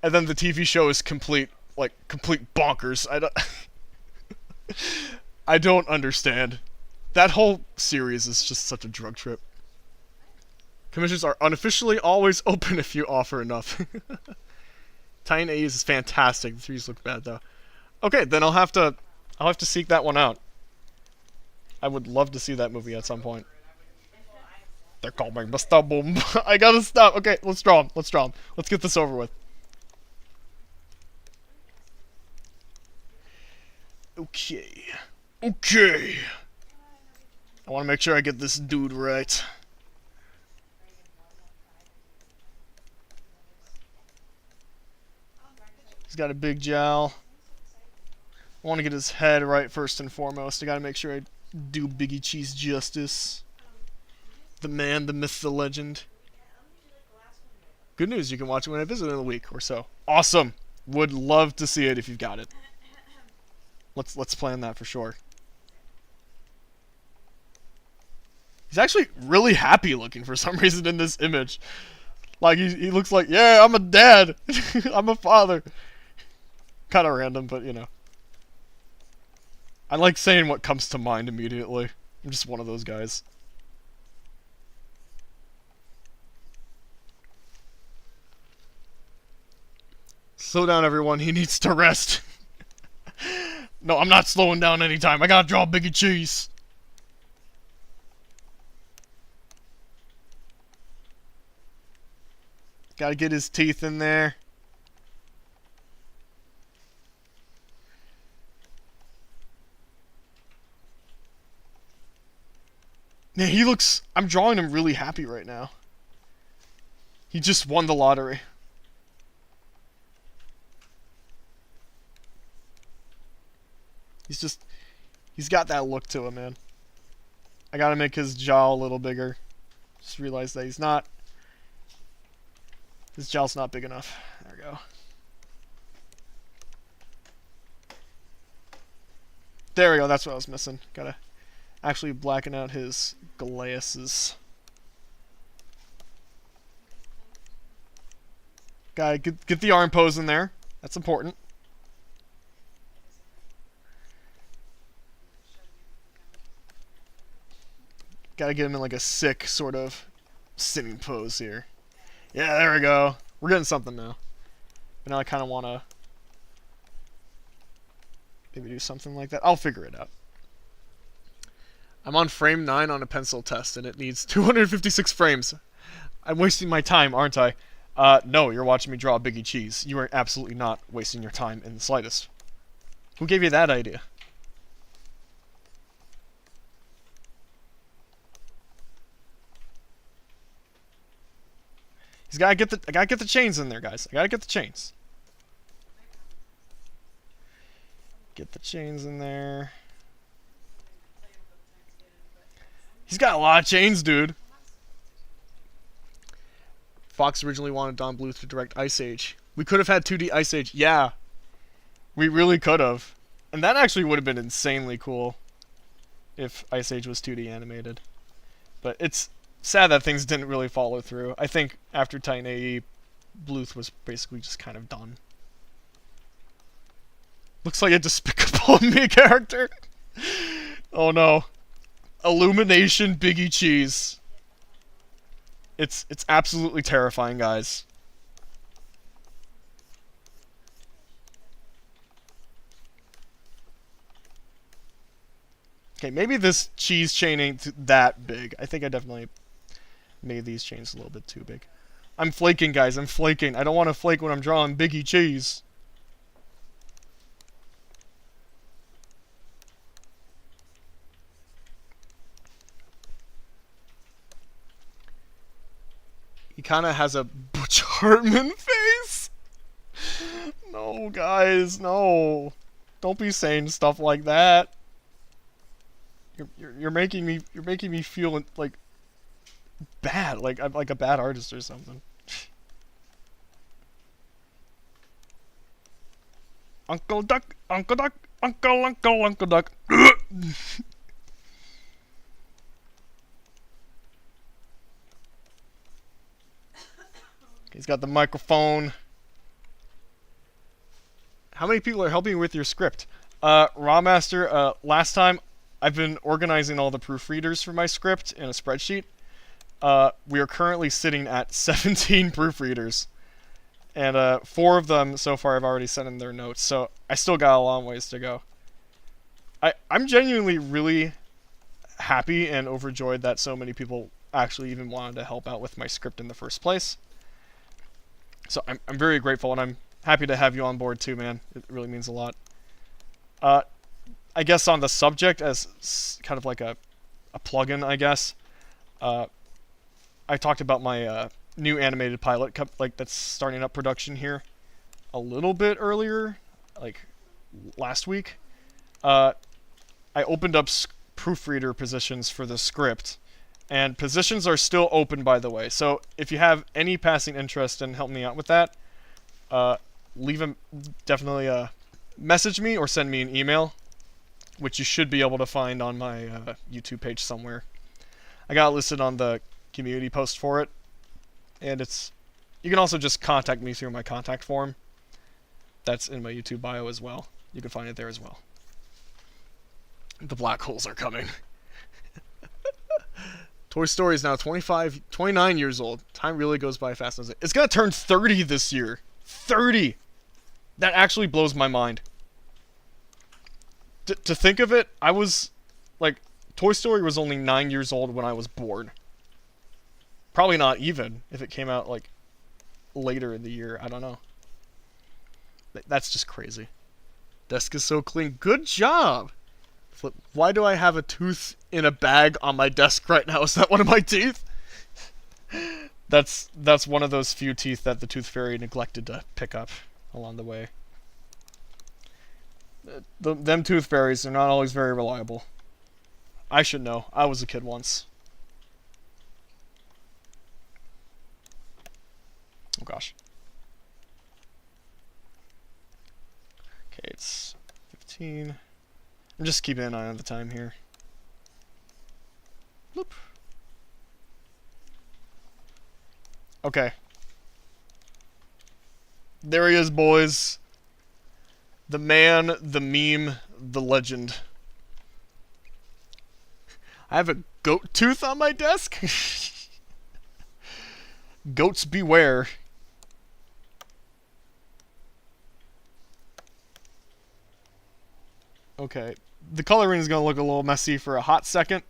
And then the TV show is complete bonkers. I don't understand. That whole series is just such a drug trip. Commissions are unofficially always open if you offer enough. Tiny A's is fantastic. The 3s look bad though. Okay, then I'll have to seek that one out. I would love to see that movie at some point. They're calling me boom. I gotta stop. Okay, let's draw him. Let's get this over with. Okay. I want to make sure I get this dude right. He's got a big jowl. I want to get his head right first and foremost. I gotta make sure I do Biggie Cheese justice. The man, the myth, the legend. Good news, you can watch it when I visit in a week or so. Awesome! Would love to see it if you've got it. Let's plan that for sure. He's actually really happy looking for some reason in this image. Like, he looks like, yeah, I'm a dad. I'm a father. Kind of random, but you know. I like saying what comes to mind immediately. I'm just one of those guys. Slow down, everyone. He needs to rest. No, I'm not slowing down anytime. I gotta draw Biggie Cheese. Gotta get his teeth in there. Yeah, he looks... I'm drawing him really happy right now. He just won the lottery. He's got that look to him, man. I gotta make his jaw a little bigger. Just realized that he's not. This jowl's not big enough. There we go. There we go, that's what I was missing. Gotta actually blacken out his glaces. Gotta get the arm pose in there. That's important. Gotta get him in like a sick sort of sitting pose here. Yeah, there we go. We're getting something now. But now I kind of want to maybe do something like that. I'll figure it out. I'm on frame 9 on a pencil test, and it needs 256 frames. I'm wasting my time, aren't I? No, you're watching me draw Biggie Cheese. You are absolutely not wasting your time in the slightest. Who gave you that idea? I gotta get the chains in there, guys. I gotta get the chains. Get the chains in there. He's got a lot of chains, dude. Fox originally wanted Don Bluth to direct Ice Age. We could have had 2D Ice Age. Yeah. We really could have. And that actually would have been insanely cool if Ice Age was 2D animated. But it's sad that things didn't really follow through. I think after Titan AE, Bluth was basically just kind of done. Looks like a Despicable Me character. Oh no. Illumination Biggie Cheese. It's absolutely terrifying, guys. Okay, maybe this cheese chain ain't that big. I think I definitely made these chains a little bit too big. I'm flaking, guys. I'm flaking. I don't want to flake when I'm drawing Biggie Cheese. He kind of has a Butch Hartman face. No, guys, no. Don't be saying stuff like that. You're making me feel like bad, like I'm like a bad artist or something. Uncle Duck, Uncle Duck, Uncle Duck. He's got the microphone. How many people are helping with your script? Rawmaster, last time I've been organizing all the proofreaders for my script in a spreadsheet. We are currently sitting at 17 proofreaders. And 4 of them so far have already sent in their notes, so I still got a long ways to go. I'm genuinely really happy and overjoyed that so many people actually even wanted to help out with my script in the first place. So I'm very grateful, and I'm happy to have you on board too, man. It really means a lot. I guess on the subject, as kind of like a plug-in, I guess, I talked about my new animated pilot, like that's starting up production here a little bit earlier, like last week. I opened up proofreader positions for the script, and positions are still open, by the way. So if you have any passing interest in helping me out with that, definitely message me or send me an email, which you should be able to find on my YouTube page somewhere. I got it listed on the community post for it, and you can also just contact me through my contact form. That's in my YouTube bio as well. You can find it there as well. The black holes are coming. Toy Story is now 29 years old. Time really goes by fast. It's gonna turn 30 this year. 30! That actually blows my mind. To think of it, I was, like, Toy Story was only 9 years old when I was born. Probably not even, if it came out, like, later in the year. I don't know. That's just crazy. Desk is so clean. Good job! Why do I have a tooth in a bag on my desk right now? Is that one of my teeth? That's one of those few teeth that the Tooth Fairy neglected to pick up along the way. Them Tooth Fairies are not always very reliable. I should know. I was a kid once. gosh. Okay, it's 15. I'm just keeping an eye on the time here. Bloop. Okay. There he is, boys. The man, the meme, the legend. I have a goat tooth on my desk? Goats beware. Okay. The coloring is going to look a little messy for a hot second,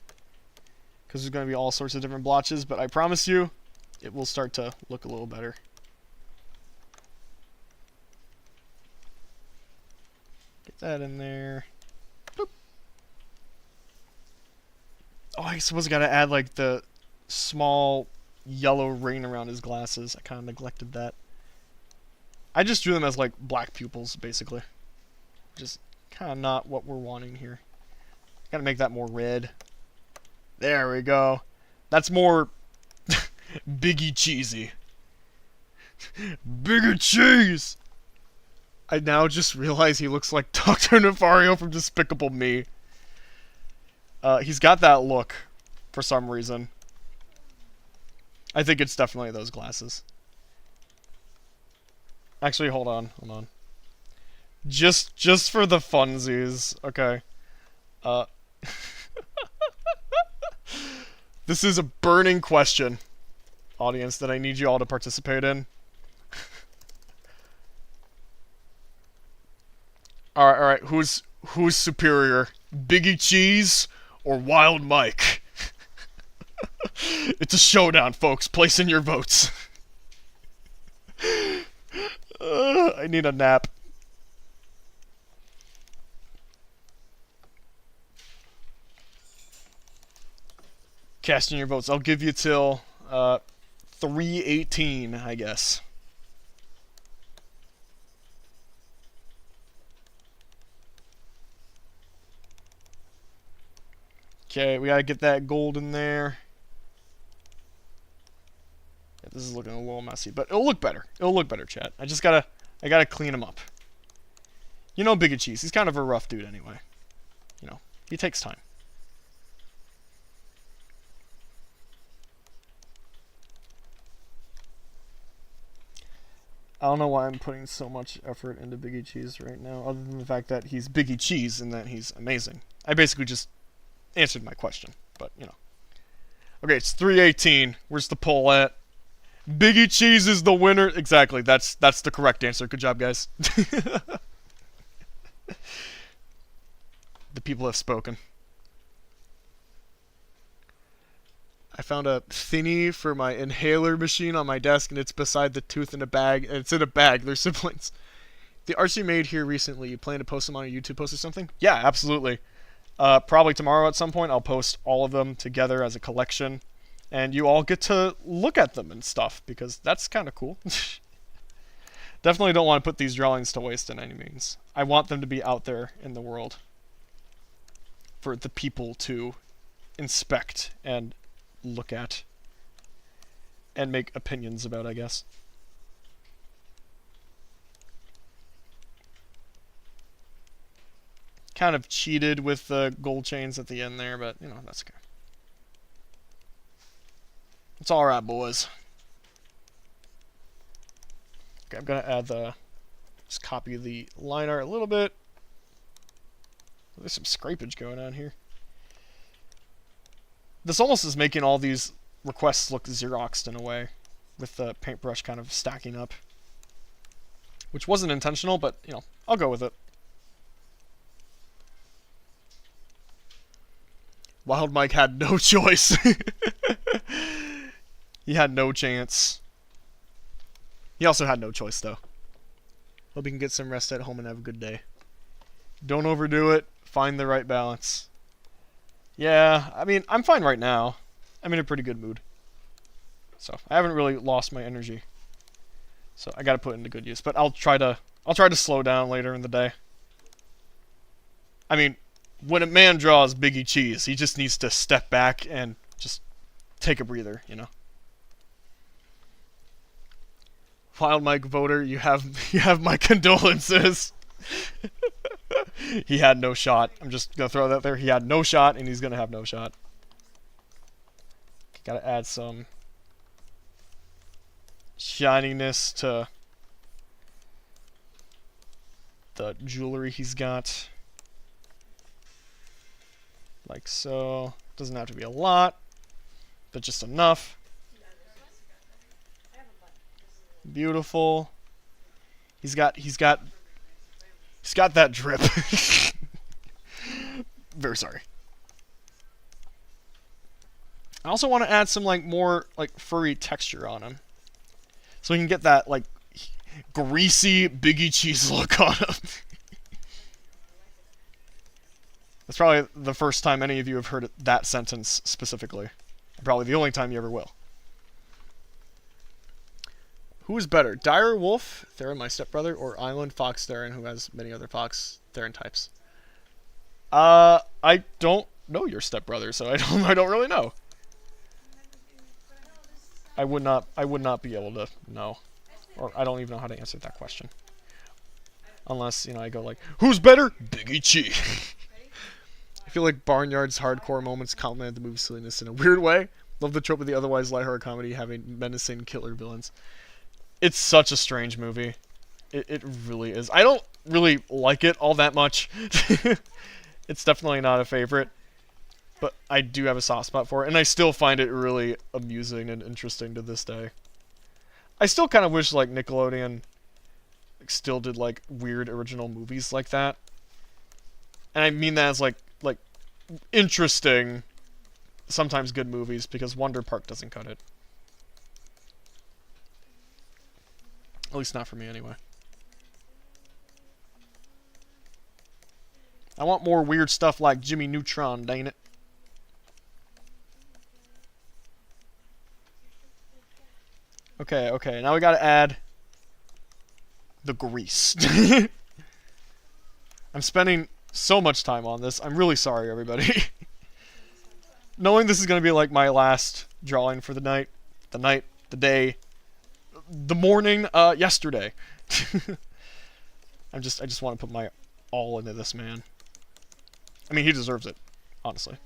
because there's going to be all sorts of different blotches, but I promise you, it will start to look a little better. Get that in there. Boop. Oh, I suppose I got to add like the small yellow ring around his glasses. I kind of neglected that. I just drew them as like black pupils, basically. Just kind of not what we're wanting here. Gotta make that more red. There we go. That's more Biggie Cheesy. Biggie Cheese! I now just realize he looks like Dr. Nefario from Despicable Me. He's got that look for some reason. I think it's definitely those glasses. Actually, hold on. Just for the funsies, okay. This is a burning question, audience, that I need you all to participate in. Alright, who's superior? Biggie Cheese or Wild Mike? It's a showdown, folks. Place in your votes. I need a nap. Casting your votes. I'll give you till 3:18, I guess. Okay, we gotta get that gold in there. Yeah, this is looking a little messy, but it'll look better. It'll look better, chat. I gotta clean him up. You know Biggie Cheese, he's kind of a rough dude anyway. You know, he takes time. I don't know why I'm putting so much effort into Biggie Cheese right now, other than the fact that he's Biggie Cheese and that he's amazing. I basically just answered my question, but, you know. Okay, it's 3:18. Where's the poll at? Biggie Cheese is the winner. Exactly, that's the correct answer. Good job, guys. The people have spoken. I found a thingy for my inhaler machine on my desk, and it's beside the tooth in a bag. And it's in a bag. They're siblings. The arts you made here recently, you plan to post them on a YouTube post or something? Yeah, absolutely. Probably tomorrow at some point, I'll post all of them together as a collection. And you all get to look at them and stuff, because that's kind of cool. Definitely don't want to put these drawings to waste in any means. I want them to be out there in the world for the people to inspect and look at and make opinions about, I guess. Kind of cheated with the gold chains at the end there, but, you know, that's okay. It's alright, boys. Okay, I'm gonna add the... just copy the line art a little bit. There's some scrapage going on here. This almost is making all these requests look Xeroxed in a way, with the paintbrush kind of stacking up. Which wasn't intentional, but, you know, I'll go with it. Wild Mike had no choice. He had no chance. He also had no choice, though. Hope he can get some rest at home and have a good day. Don't overdo it. Find the right balance. Yeah, I mean, I'm fine right now. I'm in a pretty good mood. So, I haven't really lost my energy. So, I gotta put it into good use. But I'll try to slow down later in the day. I mean, when a man draws Biggie Cheese, he just needs to step back and just take a breather, you know? Wild Mike voter, you have my condolences. He had no shot. I'm just gonna throw that there. He had no shot, and he's gonna have no shot. Gotta add some shininess to the jewelry he's got. Like so. Doesn't have to be a lot, but just enough. Beautiful. He's got that drip. Very sorry. I also want to add some like more like furry texture on him, so we can get that like greasy Biggie Cheese look on him. That's probably the first time any of you have heard that sentence specifically. Probably the only time you ever will. Who is better, Dire Wolf, Theron, my stepbrother, or Island Fox Theron, who has many other Fox Theron types? I don't know your stepbrother, so I don't really know. I would not be able to know, or I don't even know how to answer that question. Unless, you know, I go like, who's better? Biggie Cheese. I feel like Barnyard's hardcore moments complement the movie's silliness in a weird way. Love the trope of the otherwise lighthearted comedy having menacing killer villains. It's such a strange movie. It really is. I don't really like it all that much. It's definitely not a favorite. But I do have a soft spot for it, and I still find it really amusing and interesting to this day. I still kind of wish like Nickelodeon still did like weird original movies like that. And I mean that as like interesting, sometimes good movies, because Wonder Park doesn't cut it. At least not for me, anyway. I want more weird stuff like Jimmy Neutron, dang it. Okay, now we gotta add the grease. I'm spending so much time on this. I'm really sorry, everybody. Knowing this is gonna be like my last drawing for the night, the day, the morning, yesterday. I just want to put my all into this man. I mean, he deserves it, honestly,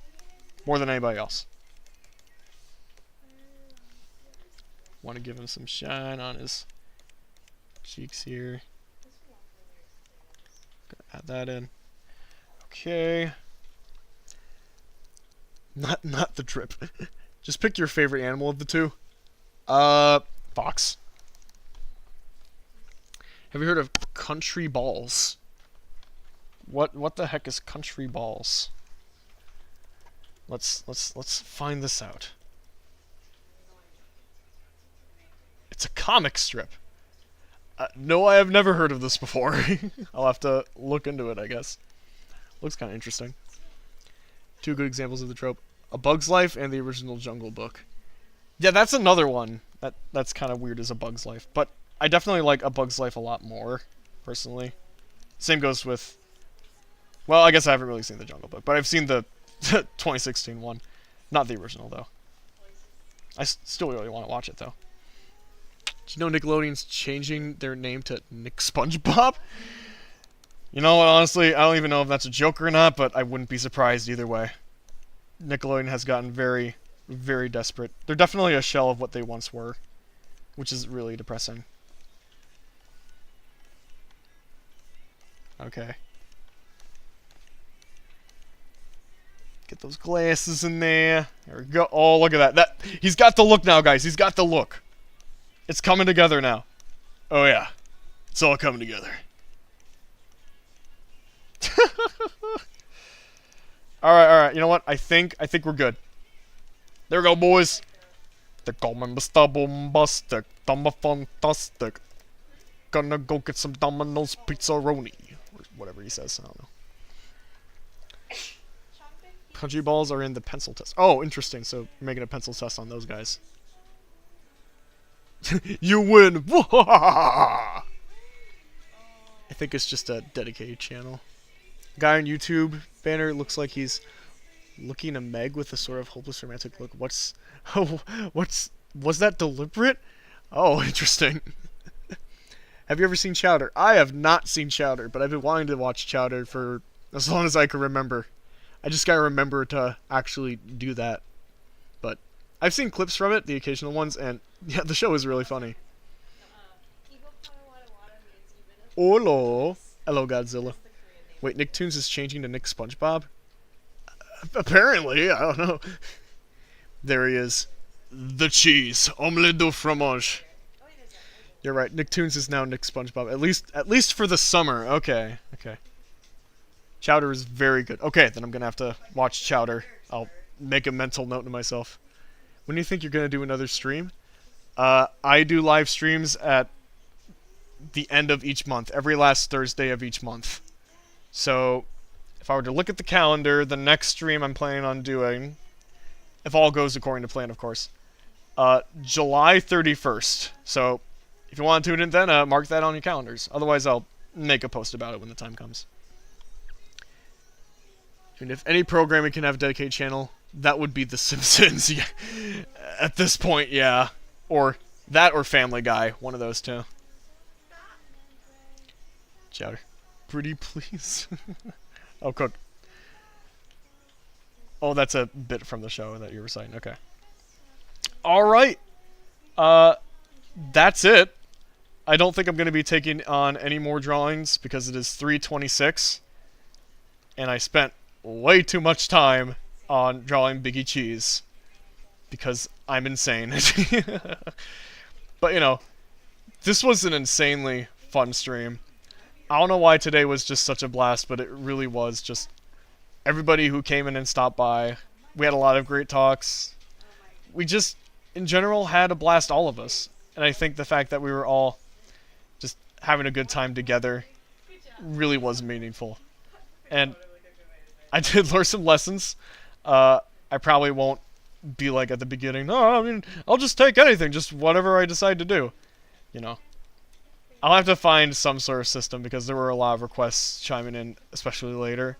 more than anybody else. Want to give him some shine on his cheeks here. Gonna add that in. Okay. Not the drip. Just pick your favorite animal of the two. Fox. Have you heard of country balls? What the heck is country balls? Let's find this out. It's a comic strip. No, I have never heard of this before. I'll have to look into it, I guess. Looks kind of interesting. Two good examples of the trope. A Bug's Life and the original Jungle Book. Yeah, that's another one that's kind of weird as A Bug's Life. But I definitely like A Bug's Life a lot more, personally. Same goes with... Well, I guess I haven't really seen the Jungle Book, but I've seen the 2016 one. Not the original, though. I still really want to watch it, though. Do you know Nickelodeon's changing their name to Nick SpongeBob? You know what, honestly, I don't even know if that's a joke or not, but I wouldn't be surprised either way. Nickelodeon has gotten very, very desperate. They're definitely a shell of what they once were, which is really depressing. Okay. Get those glasses in there. There we go. Oh, look at that. He's got the look now, guys. He's got the look. It's coming together now. Oh yeah. It's all coming together. Alright. You know what? I think we're good. There we go, boys. They're coming Mr. Bombastic. Dumb fantastic. Gonna go get some Domino's Pizzaroni. Or whatever he says. I don't know. Country balls are in the pencil test. Oh, interesting. So you're making a pencil test on those guys. You win! I think it's just a dedicated channel. Guy on YouTube banner looks like he's looking at Meg with a sort of hopeless romantic look. Was that deliberate? Oh, interesting. Have you ever seen Chowder? I have not seen Chowder, but I've been wanting to watch Chowder for as long as I can remember. I just gotta remember to actually do that. But I've seen clips from it, the occasional ones, and yeah, the show is really funny. Hello. Hello, Godzilla. Wait, Nicktoons is changing to Nick SpongeBob? Apparently, I don't know. There he is. The cheese. Omelette de fromage. You're right. Nicktoons is now Nick SpongeBob. At least for the summer. Okay. Okay. Chowder is very good. Okay, then I'm gonna have to watch Chowder. I'll make a mental note to myself. When do you think you're gonna do another stream? I do live streams at the end of each month, every last Thursday of each month. So, if I were to look at the calendar, the next stream I'm planning on doing, if all goes according to plan, of course, July 31st. So, if you want to tune in then, mark that on your calendars. Otherwise, I'll make a post about it when the time comes. And if any programming can have a dedicated channel, that would be The Simpsons. At this point, yeah. Or that or Family Guy, one of those two. Chowder. Pretty please. Oh, cook. Oh, that's a bit from the show that you were saying. Okay. Alright. That's it. I don't think I'm going to be taking on any more drawings because it is 3:26. And I spent way too much time on drawing Biggie Cheese. Because I'm insane. But, you know, this was an insanely fun stream. I don't know why today was just such a blast, but it really was. Just everybody who came in and stopped by. We had a lot of great talks. We just, in general, had a blast, all of us. And I think the fact that we were all just having a good time together really was meaningful. And I did learn some lessons. I probably won't be like at the beginning, no, I mean, I'll just take anything, just whatever I decide to do. You know. I'll have to find some sort of system because there were a lot of requests chiming in, especially later.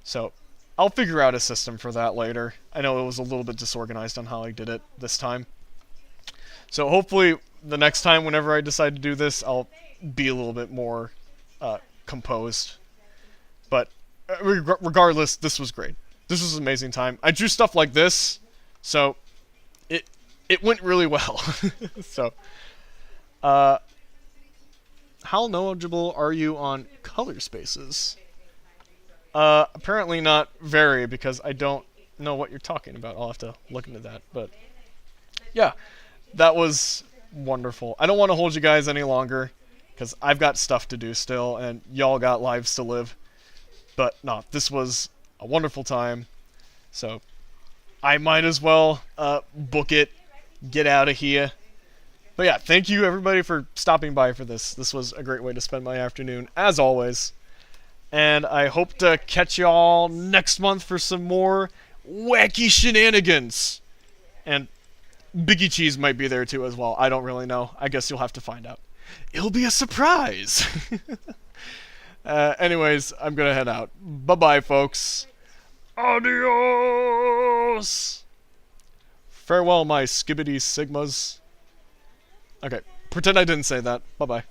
So, I'll figure out a system for that later. I know it was a little bit disorganized on how I did it this time. So hopefully, the next time, whenever I decide to do this, I'll be a little bit more composed. But, regardless, this was great. This was an amazing time. I drew stuff like this, so it went really well. So, how knowledgeable are you on color spaces? Apparently not very, because I don't know what you're talking about. I'll have to look into that. But, yeah, that was wonderful. I don't want to hold you guys any longer, because I've got stuff to do still, and y'all got lives to live. But, no, this was a wonderful time. So, I might as well book it, get out of here. But yeah, thank you everybody for stopping by for this. This was a great way to spend my afternoon, as always. And I hope to catch y'all next month for some more wacky shenanigans. And Biggie Cheese might be there too as well. I don't really know. I guess you'll have to find out. It'll be a surprise! Anyways, I'm gonna head out. Bye-bye, folks. Adios! Farewell, my skibbity sigmas. Okay, pretend I didn't say that. Bye-bye.